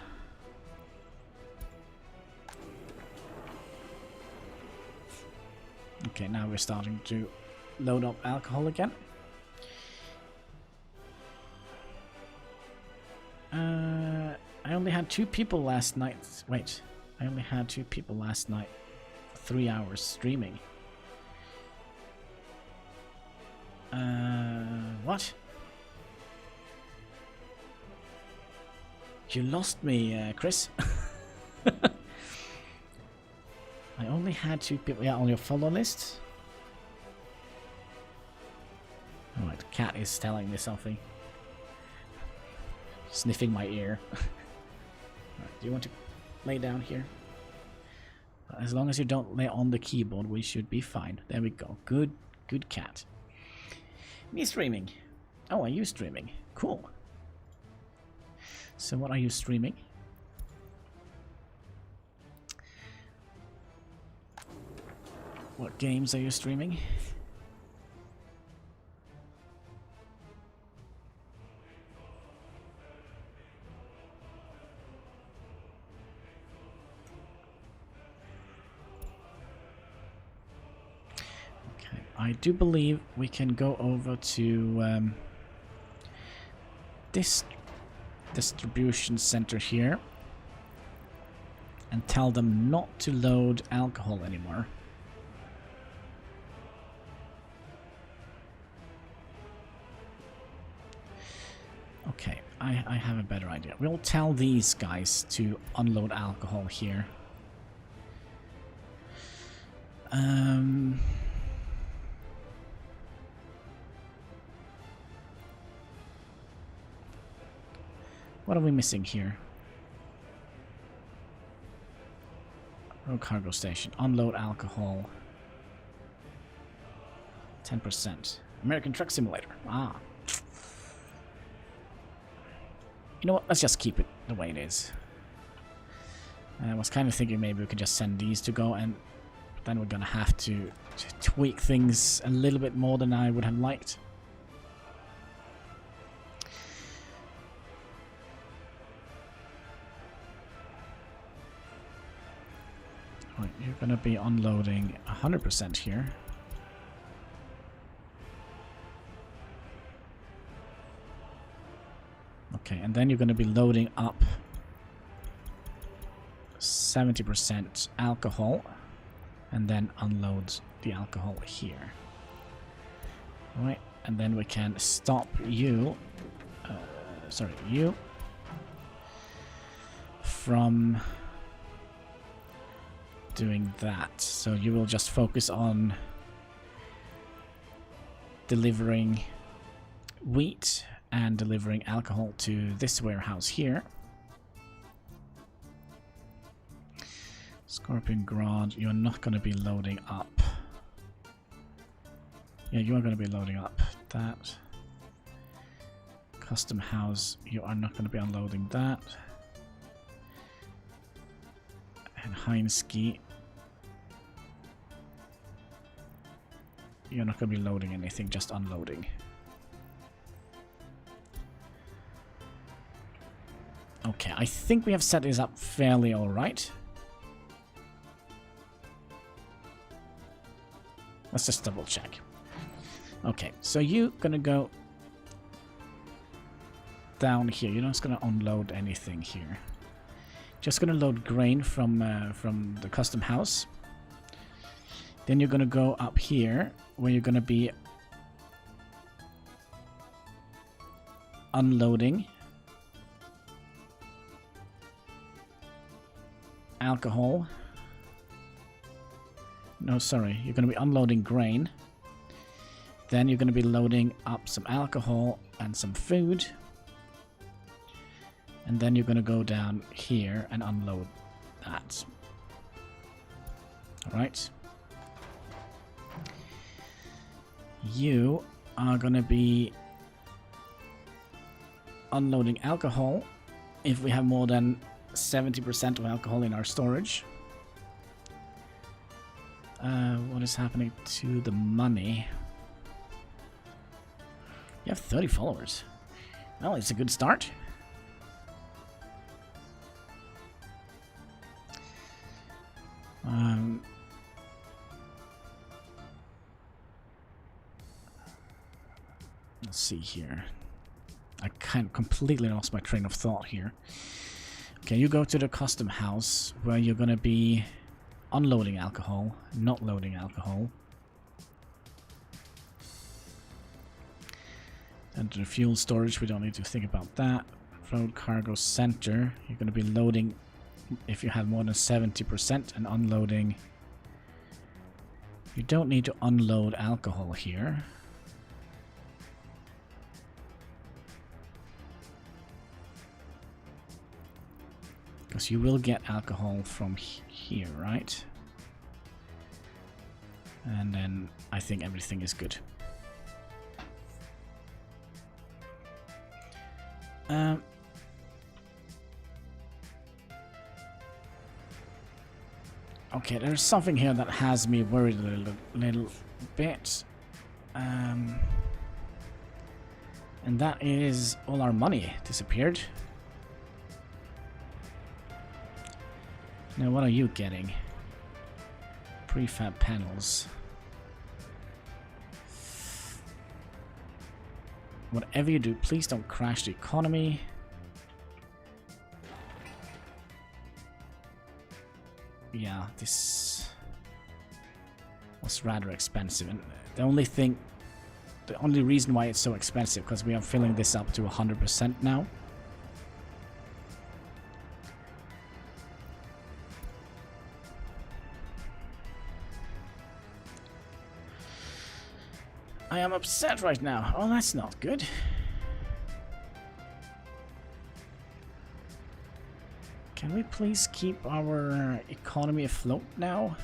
Okay, now we're starting to load up alcohol again. I only had 2 people last night. Wait, I only had 2 people last night. 3 hours streaming. What? You lost me, Chris. I only had 2 people. Yeah, on your follow list. Alright, the cat is telling me something. Sniffing my ear. Right, do you want to lay down here? As long as you don't lay on the keyboard, we should be fine. There we go. Good, good cat. Me streaming. Oh, are you streaming? Cool. So what are you streaming? What games are you streaming? Okay, I do believe we can go over to this distribution center here and tell them not to load alcohol anymore. Okay, I have a better idea. We'll tell these guys to unload alcohol here. What are we missing here? Road cargo station. Unload alcohol. 10%. American Truck Simulator. Ah. You know what? Let's just keep it the way it is. I was kind of thinking maybe we could just send these to go, and then we're gonna have to tweak things a little bit more than I would have liked. Right, you're gonna be unloading 100% here. Okay, and then you're gonna be loading up 70% alcohol, and then unload the alcohol here. Alright, and then we can stop you, you, from doing that. So you will just focus on delivering wheat and delivering alcohol to this warehouse here. Scorpion Grad, you're not going to be loading up. Yeah, you are going to be loading up that. Custom House, you are not going to be unloading that. And Heinski, you're not going to be loading anything, just unloading. Okay, I think we have set this up fairly alright. Let's just double check. Okay, so you're gonna go down here. You're not just gonna unload anything here. Just gonna load grain from the custom house. Then you're gonna go up here where you're gonna be unloading alcohol. No, sorry, you're going to be unloading grain. Then you're going to be loading up some alcohol and some food. And then you're going to go down here and unload that. Alright. You are going to be unloading alcohol if we have more than 70% of alcohol in our storage. What is happening to the money? You have 30 followers. Well, it's a good start. Let's see here. I kind of completely lost my train of thought here. Okay, you go to the custom house where you're going to be unloading alcohol, not loading alcohol. And the fuel storage, we don't need to think about that. Road cargo center, you're going to be loading if you have more than 70% and unloading. You don't need to unload alcohol here. Because you will get alcohol from here, right? And then I think everything is good. Okay, there's something here that has me worried a little bit. And that is all our money disappeared. Now, what are you getting? Prefab panels. Whatever you do, please don't crash the economy. Yeah, this was rather expensive. And the only reason why it's so expensive, because we are filling this up to 100% now. I am upset right now. Oh, that's not good. Can we please keep our economy afloat now?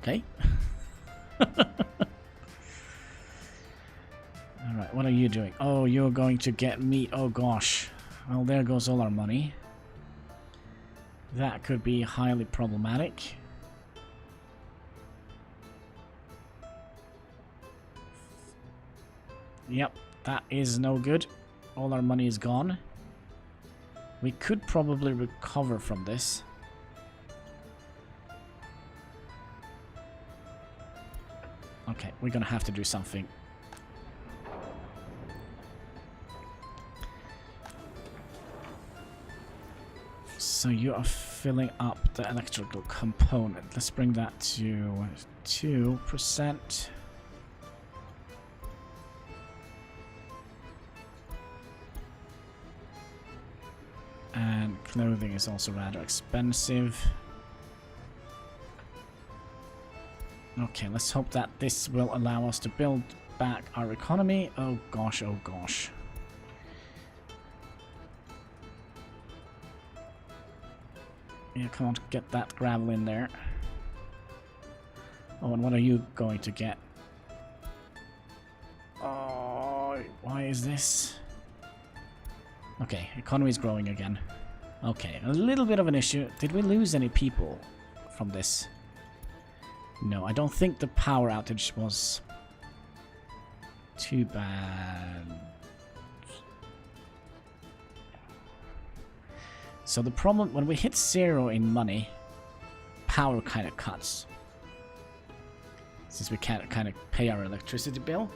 Okay. Alright, what are you doing? Oh, you're going to get meat. Oh gosh. Well, there goes all our money. That could be highly problematic. Yep, that is no good. All our money is gone. We could probably recover from this. Okay, we're gonna have to do something. So you are filling up the electrical component. Let's bring that to 2%. And clothing is also rather expensive. Okay, let's hope that this will allow us to build back our economy. Oh gosh, oh gosh. Yeah, come on, get that gravel in there. Oh, and what are you going to get? Oh, why is this? Okay, economy is growing again. Okay, a little bit of an issue. Did we lose any people from this? No, I don't think the power outage was too bad. So the problem, when we hit 0 in money, power kind of cuts. Since we can't kind of pay our electricity bill.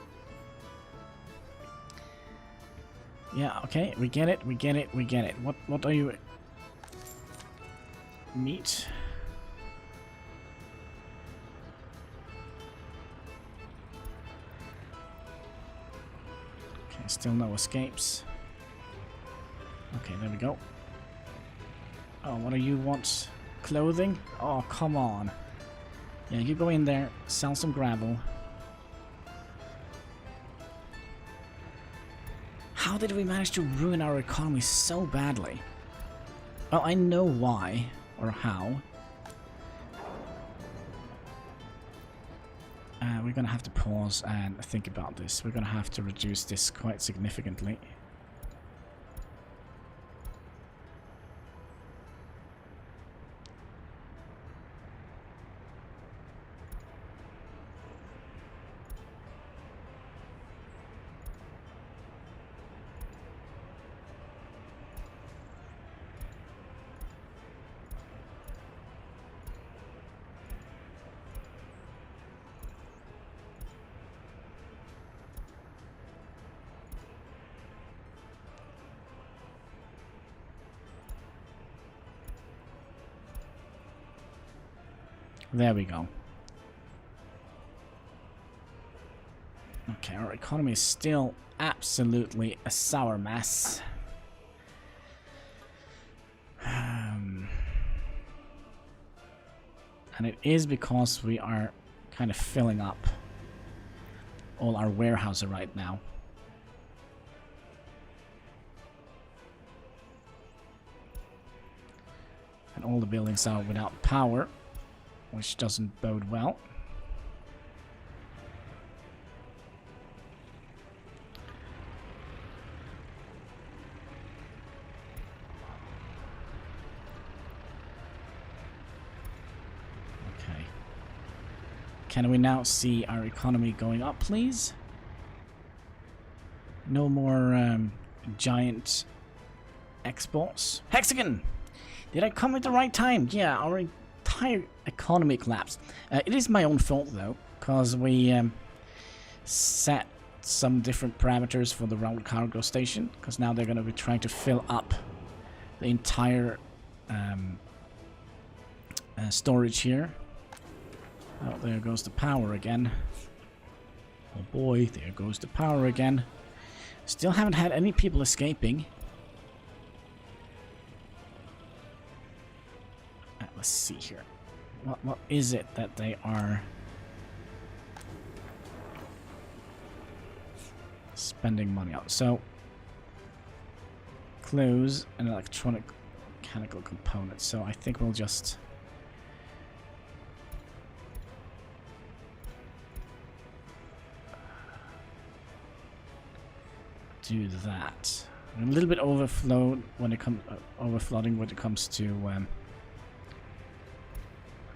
Yeah, okay, we get it, we get it, we get it. What are you... Meat? Okay, still no escapes. Okay, there we go. Oh, what do you want? Clothing? Oh, come on. Yeah, you go in there, sell some gravel. How did we manage to ruin our economy so badly? Well, I know why, or how. We're gonna have to pause and think about this. We're gonna have to reduce this quite significantly. There we go. Okay, our economy is still absolutely a sour mess. And it is because we are kind of filling up all our warehouses right now. And all the buildings are without power, which doesn't bode well. Okay. Can we now see our economy going up, please? No more giant exports. Hexagon! Did I come at the right time? Yeah, our entire economy collapsed. It is my own fault though, because we set some different parameters for the round cargo station, because now they're going to be trying to fill up the entire storage here. Oh, there goes the power again. Oh boy, there goes the power again. Still haven't had any people escaping. Let's see here. What is it that they are spending money on? So, clothes and electronic mechanical components. So I think we'll just do that. I'm a little bit overflowed when it comes overflooding when it comes to.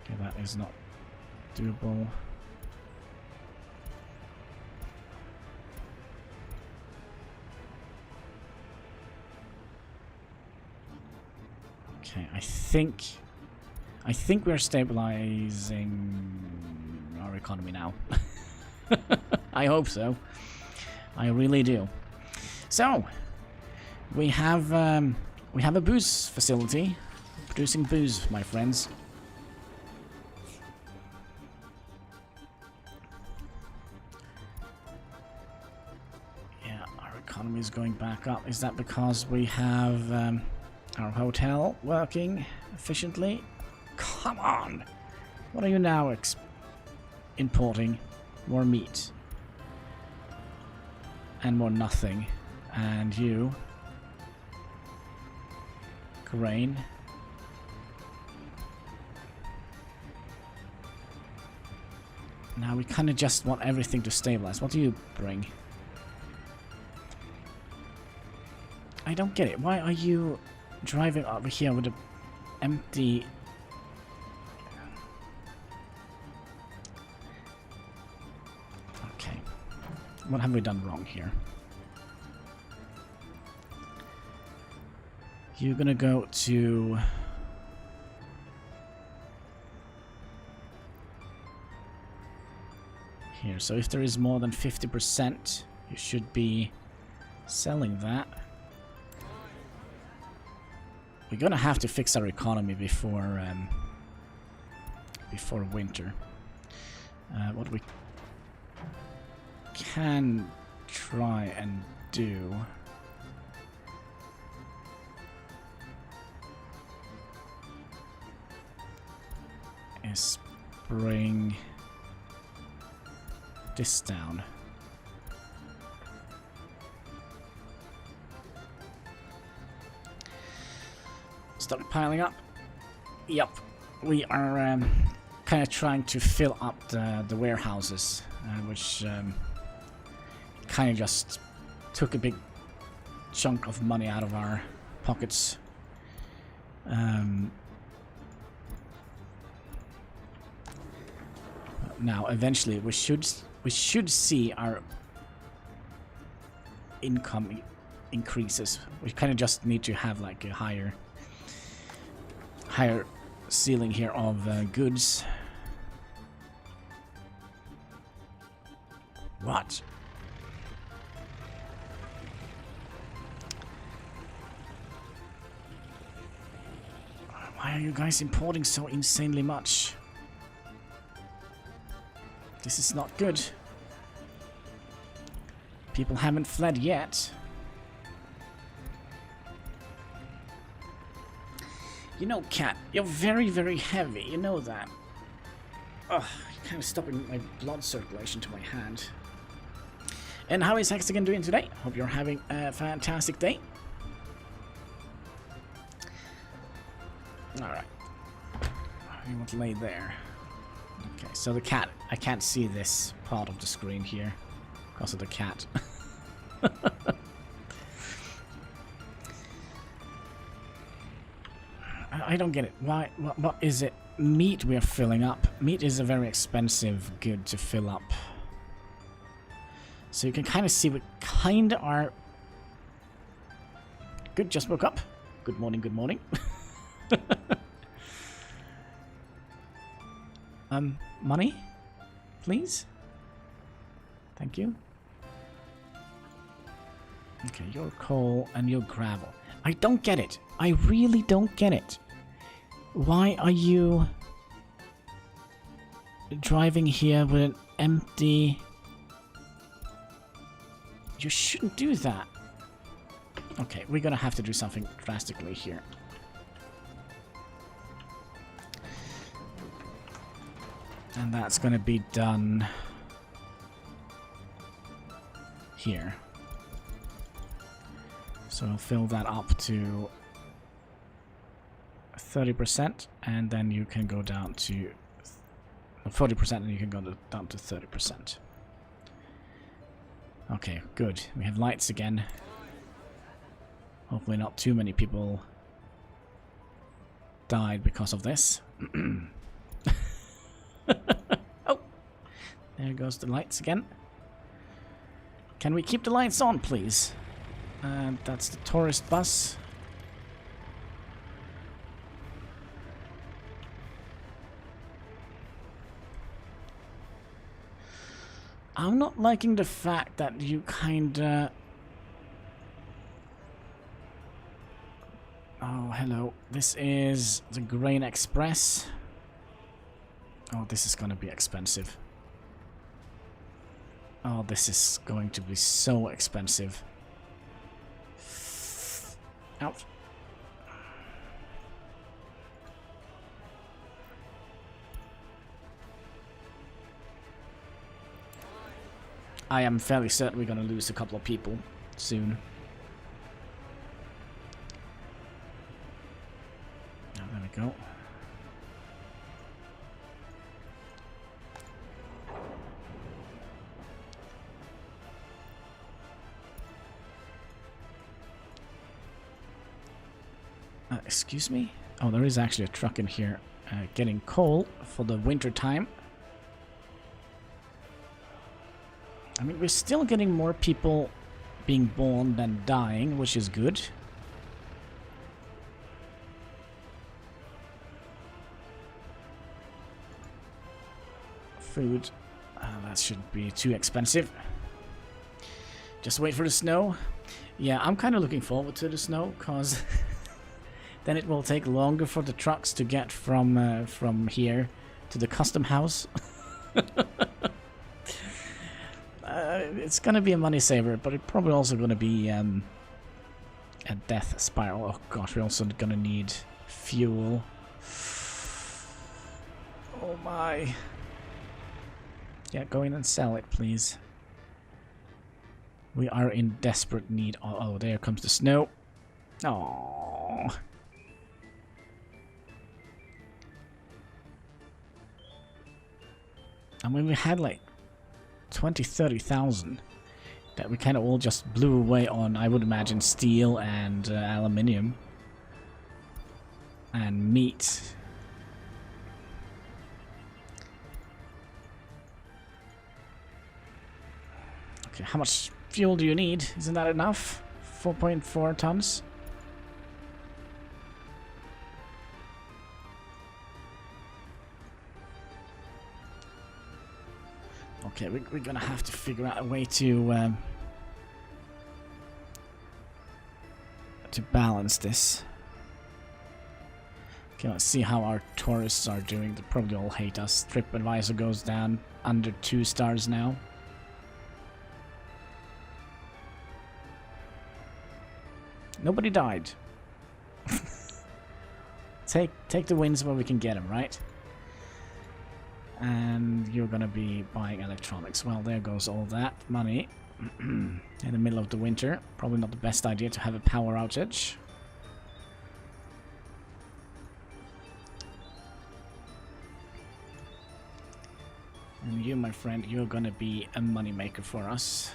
Okay, that is not doable. Okay, I think we're stabilizing our economy now. I hope so. I really do. So we have a booze facility producing booze, my friends. Yeah, our economy is going back up. Is that because we have our hotel working efficiently? Come on! What are you now importing? More meat. And more nothing. And you. Grain. Now we kind of just want everything to stabilize. What do you bring? I don't get it. Why are you driving over here with an empty... Okay. What have we done wrong here? You're gonna go to... here. So if there is more than 50%, you should be selling that. We're gonna have to fix our economy before winter. What we can try and do is bring this down. Stop piling up. Yep, we are kind of trying to fill up the warehouses, which kind of just took a big chunk of money out of our pockets. Now, eventually, we should see our income increases. We kind of just need to have like a higher ceiling here of goods. What? Why are you guys importing so insanely much? This is not good. People haven't fled yet. You know, Cat, you're very, very heavy. You know that. Ugh, you're kind of stopping my blood circulation to my hand. And how is Hexagon doing today? Hope you're having a fantastic day. Alright. You want to lay there. Okay, so the cat, I can't see this part of the screen here because of the cat. I don't get it. Why? What is it? Meat we are filling up. Meat is a very expensive good to fill up. So you can kind of see we kind of are... Good, just woke up. Good morning, good morning. Money? Please? Thank you. Okay, your coal and your gravel. I don't get it. I really don't get it. Why are you driving here with an empty... You shouldn't do that. Okay, we're gonna have to do something drastically here. And that's gonna be done here. So I'll fill that up to 30%, and then you can go down to 40%, and you can go down to 30%. Okay, good. We have lights again. Hopefully not too many people died because of this. Oh! There goes the lights again. Can we keep the lights on, please? And that's the tourist bus. I'm not liking the fact that you kinda... Oh, hello. This is the Grain Express. Oh, this is gonna be expensive. Oh, this is going to be so expensive. Ouch. I am fairly certain we're gonna lose a couple of people soon. Oh, there we go. Excuse me? Oh, there is actually a truck in here getting coal for the winter time. I mean, we're still getting more people being born than dying, which is good. Food. That shouldn't be too expensive. Just wait for the snow. Yeah, I'm kind of looking forward to the snow, because then it will take longer for the trucks to get from here to the custom house. It's gonna be a money saver, but it's probably also gonna be a death spiral. Oh gosh, we're also gonna need fuel. Oh my. Yeah, go in and sell it, please. We are in desperate need. Oh, there comes the snow. Oh. I mean, we had like 30,000 that we kind of all just blew away on, I would imagine, steel and aluminium and meat. Okay, how much fuel do you need? Isn't that enough? 4.4 tons? Okay, we're gonna have to figure out a way to balance this. Okay, let's see how our tourists are doing. They probably all hate us. TripAdvisor goes down under 2 stars now. Nobody died. Take the wins where we can get them, right? And you're gonna be buying electronics. Well, there goes all that money. In the middle of the winter. Probably not the best idea to have a power outage. And you, my friend, you're gonna be a moneymaker for us.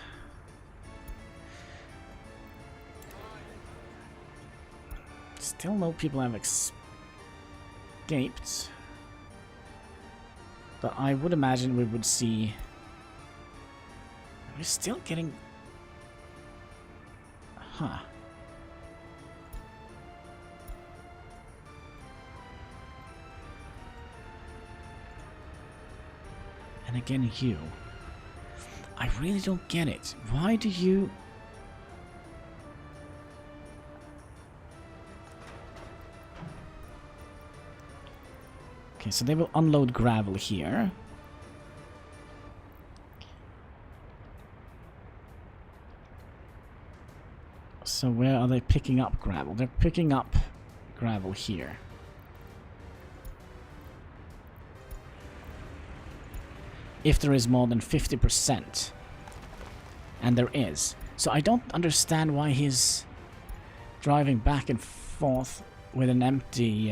Still no people have escaped. But I would imagine we would see... We're still getting... Huh. And again, you. I really don't get it. Why do you... Okay, so they will unload gravel here. So where are they picking up gravel? They're picking up gravel here. If there is more than 50%. And there is. So I don't understand why he's driving back and forth with an empty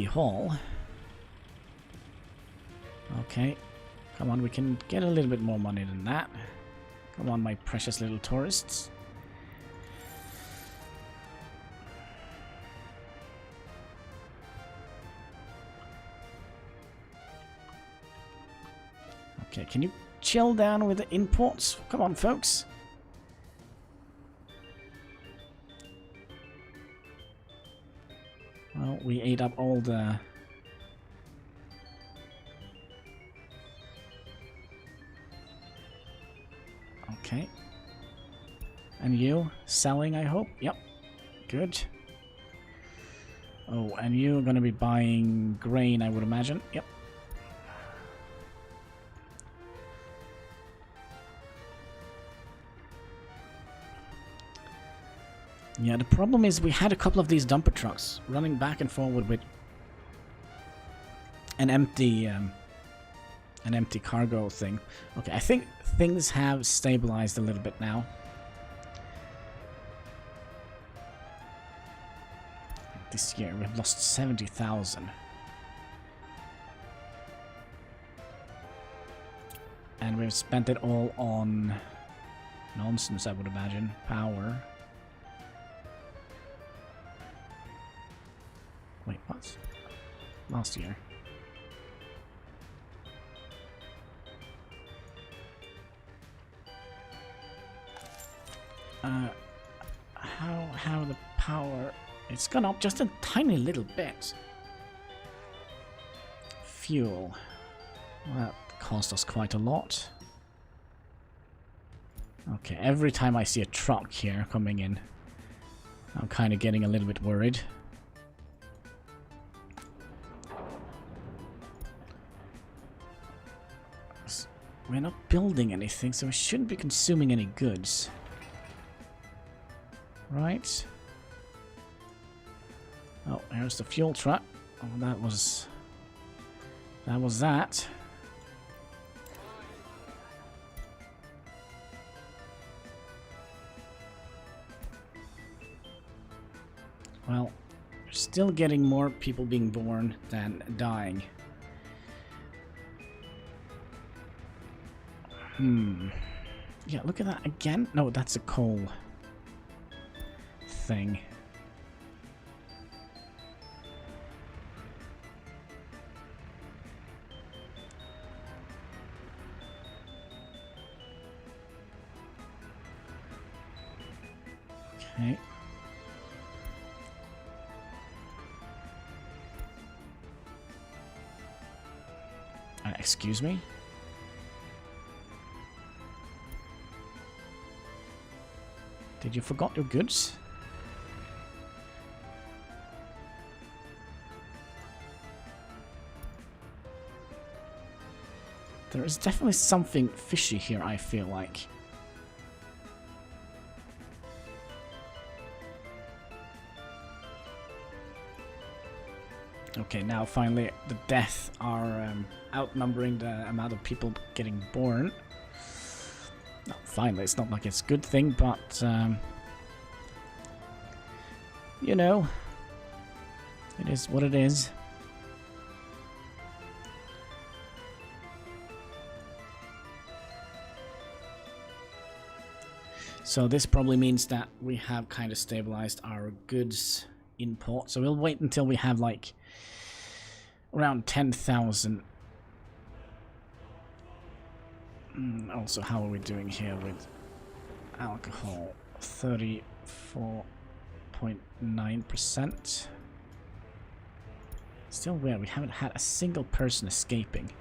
haul. Okay. Come on, we can get a little bit more money than that. Come on, my precious little tourists. Okay, can you chill down with the imports? Come on, folks. Well, we ate up all the... Okay. And you? Selling, I hope? Yep. Good. Oh, and you're gonna be buying grain, I would imagine. Yep. Yeah, the problem is we had a couple of these dumper trucks running back and forward with an empty cargo thing. Okay, I think things have stabilized a little bit now. This year we've lost 70,000. And we've spent it all on nonsense, I would imagine. Power. Wait, what? Last year. How the power... It's gone up just a tiny little bit. Fuel. Well, that cost us quite a lot. Okay, every time I see a truck here coming in, I'm kind of getting a little bit worried. We're not building anything, so we shouldn't be consuming any goods. Right. Oh, here's the fuel truck. Oh, that was that. Well, we're still getting more people being born than dying. Yeah, look at that again. No, that's a coal thing. Okay. Excuse me? Did you forgot your goods? There is definitely something fishy here, I feel like. Okay, now finally the deaths are outnumbering the amount of people getting born. No, finally, it's not like it's a good thing, but you know, it is what it is. So this probably means that we have kind of stabilized our goods import. So we'll wait until we have like around 10,000. Also, how are we doing here with alcohol? 34.9%. Still weird, we haven't had a single person escaping.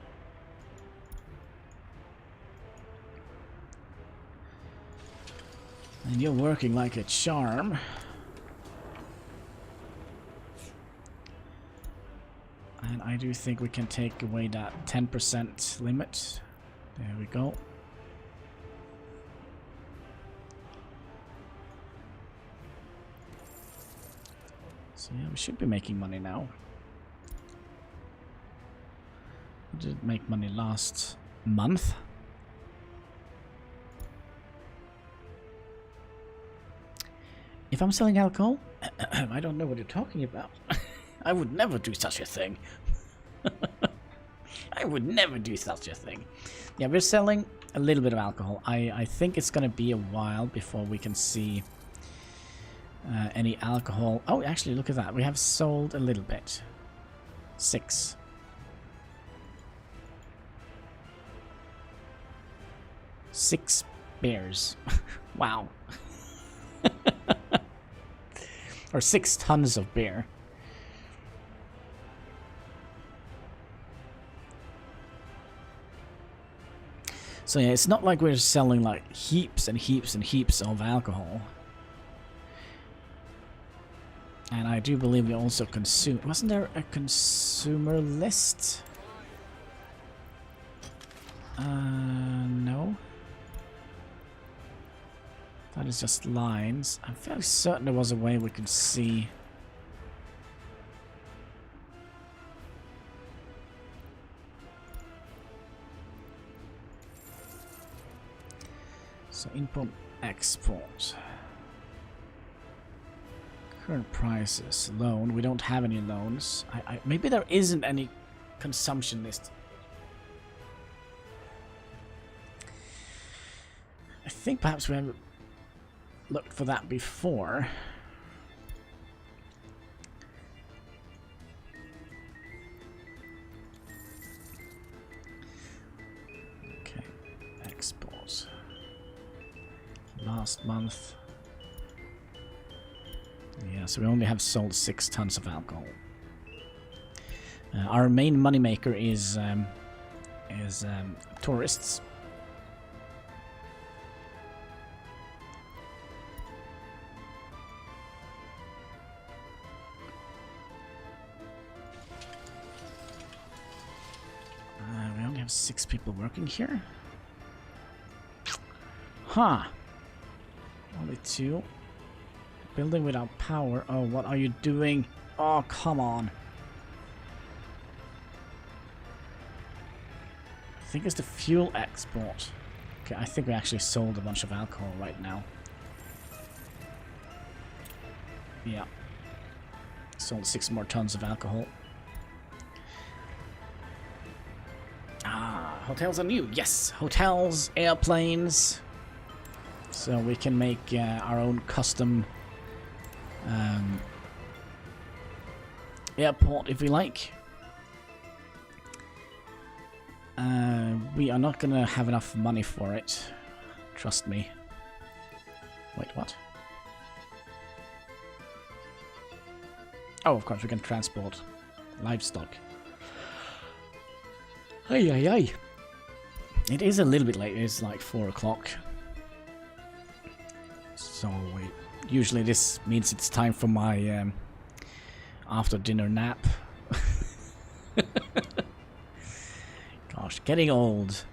And you're working like a charm. And I do think we can take away that 10% limit. There we go. So yeah, we should be making money now. We did make money last month. If I'm selling alcohol, I don't know what you're talking about. I would never do such a thing. I would never do such a thing. Yeah, we're selling a little bit of alcohol. I think it's gonna be a while before we can see any alcohol. Oh, actually, look at that. We have sold a little bit. 6. Six beers. Wow. Or 6 tons of beer. So yeah, it's not like we're selling like heaps and heaps and heaps of alcohol. And I do believe we also consume... Wasn't there a consumer list? No. That is just lines. I'm fairly certain there was a way we could see... So import, export. Current prices, loan. We don't have any loans. Maybe there isn't any consumption list. I think perhaps we have looked for that before. Okay, export. Last month. Yeah, so we only have sold 6 tons of alcohol. Our main moneymaker is tourists. We only have 6 people working here. Huh. Only 2. Building without power. Oh, what are you doing? Oh, come on. I think it's the fuel export. Okay, I think we actually sold a bunch of alcohol right now. Yeah. Sold 6 more tons of alcohol. Ah, hotels are new. Yes, hotels, airplanes. So we can make our own custom airport if we like. We are not gonna have enough money for it. Trust me. Wait, what? Oh, of course we can transport livestock. Ay, ay, ay. It is a little bit late. It's like 4 o'clock. So usually this means it's time for my after dinner nap. Gosh, getting old.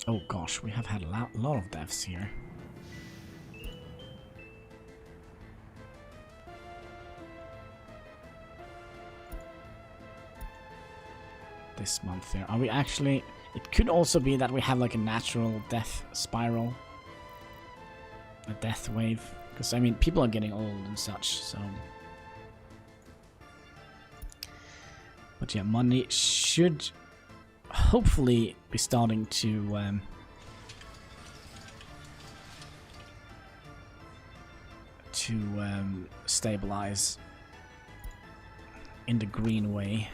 Oh gosh, we have had a lot of deaths here. This month there. Are we actually... It could also be that we have like a natural death spiral. A death wave. Because, I mean, people are getting old and such, so... But yeah, money should hopefully be starting to... stabilize in the green way.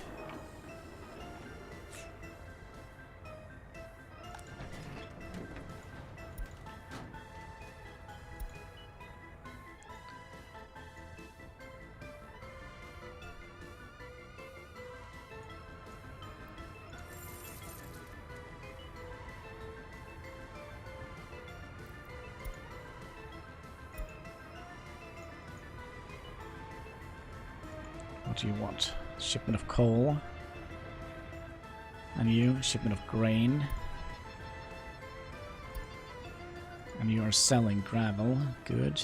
What do you want? Shipment of coal. And you, shipment of grain. And you are selling gravel. Good.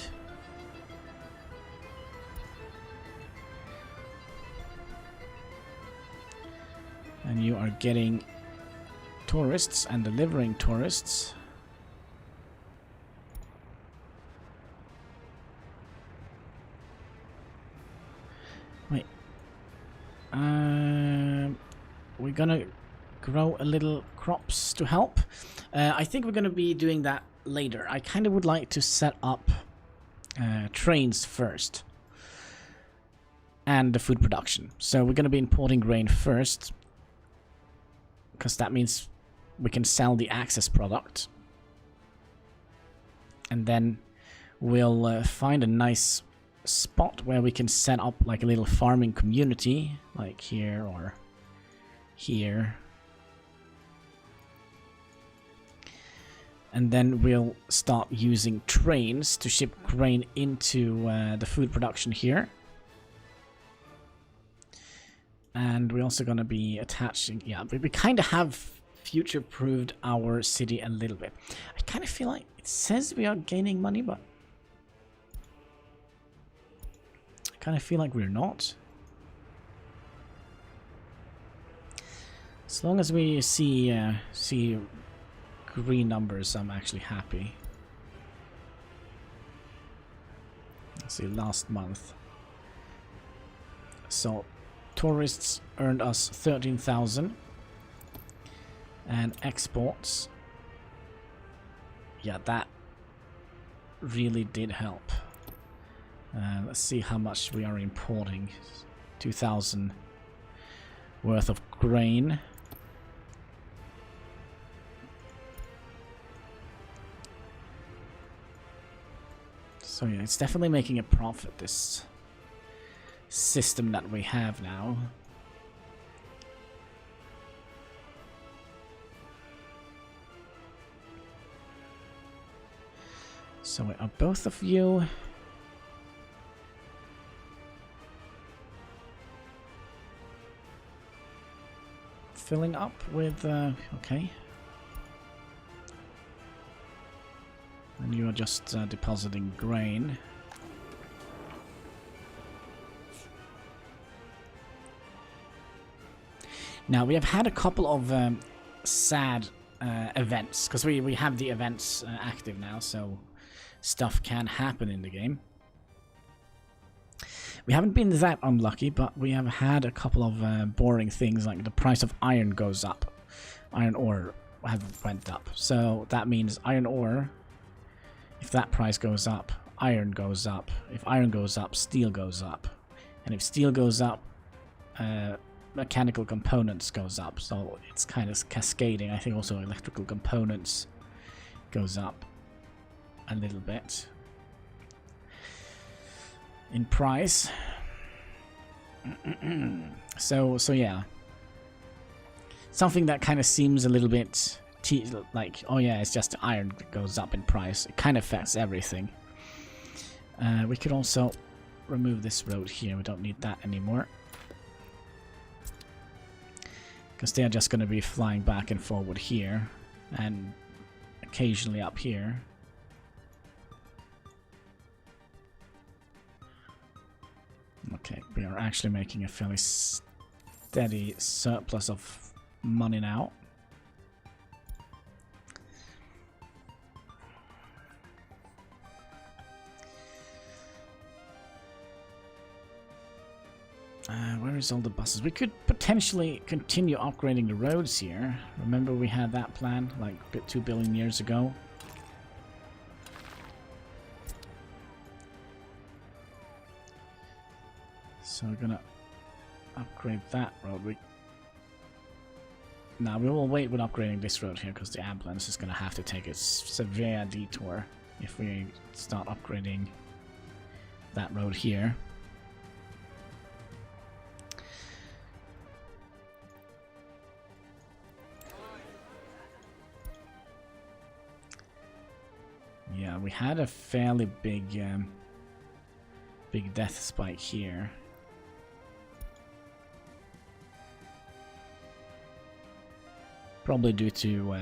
And you are getting tourists and delivering tourists. Wait. We're gonna grow a little crops to help. I think we're gonna be doing that later. I kind of would like to set up trains first. And the food production. So we're gonna be importing grain first. Because that means we can sell the access product. And then we'll find a nice spot where we can set up like a little farming community. Like here or here. And then we'll start using trains to ship grain into the food production here. And we're also going to be attaching... Yeah, we kind of have future-proofed our city a little bit. I kind of feel like it says we are gaining money, but... I kind of feel like we're not. As long as we see green numbers, I'm actually happy. Let's see, last month. So... Tourists earned us 13,000 and exports, yeah, that really did help. Let's see how much we are importing. 2,000 worth of grain. So yeah, it's definitely making a profit, this system that we have now. So are both of you filling up with okay, and you are just depositing grain. Now, we have had a couple of sad events, because we have the events active now, so stuff can happen in the game. We haven't been that unlucky, but we have had a couple of boring things, like the price of iron goes up. Iron ore went up. So that means iron ore, if that price goes up, iron goes up. If iron goes up, steel goes up. And if steel goes up, mechanical components goes up, so it's kind of cascading. I think also electrical components goes up a little bit in price. so yeah, something that kind of seems a little bit like, oh yeah, it's just the iron that goes up in price. It kind of affects everything. We could also remove this road here. We don't need that anymore, because they are just going to be flying back and forward here, and occasionally up here. Okay, we are actually making a fairly steady surplus of money now. Where is all the buses? We could potentially continue upgrading the roads here. Remember we had that plan like 2 billion years ago. So we're gonna upgrade that road. Now we will wait with upgrading this road here, because the ambulance is gonna have to take a severe detour if we start upgrading that road here. Yeah, we had a fairly big death spike here. Probably due to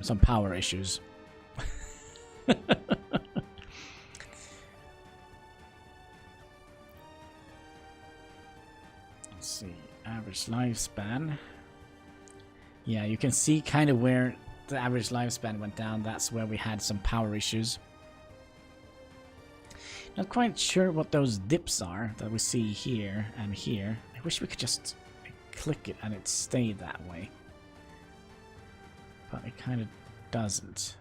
some power issues. Let's see, average lifespan. Yeah, you can see kind of where the average lifespan went down. That's where we had some power issues. Not quite sure what those dips are that we see here and here. I wish we could just click it and it stayed that way. But it kind of doesn't.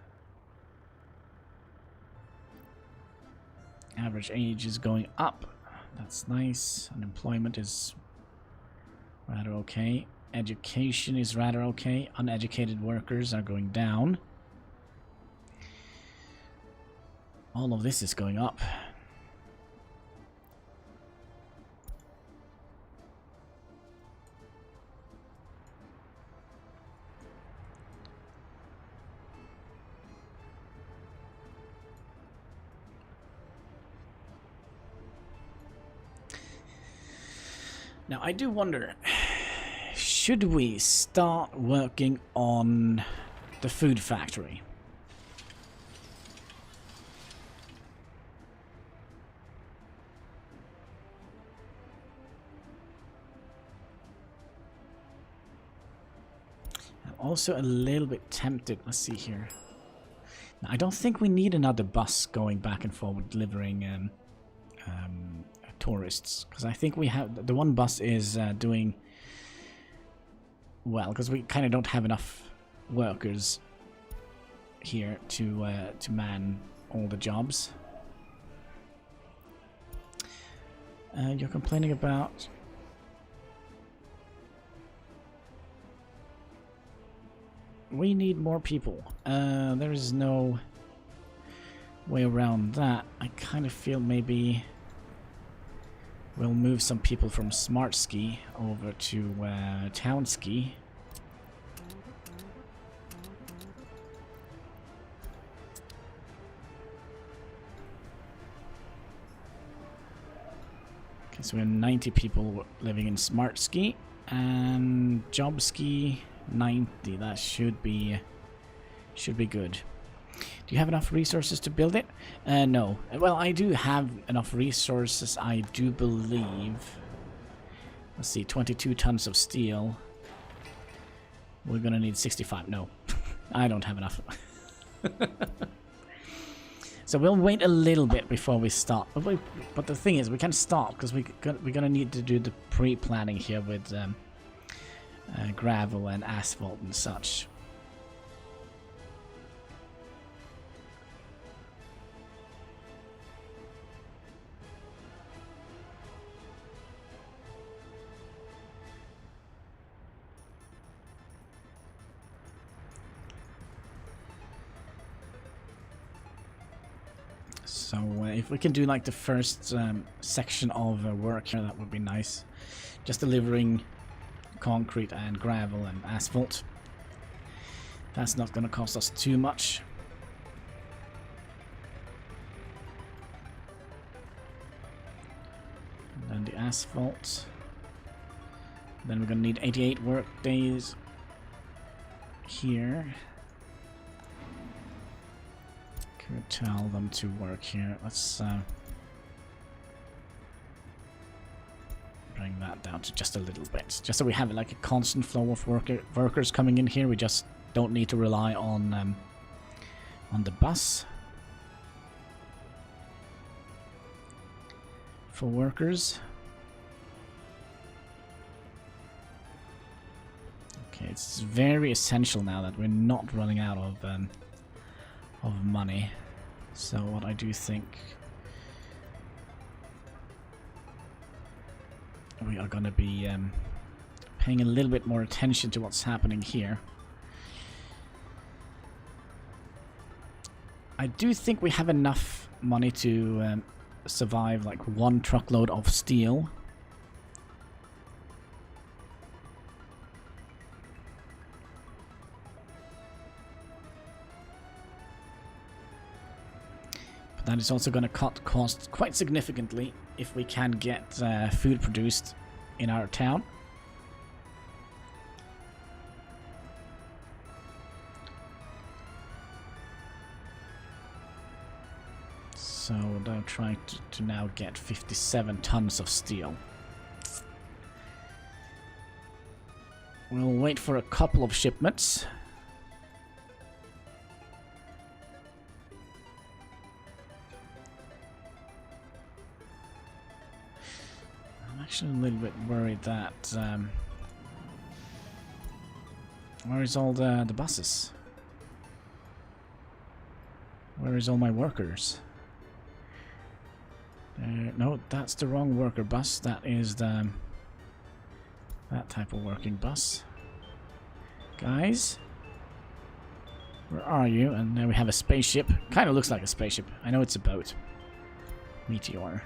Average age is going up. That's nice. Unemployment is rather okay. Education is rather okay. Uneducated workers are going down. All of this is going up. Now, I do wonder, should we start working on the food factory? I'm also a little bit tempted. Let's see here. Now, I don't think we need another bus going back and forward delivering tourists, because I think we have the one bus is doing well, because we kind of don't have enough workers here to man all the jobs. You're complaining about we need more people. There is no way around that. I kind of feel maybe we'll move some people from Smart Ski over to Town Ski. Okay, so we have 90 people living in Smart Ski, and Job Ski 90. That should be good. Do you have enough resources to build it? No. Well, I do have enough resources, I do believe. Let's see, 22 tons of steel. We're gonna need 65. No, I don't have enough. So we'll wait a little bit before we start. But the thing is, we can stop because we're gonna need to do the pre-planning here with gravel and asphalt and such. So if we can do like the first section of work here, that would be nice. Just delivering concrete and gravel and asphalt. That's not going to cost us too much. And then the asphalt. Then we're going to need 88 work days here. Can we tell them to work here? Let's bring that down to just a little bit, just so we have like a constant flow of workers coming in here. We just don't need to rely on the bus for workers. Okay, it's very essential now that we're not running out of money. So what I do think we are going to be paying a little bit more attention to what's happening here. I do think we have enough money to survive like one truckload of steel. But that is also going to cut costs quite significantly if we can get food produced in our town. So they're trying to now get 57 tons of steel. We'll wait for a couple of shipments. I'm actually a little bit worried that... where is all the buses? Where is all my workers? No, that's the wrong worker bus. That is the... that type of working bus. Guys? Where are you? And then we have a spaceship. Kind of looks like a spaceship. I know it's a boat. Meteor.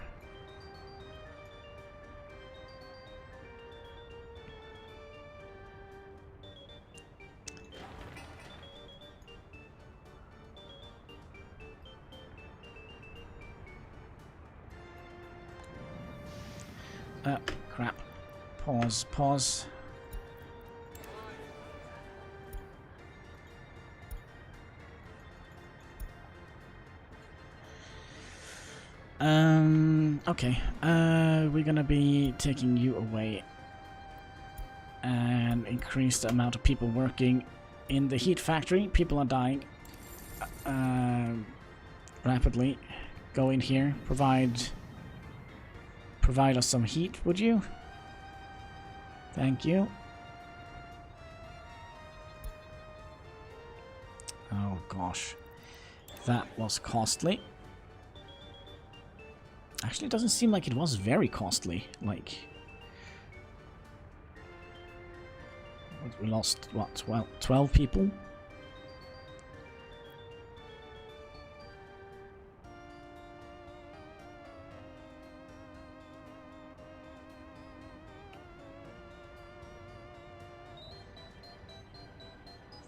Crap. Pause, pause. Okay. We're gonna be taking you away and increase the amount of people working in the heat factory. People are dying rapidly. Go in here. Provide us some heat, would you? Thank you. Oh gosh, that was costly. Actually, it doesn't seem like it was very costly. Like, we lost what? 12 people.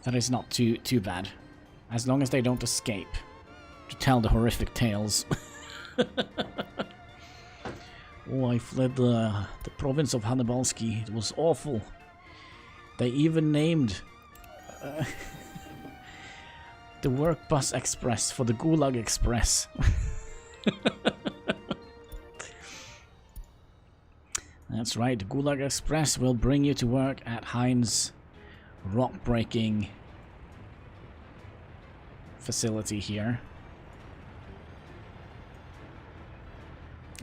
That is not too bad, as long as they don't escape to tell the horrific tales. Oh, I fled the province of Hanniballshow. It was awful. They even named the Work Bus Express for the Gulag Express. That's right, the Gulag Express will bring you to work at Heinz rock-breaking facility here.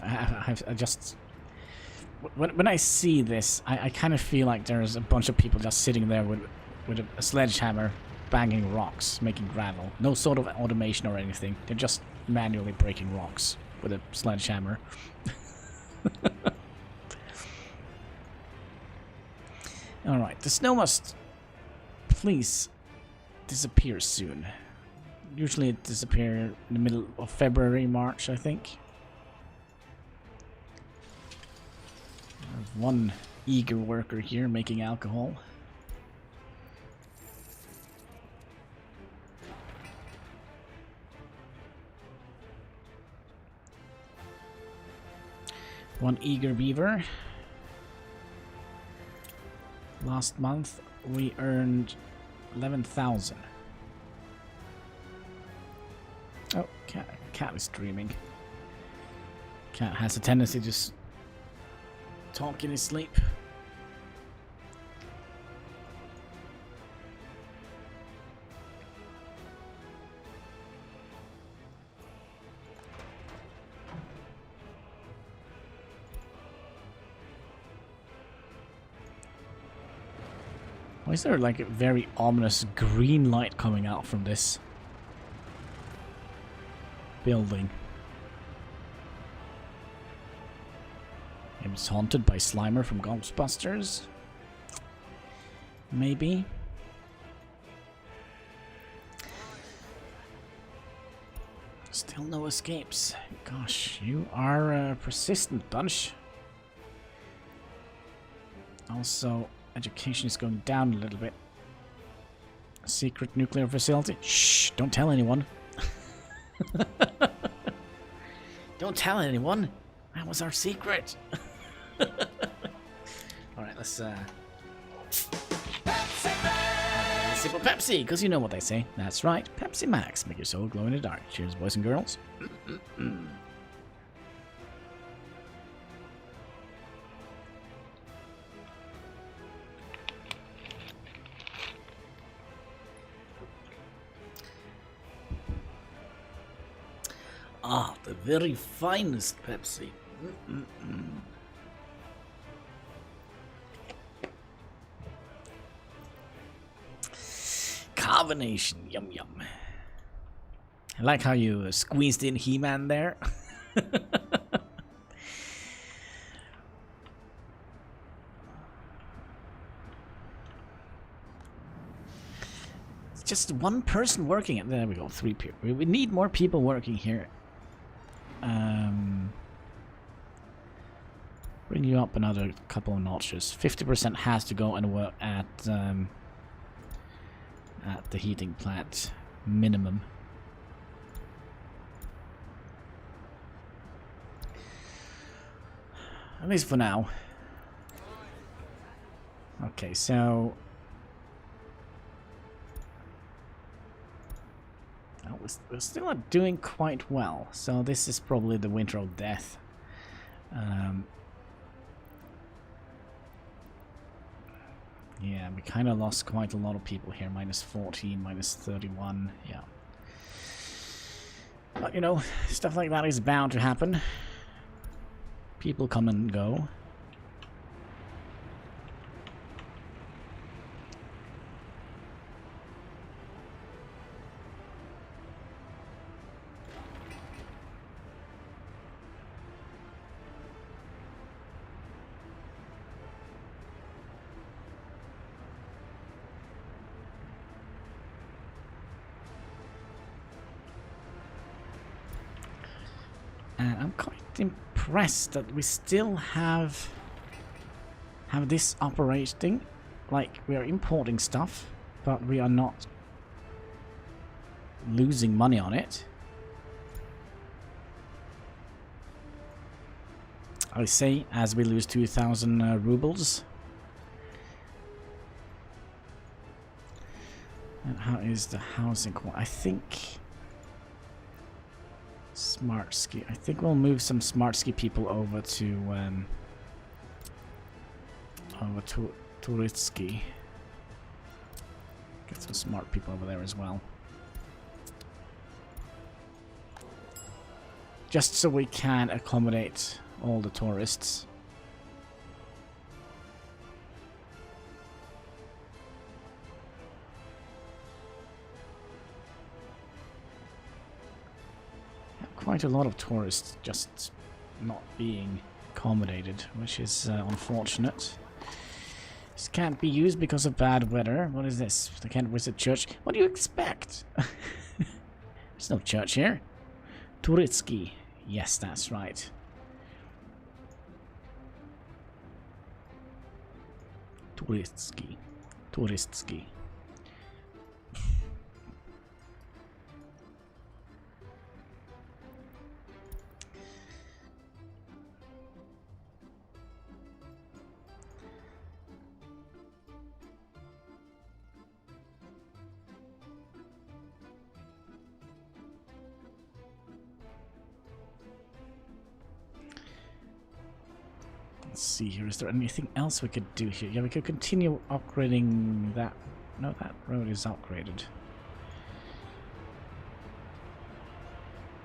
I just... When I see this, I kind of feel like there's a bunch of people just sitting there with a sledgehammer banging rocks, making gravel. No sort of automation or anything. They're just manually breaking rocks with a sledgehammer. Alright, the snow must please disappear soon. Usually it disappears in the middle of February, March, I think. I have one eager worker here making alcohol. One eager beaver. Last month we earned 11,000. Oh, cat is dreaming. Cat has a tendency to talk in his sleep. Why is there like a very ominous green light coming out from this building? Maybe it's haunted by Slimer from Ghostbusters? Maybe. Still no escapes. Gosh, you are a persistent bunch. Also, education is going down a little bit. Secret nuclear facility. Shh, don't tell anyone. Don't tell anyone. That was our secret. Alright, let's sip of Pepsi, because you know what they say. That's right, Pepsi Max. Make your soul glow in the dark. Cheers, boys and girls. Ah, the very finest Pepsi. Carbonation, yum yum. I like how you squeezed in He-Man there. It's just one person working it. There we go, 3 people. We need more people working here. Bring you up another couple of notches. 50% has to go and work at the heating plant minimum. At least for now. Okay, so oh, we're still not doing quite well. So this is probably the winter of death. Yeah, we kind of lost quite a lot of people here. Minus 14, minus 31. Yeah. But you know, stuff like that is bound to happen. People come and go. And I'm quite impressed that we still have this operating. Like, we are importing stuff, but we are not losing money on it. I say, as we lose 2,000 rubles. And how is the housing? I think Smart Ski. I think we'll move some Smart Ski people over to Turitsky. Get some smart people over there as well. Just so we can accommodate all the tourists. Quite a lot of tourists just not being accommodated, which is unfortunate. This can't be used because of bad weather. What is this? They can't visit church. What do you expect? There's no church here. Turitsky. Yes, that's right. Turitsky. Turitsky. Let's see here. Is there anything else we could do here? Yeah, we could continue upgrading that. No, that road is upgraded.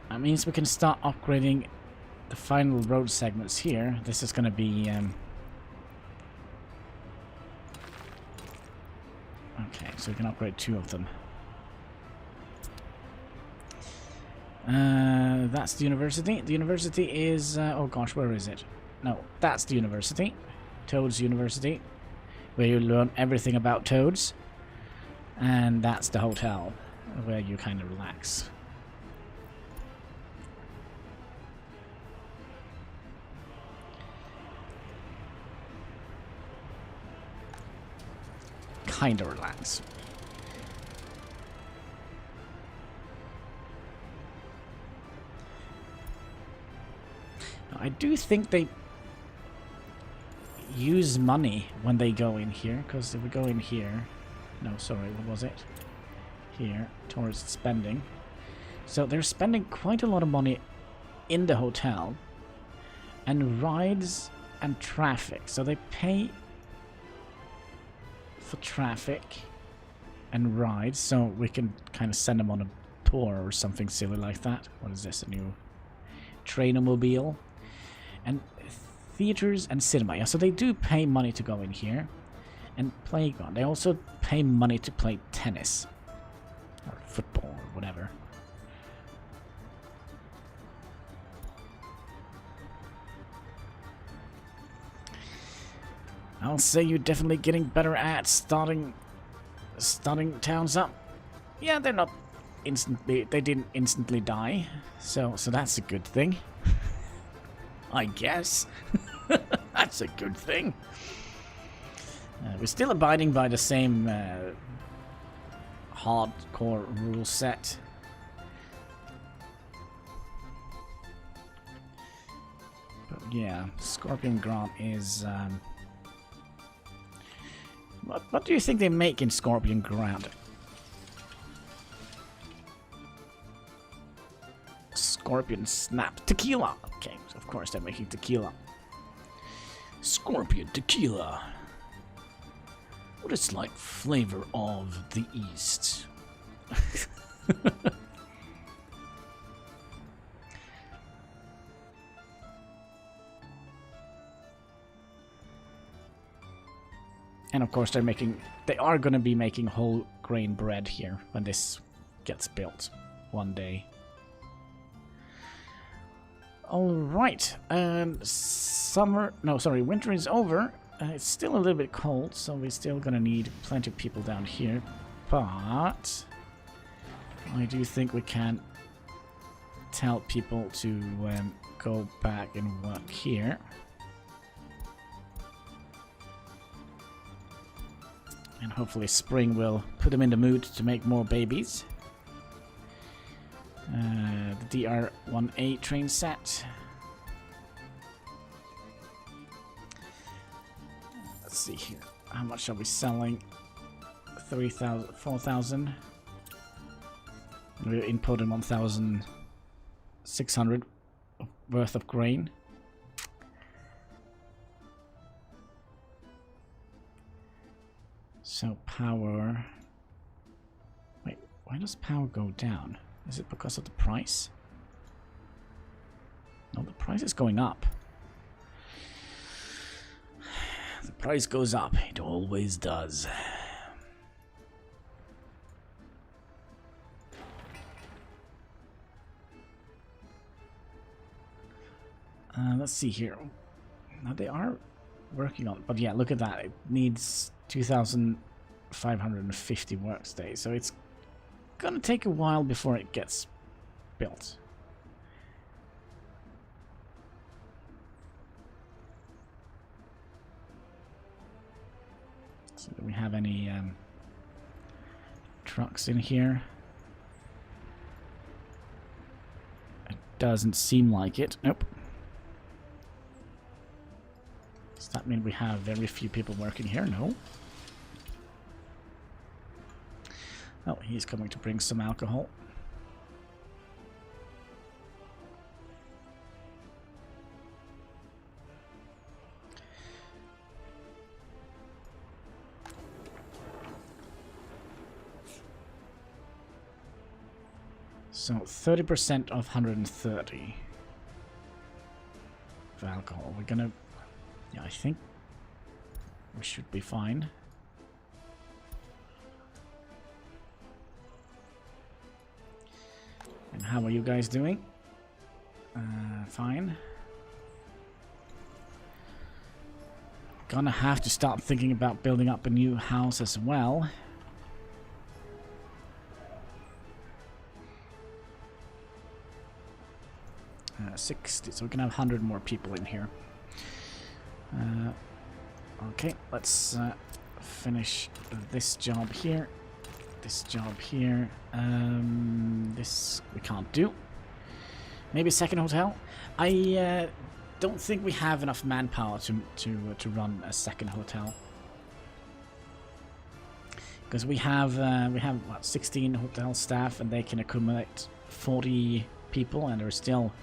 That means we can start upgrading the final road segments here. This is going to be... okay, so we can upgrade 2 of them. That's the university. The university is... oh gosh, where is it? No, that's the university. Toads University, where you learn everything about toads. And that's the hotel, where you kind of relax. Kind of relax. Now, I do think they use money when they go in here, because if we go in here, no, sorry, what was it? Here, towards spending. So they're spending quite a lot of money in the hotel, and rides and traffic. So they pay for traffic and rides, so we can kind of send them on a tour or something silly like that. What is this? A new Trainomobile, and theaters and cinema. Yeah, so they do pay money to go in here. And playground. They also pay money to play tennis. Or football, or whatever. I'll say you're definitely getting better at starting towns up. Yeah, they're not instantly. They didn't instantly die, so that's a good thing. I guess that's a good thing. We're still abiding by the same hardcore rule set. But yeah, Scorpion Grant is. What do you think they make in Scorpion Grant? Scorpion Snap Tequila. Okay, so of course they're making tequila. Scorpion Tequila. What is like flavor of the East? And of course they are going to be making whole grain bread here when this gets built one day. Alright, winter is over. It's still a little bit cold, so we're still going to need plenty of people down here. But I do think we can tell people to go back and work here. And hopefully spring will put them in the mood to make more babies. The DR1A train set. Let's see here. How much are we selling? 3,000, 4,000. We're inputting 1,600 worth of grain. So power. Wait, why does power go down? Is it because of the price? No, the price is going up. The price goes up. It always does. Let's see here. Now they are working on it, but yeah, look at that. It needs 2,550 workdays, so it's gonna take a while before it gets built. So do we have any trucks in here? It doesn't seem like it. Nope. Does that mean we have very few people working here? No. Oh, he's coming to bring some alcohol. So 30% of 130 of alcohol. We're gonna, yeah, I think we should be fine. And how are you guys doing? Fine. Gonna have to start thinking about building up a new house as well. 60, so we can have 100 more people in here. Okay, let's finish this job here. This job here. This we can't do. Maybe a second hotel. I don't think we have enough manpower to run a second hotel, because we have what, 16 hotel staff, and they can accommodate 40 people, and there are still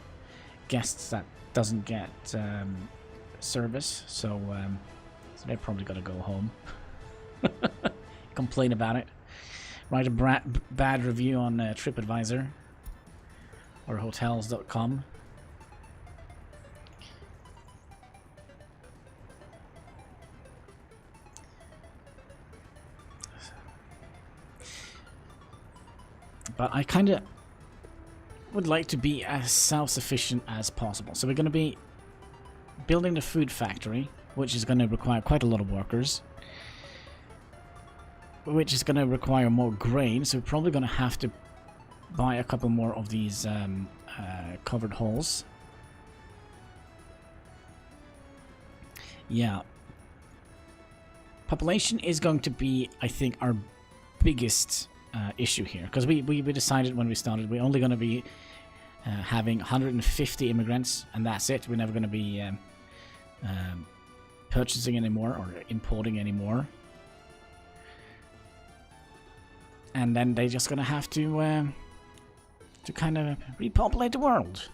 guests that doesn't get service, so they're probably gonna go home. Complain about it. Write a bad review on TripAdvisor or hotels.com. But I kind of would like to be as self-sufficient as possible. So we're going to be building the food factory, which is going to require quite a lot of workers, which is going to require more grain. So we're probably going to have to buy a couple more of these covered halls. Yeah. Population is going to be, I think, our biggest issue here, because we decided when we started we're only going to be having 150 immigrants, and that's it. We're never going to be purchasing anymore or importing anymore, and then they're just going to have to kind of repopulate the world,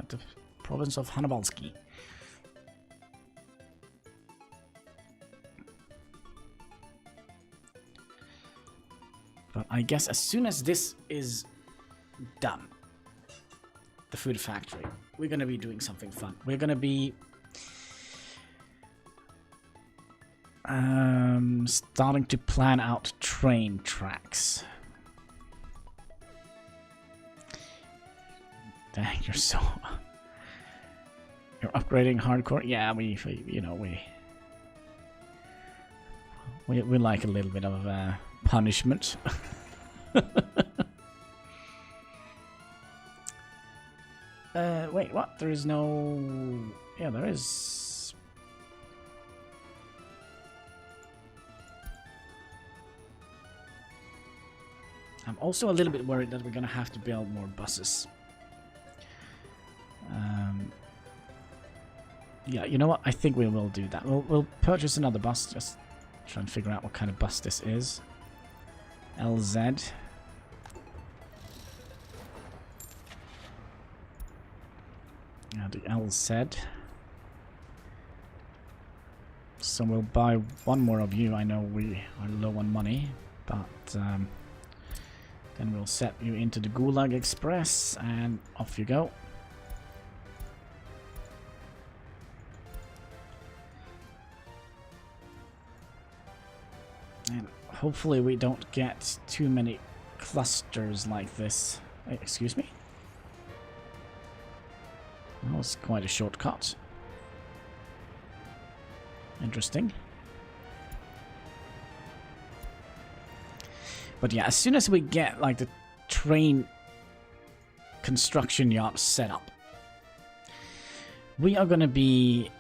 the province of Hanniballshow. But I guess as soon as this is done, the food factory, we're going to be doing something fun. We're going to be starting to plan out train tracks. Dang, you're so... You're upgrading hardcore? Yeah, we like a little bit of punishment. Wait, what? There is no... Yeah, there is... I'm also a little bit worried that we're gonna have to build more buses. Yeah, you know what? I think we will do that. We'll purchase another bus. Just try and figure out what kind of bus this is. LZ. Now the LZ. So we'll buy one more of you. I know we are low on money, but then we'll set you into the Gulag Express and off you go. And hopefully we don't get too many clusters like this. Excuse me? That was quite a shortcut. Interesting. But yeah, as soon as we get like the train construction yard set up, we are going to be...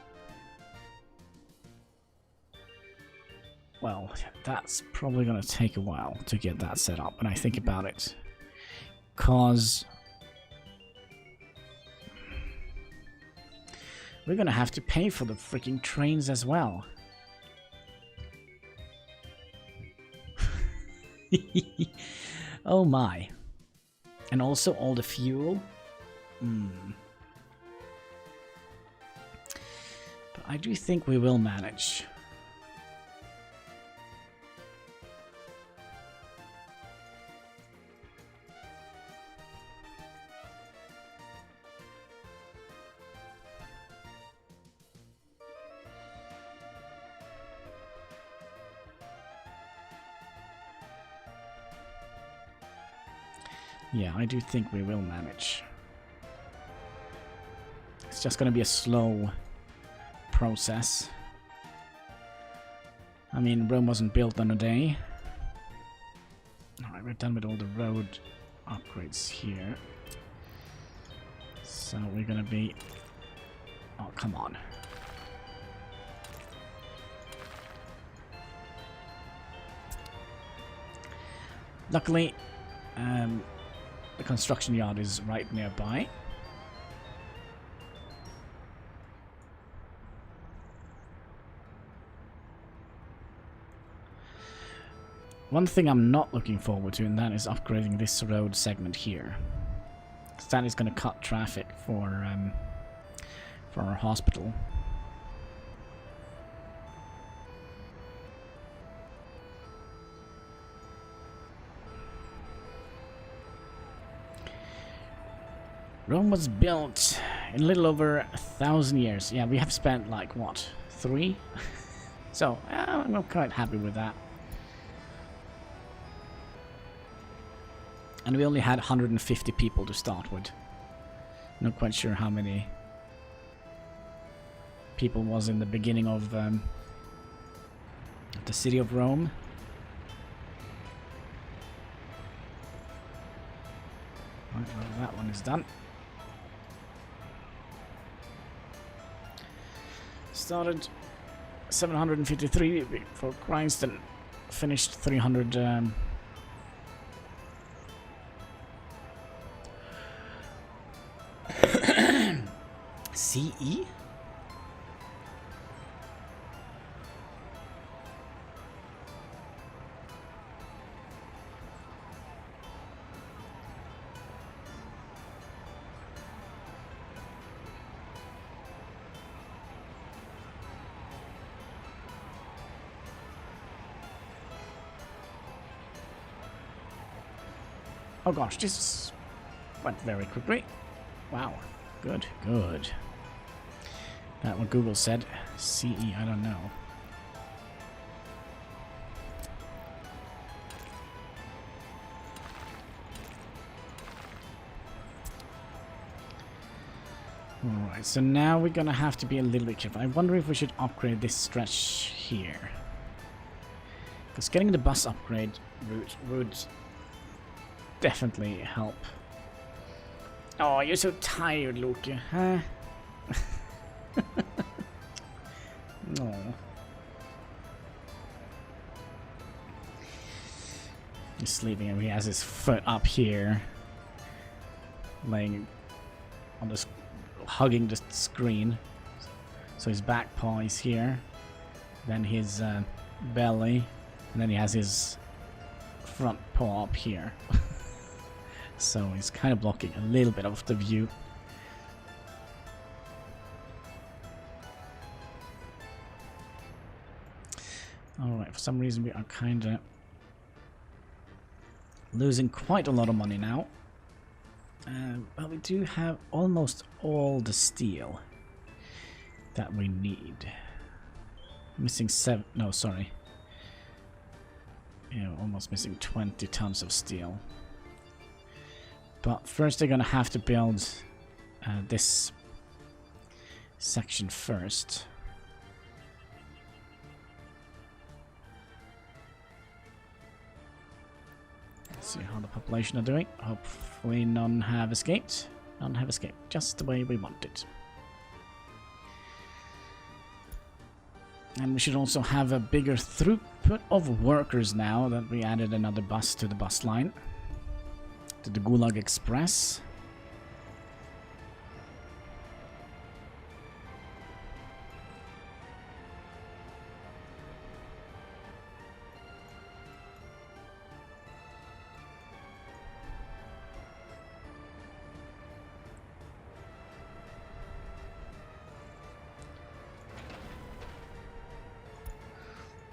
Well, that's probably going to take a while to get that set up when I think about it. Because we're going to have to pay for the freaking trains as well. Oh my. And also all the fuel. But I do think we will manage. Yeah, I do think we will manage. It's just going to be a slow process. I mean, Rome wasn't built on a day. Alright, we're done with all the road upgrades here. So we're going to be... Oh, come on. Luckily, the construction yard is right nearby. One thing I'm not looking forward to, and that is upgrading this road segment here. Because that is going to cut traffic for our hospital. Rome was built in a little over 1,000 years. Yeah, we have spent like, what, 3? So, I'm quite happy with that. And we only had 150 people to start with. Not quite sure how many people was in the beginning of the city of Rome. Right, well, that one is done. Started 753 for Christ and finished 300. CE? Oh gosh, this went very quickly. Wow. Good, good. That what Google said. CE, I don't know. Alright, so now we're gonna have to be a little bit careful. I wonder if we should upgrade this stretch here. Because getting the bus upgrade route would definitely help. Oh, you're so tired, Loki, huh? No. He's sleeping and he has his foot up here. Laying on the hugging the screen. So his back paw is here. Then his belly. And then he has his front paw up here. So he's kind of blocking a little bit of the view. Alright, for some reason we are kind of losing quite a lot of money now. But we do have almost all the steel that we need. Missing 7, no, sorry. Yeah, almost missing 20 tons of steel. But first they're gonna have to build this section first. Let's see how the population are doing. Hopefully none have escaped. None have escaped, just the way we wanted. And we should also have a bigger throughput of workers now that we added another bus to the bus line. To the Gulag Express.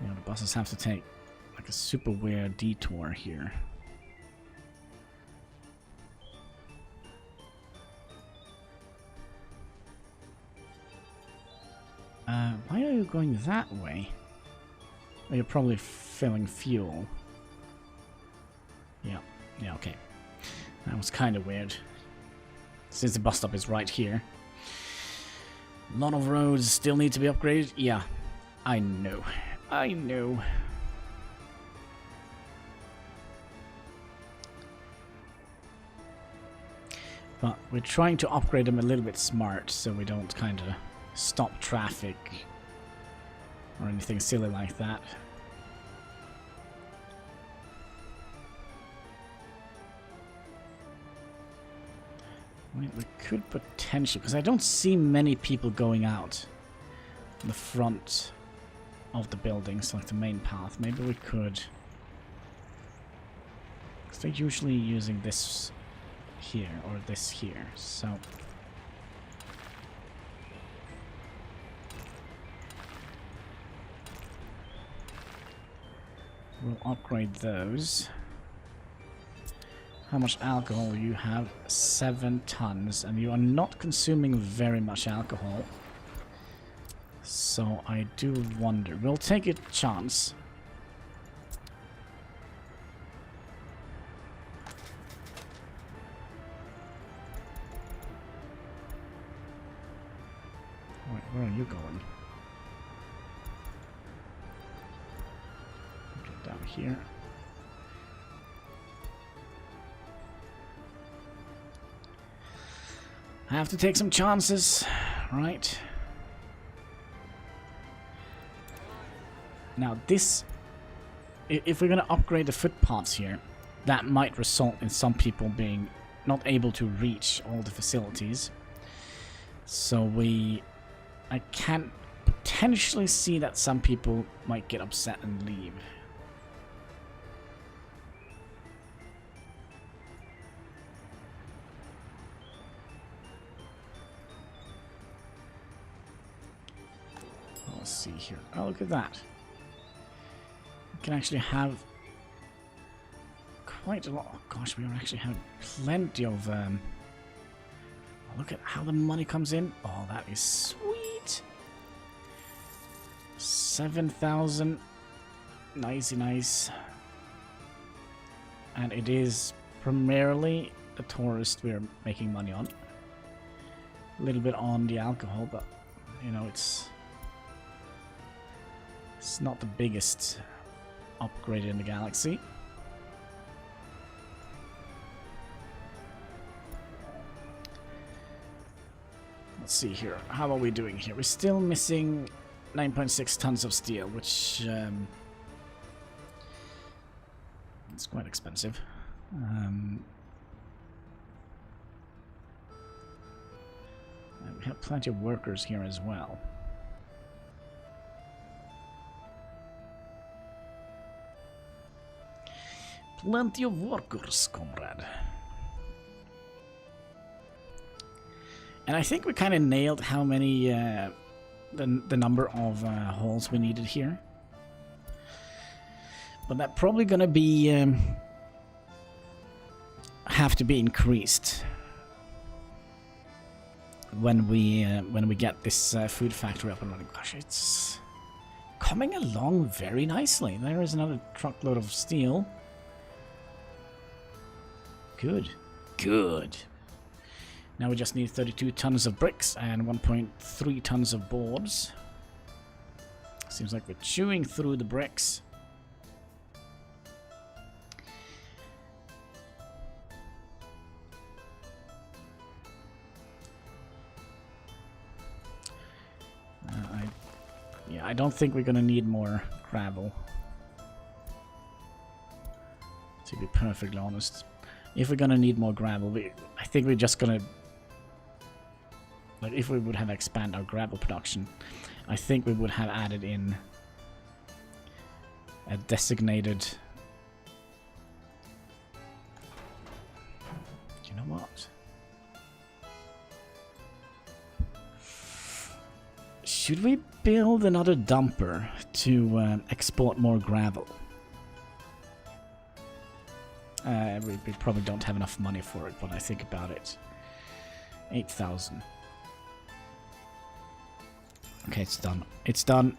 You know, the buses have to take like a super weird detour here. Why are you going that way? Oh, you're probably filling fuel. Yeah, okay. That was kind of weird. Since the bus stop is right here. A lot of roads still need to be upgraded. Yeah, I know. I know. But we're trying to upgrade them a little bit smart so we don't kind of stop traffic or anything silly like that. We could potentially, because I don't see many people going out in the front of the buildings, like the main path. Maybe we could, because they're usually using this here or this here, so we'll upgrade those. How much alcohol you have? 7 tons, and you are not consuming very much alcohol. So I do wonder. We'll take a chance. Where are you going? Get down here. I have to take some chances, right? Now this, if we're gonna upgrade the footpaths here, that might result in some people being not able to reach all the facilities. So I can potentially see that some people might get upset and leave. Let's see here. Oh, look at that. We can actually have quite a lot. Oh gosh, we actually have plenty of look at how the money comes in. Oh, that is sweet. 7,000. Nicey nice. And it is primarily the tourist we're making money on. A little bit on the alcohol, but you know, it's not the biggest upgrade in the galaxy. Let's see here. How are we doing here? We're still missing 9.6 tons of steel, which it's quite expensive. We have plenty of workers here as well. Plenty of workers, comrade. And I think we kind of nailed how many, the number of halls we needed here. But that probably gonna be have to be increased when we get this food factory up and running. Gosh, it's coming along very nicely. There is another truckload of steel. Good, good. Now we just need 32 tons of bricks and 1.3 tons of boards. Seems like we're chewing through the bricks. I don't think we're gonna need more gravel, to be perfectly honest. If we're gonna need more gravel, I think we're just gonna, like, if we would have expanded our gravel production, I think we would have added in a designated. You know what? Should we build another dumper to export more gravel? We probably don't have enough money for it when I think about it. 8,000. Okay, it's done. It's done.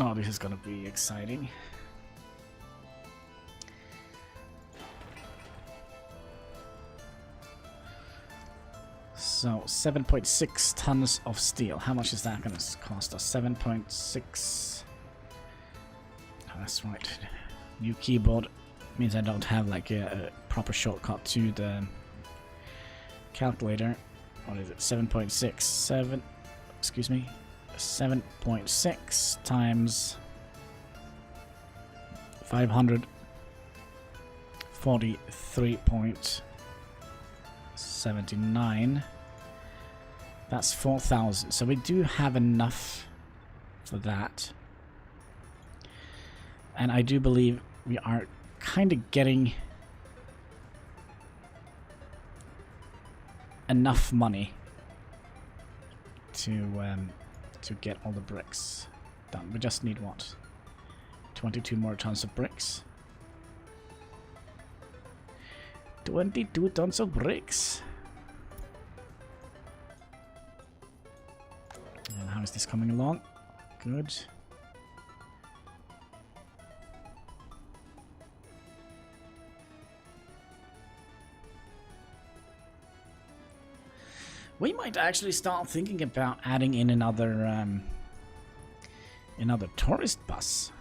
Oh, this is gonna be exciting. So, 7.6 tons of steel. How much is that going to cost us? 7.6. Oh, that's right. New keyboard means I don't have like a proper shortcut to the calculator. What is it? 7.6. 7. Excuse me. 7.6 times 543.79. That's 4,000. So we do have enough for that. And I do believe we are kind of getting enough money to get all the bricks done. We just need what? 22 more tons of bricks. 22 tons of bricks. And how is this coming along? Good. We might actually start thinking about adding in another tourist bus.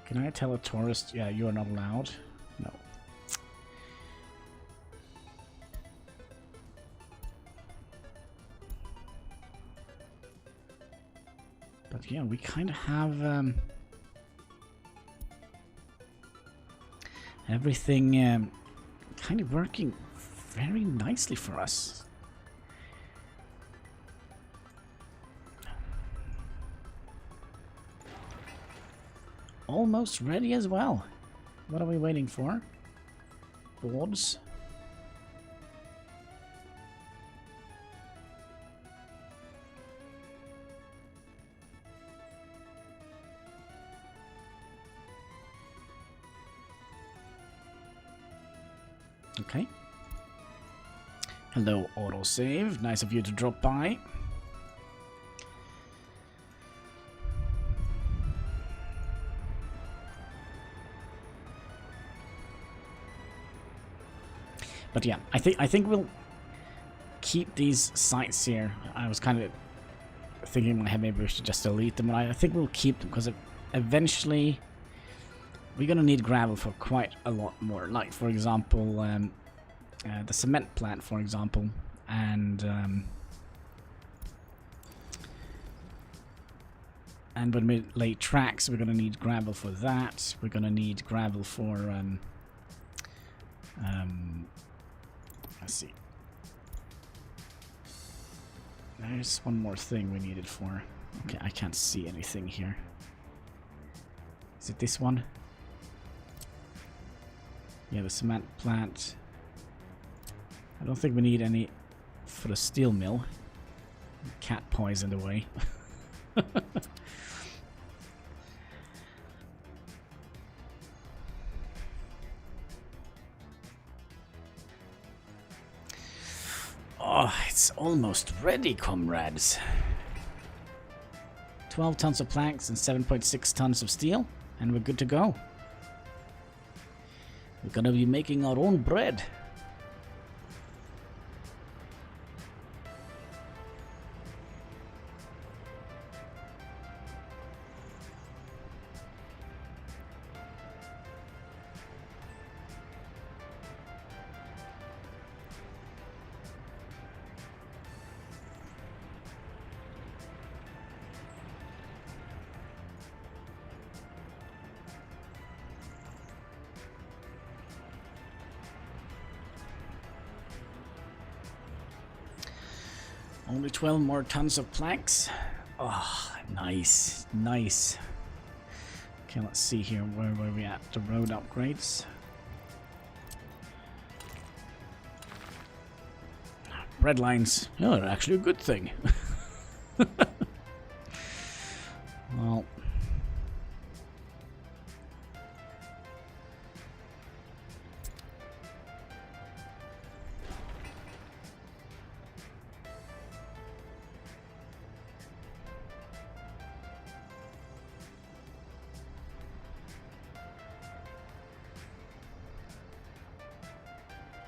Can I tell a tourist, yeah, you are not allowed? No. But yeah, we kind of have everything kind of working very nicely for us. Almost ready as well. What are we waiting for? Boards. Okay. Hello, autosave. Nice of you to drop by. But yeah, I think we'll keep these sites here. I was kind of thinking in my head maybe we should just delete them, but I think we'll keep them because eventually we're gonna need gravel for quite a lot more. Like for example, the cement plant, for example, and when we lay tracks, we're gonna need gravel for that. We're gonna need gravel for let's see. There's one more thing we need it for. Okay, I can't see anything here. Is it this one? Yeah, the cement plant. I don't think we need any for the steel mill. Cat poisoned away. Oh, it's almost ready, comrades. 12 tons of planks and 7.6 tons of steel, and we're good to go. We're gonna be making our own bread. Only 12 more tons of planks. Oh, nice, nice. Okay, let's see here. Where were we at? The road upgrades. Bread lines. Oh, they're actually a good thing. Well.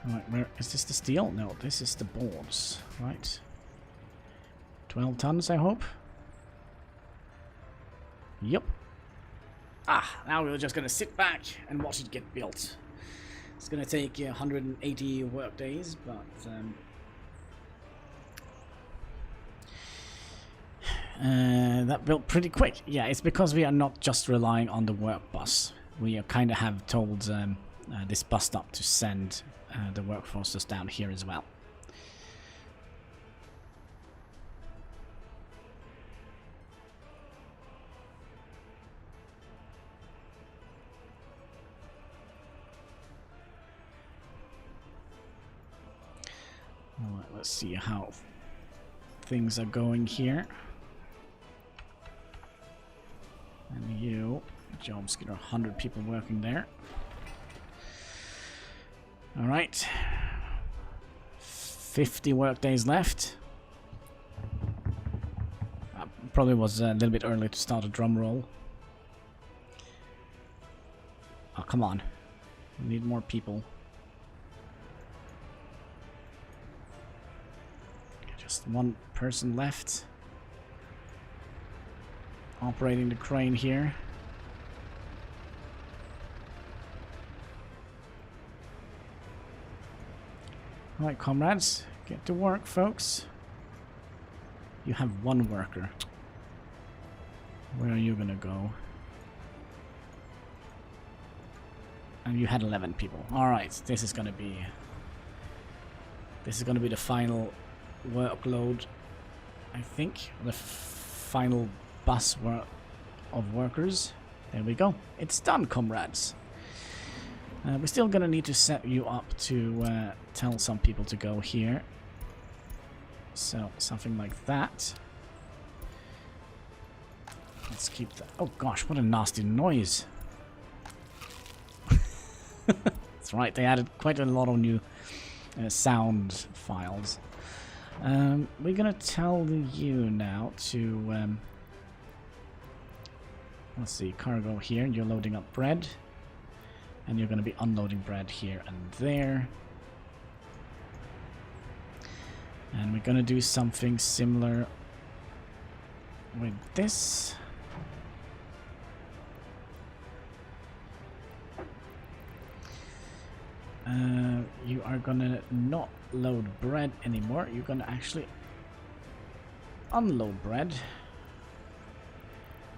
Right, where is this the steel? No, this is the boards, right? 12 tons, I hope. Yep. Ah, now we're just gonna sit back and watch it get built. It's gonna take 180 work days, but that built pretty quick. Yeah, it's because we are not just relying on the work bus. We kind of have told this bus stop to send the workforces down here as well. Alright, let's see how things are going here. And you, jobs get 100 people working there. Alright. 50 work days left. probably was a little bit early to start a drum roll. Oh, come on. We need more people. Just one person left. Operating the crane here. Alright, comrades. Get to work, folks. You have one worker. Where are you gonna go? And you had 11 people. Alright, this is gonna be the final workload, I think. The final bus of workers. There we go. It's done, comrades. We're still gonna need to set you up to tell some people to go here. So, something like that. Let's keep that. Oh gosh, what a nasty noise. That's right, they added quite a lot of new sound files. We're gonna tell you now to let's see, cargo here. You're loading up bread, and you're gonna be unloading bread here and there. And we're gonna do something similar with this. You are gonna not load bread anymore. You're gonna actually unload bread.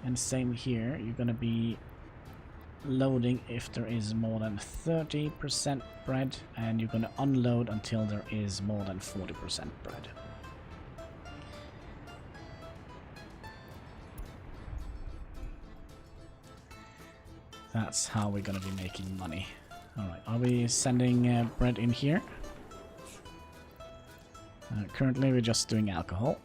And same here. You're gonna be loading if there is more than 30% bread, and you're gonna unload until there is more than 40% bread. That's how we're gonna be making money. Alright, are we sending bread in here? Currently we're just doing alcohol.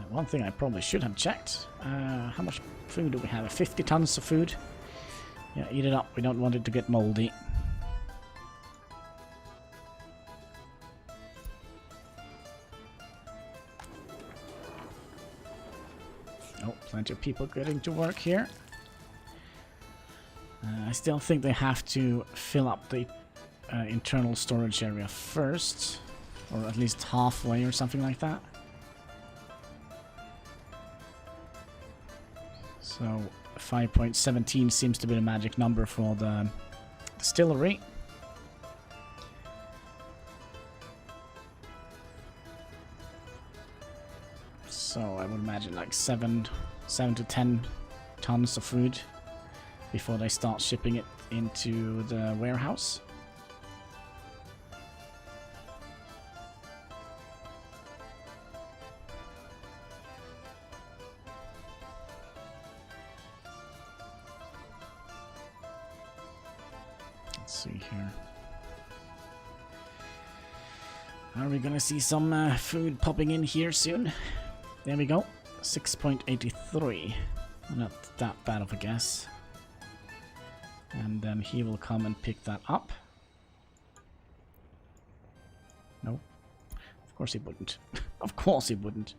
One thing I probably should have checked. How much food do we have? 50 tons of food? Yeah, eat it up. We don't want it to get moldy. Oh, plenty of people getting to work here. I still think they have to fill up the internal storage area first. Or at least halfway or something like that. So 5.17 seems to be the magic number for the distillery. So I would imagine like 7 to 10 tons of food before they start shipping it into the warehouse. Let's see here. Are we gonna see some food popping in here soon? There we go. 6.83. Not that bad of a guess. And then he will come and pick that up. No. Of course he wouldn't. Of course he wouldn't.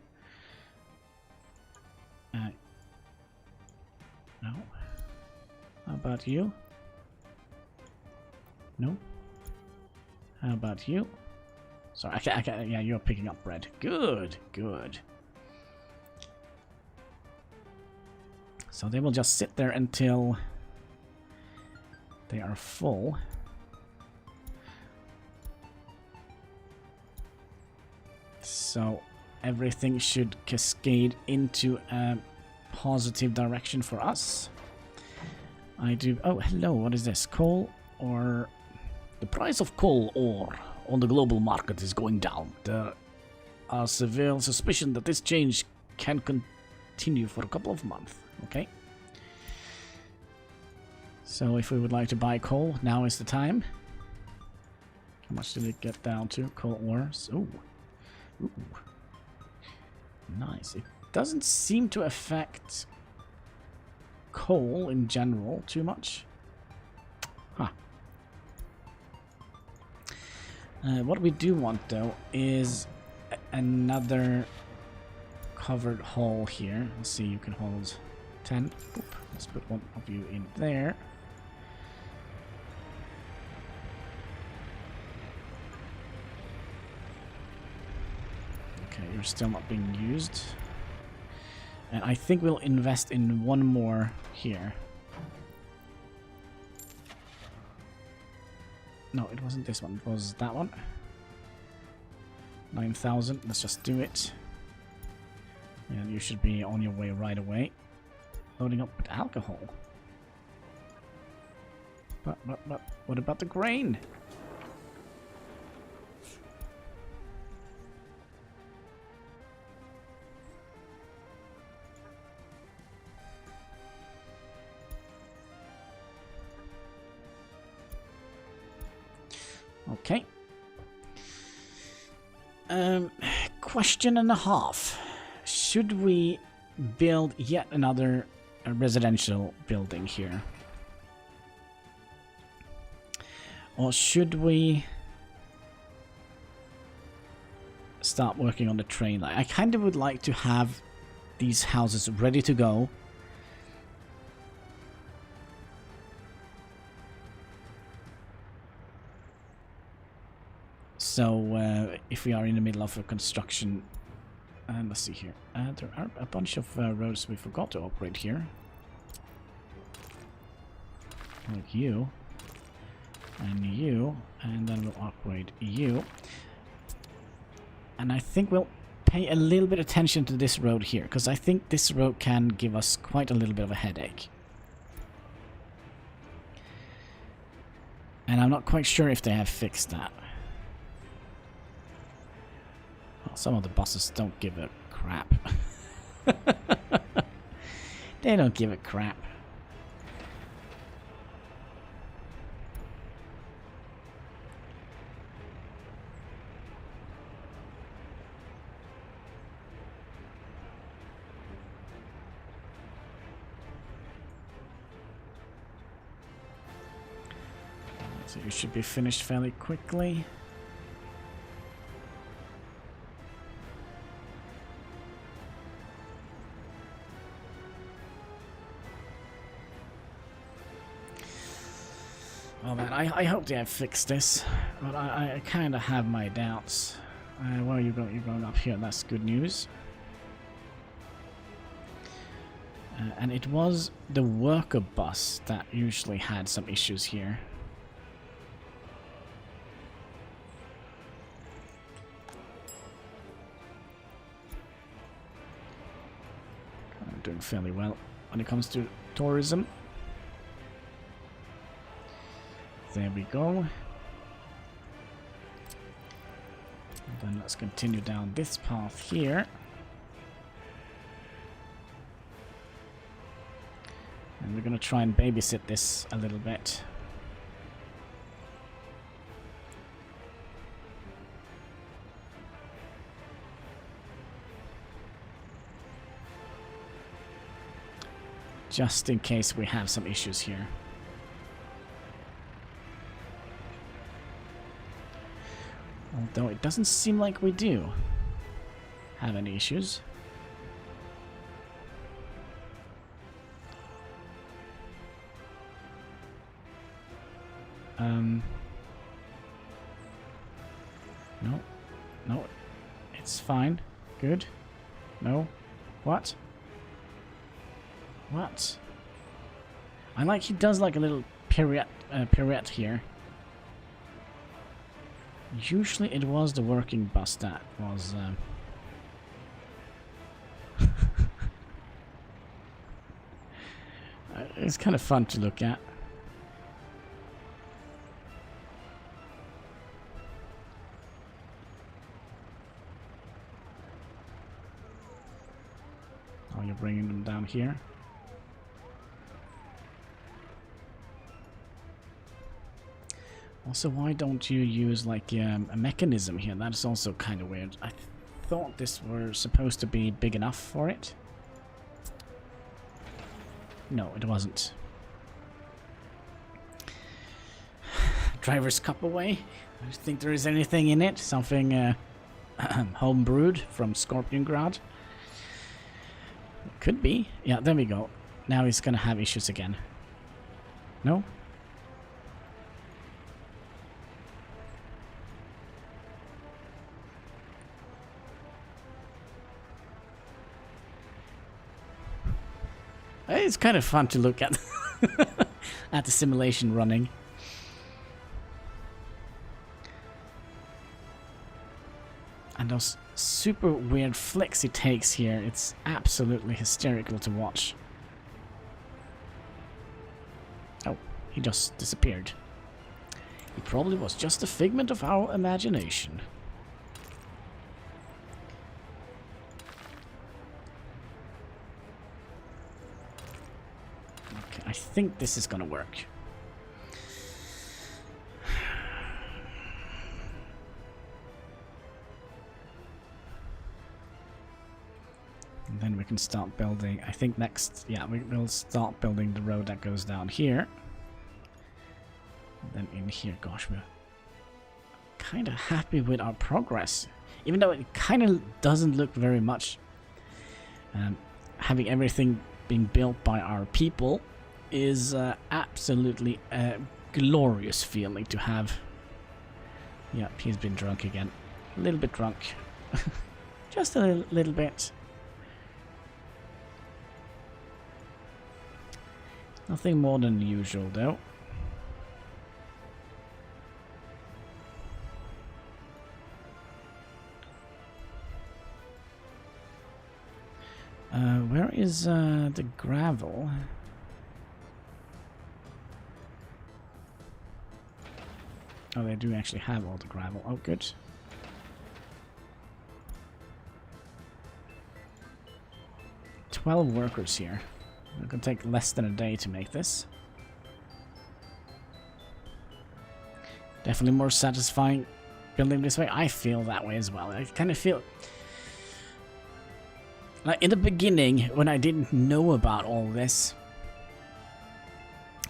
No. How about you? No. How about you? Sorry, yeah, you're picking up bread. Good, good. So they will just sit there until they are full. So everything should cascade into a positive direction for us. I do... Oh, hello, what is this? Coal or... The price of coal ore on the global market is going down. There are severe suspicion that this change can continue for a couple of months. Okay. So if we would like to buy coal, now is the time. How much did it get down to? Coal ores. Ooh. Ooh. Nice. It doesn't seem to affect coal in general too much. Huh. What we do want, though, is another covered hall here. Let's see, you can hold 10. Oop, let's put one of you in there. Okay, you're still not being used. And I think we'll invest in one more here. No, it wasn't this one. It was that one. 9,000. Let's just do it. And you should be on your way right away. Loading up with alcohol. But, what about the grain? Okay. Question and a half. Should we build yet another residential building here? Or should we start working on the train line? I kind of would like to have these houses ready to go. So, if we are in the middle of a construction, and let's see here, there are a bunch of roads we forgot to upgrade here. Like you, and then we'll upgrade you. And I think we'll pay a little bit of attention to this road here, because I think this road can give us quite a little bit of a headache. And I'm not quite sure if they have fixed that. Some of the bosses don't give a crap. They don't give a crap. So you should be finished fairly quickly. Oh man, I hope they have fixed this, but I kind of have my doubts. Well, you're going up here, that's good news. And it was the worker bus that usually had some issues here. I'm doing fairly well when it comes to tourism. There we go. And then let's continue down this path here. And we're going to try and babysit this a little bit. Just in case we have some issues here. Although it doesn't seem like we do have any issues. No, it's fine. Good. No. What? What? I like he does like a little pirouette here. Usually it was the working bus that was it's kind of fun to look at. Oh, you're bringing them down here. Also, why don't you use like a mechanism here? That's also kind of weird. I thought this were supposed to be big enough for it. No, it wasn't. Driver's cup away. I don't think there is anything in it. Something home brewed from Scorpiongrad. Could be. Yeah, there we go. Now he's gonna have issues again. No? It's kind of fun to look at at the simulation running. And those super weird flicks he takes here, it's absolutely hysterical to watch. Oh, he just disappeared. He probably was just a figment of our imagination. Okay, I think this is gonna work. And then we can start building. I think next, yeah, we'll start building the road that goes down here. And then in here, gosh, we're kind of happy with our progress. Even though it kind of doesn't look very much. Having everything being built by our people is absolutely a glorious feeling to have. Yep, he's been drunk again. A little bit drunk. Just a little bit. Nothing more than usual, though. Where is the gravel? Oh, they do actually have all the gravel. Oh, good. "12 workers here. It can take less than a day to make this. Definitely more satisfying building this way. I feel that way as well. I kind of feel like in the beginning, when I didn't know about all this,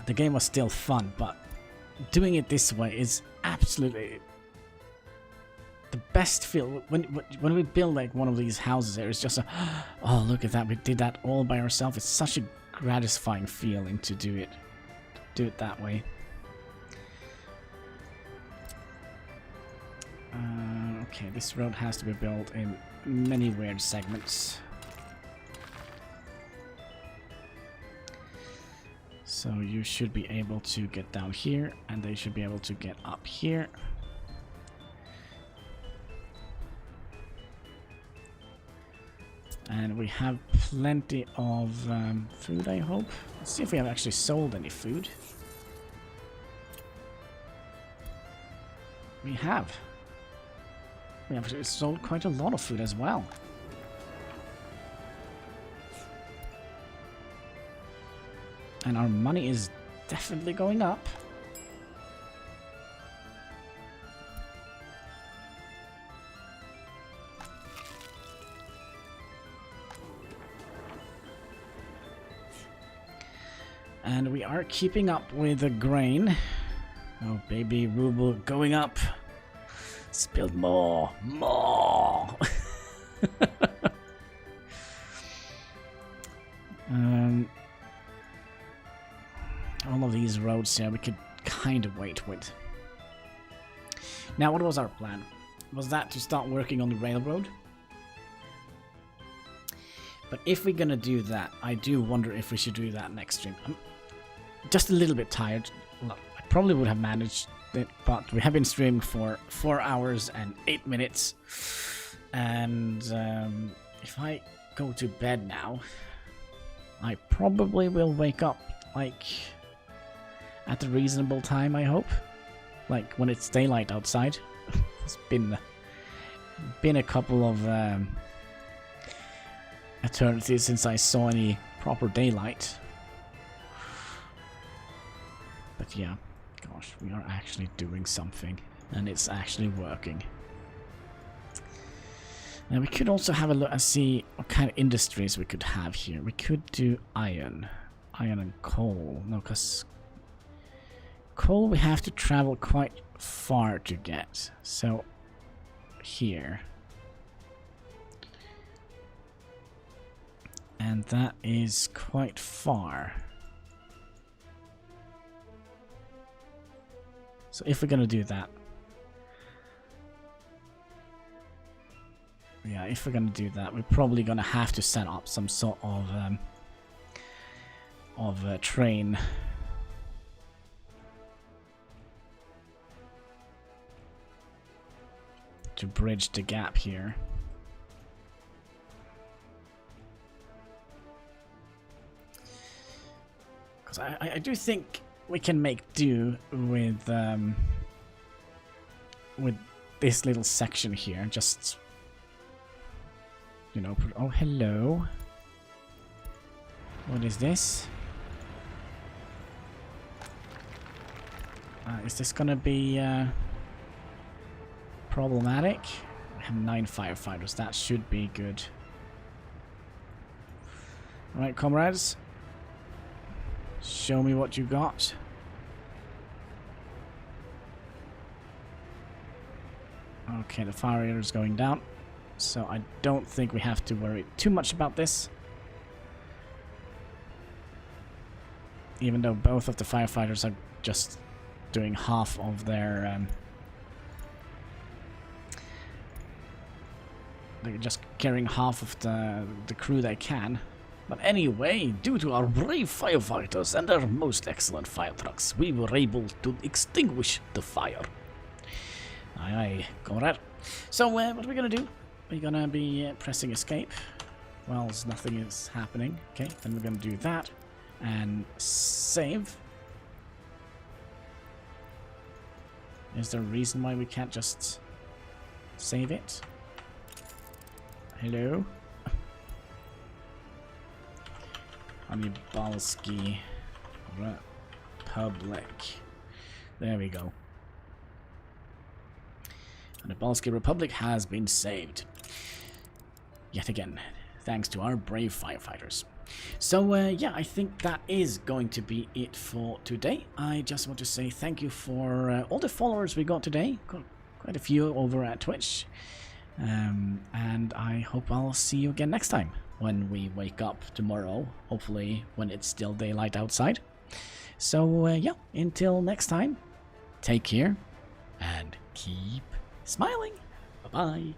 the game was still fun, but doing it this way is absolutely the best feel. When we build like one of these houses here, it's just a, oh, look at that, we did that all by ourselves. It's such a gratifying feeling to do it that way. Okay, this road has to be built in many weird segments. So you should be able to get down here, and they should be able to get up here. And we have plenty of food, I hope. Let's see if we have actually sold any food. We have. We have sold quite a lot of food as well. And our money is definitely going up. And we are keeping up with the grain. Oh, baby ruble going up. Spilled more. All of these roads here we could kind of wait with. Now, what was our plan? Was that to start working on the railroad? But if we're gonna do that, I do wonder if we should do that next stream. I'm just a little bit tired. Well, I probably would have managed it, but we have been streaming for 4 hours and 8 minutes. And if I go to bed now, I probably will wake up like at a reasonable time, I hope. Like when it's daylight outside. It's been a couple of eternities since I saw any proper daylight. But yeah, gosh, we are actually doing something, and it's actually working. And we could also have a look and see what kind of industries we could have here. We could do iron. Iron and coal. No, because coal we have to travel quite far to get. So, here. And that is quite far. So if we're gonna do that, yeah, if we're gonna do that, we're probably gonna have to set up some sort of train. To bridge the gap here. Because I do think we can make do with this little section here. Just, you know, oh, hello. What is this? Is this gonna be problematic? I have 9 firefighters. That should be good. Alright, comrades. Show me what you got. Okay, the fire rate is going down. So I don't think we have to worry too much about this. Even though both of the firefighters are just doing half of their... they're just carrying half of the crew they can. But anyway, due to our brave firefighters and their most excellent fire trucks, we were able to extinguish the fire. Aye, aye, comrade. So, what are we gonna do? We're gonna be pressing escape. Well, nothing is happening. Okay, then we're gonna do that. And save. Is there a reason why we can't just save it? Hello? Hanniballshow Republic. There we go. Hanniballshow Republic has been saved. Yet again, thanks to our brave firefighters. So, yeah, I think that is going to be it for today. I just want to say thank you for all the followers we got today. Got quite a few over at Twitch. And I hope I'll see you again next time when we wake up tomorrow, hopefully when it's still daylight outside. So yeah, until next time, take care and keep smiling. Bye-bye.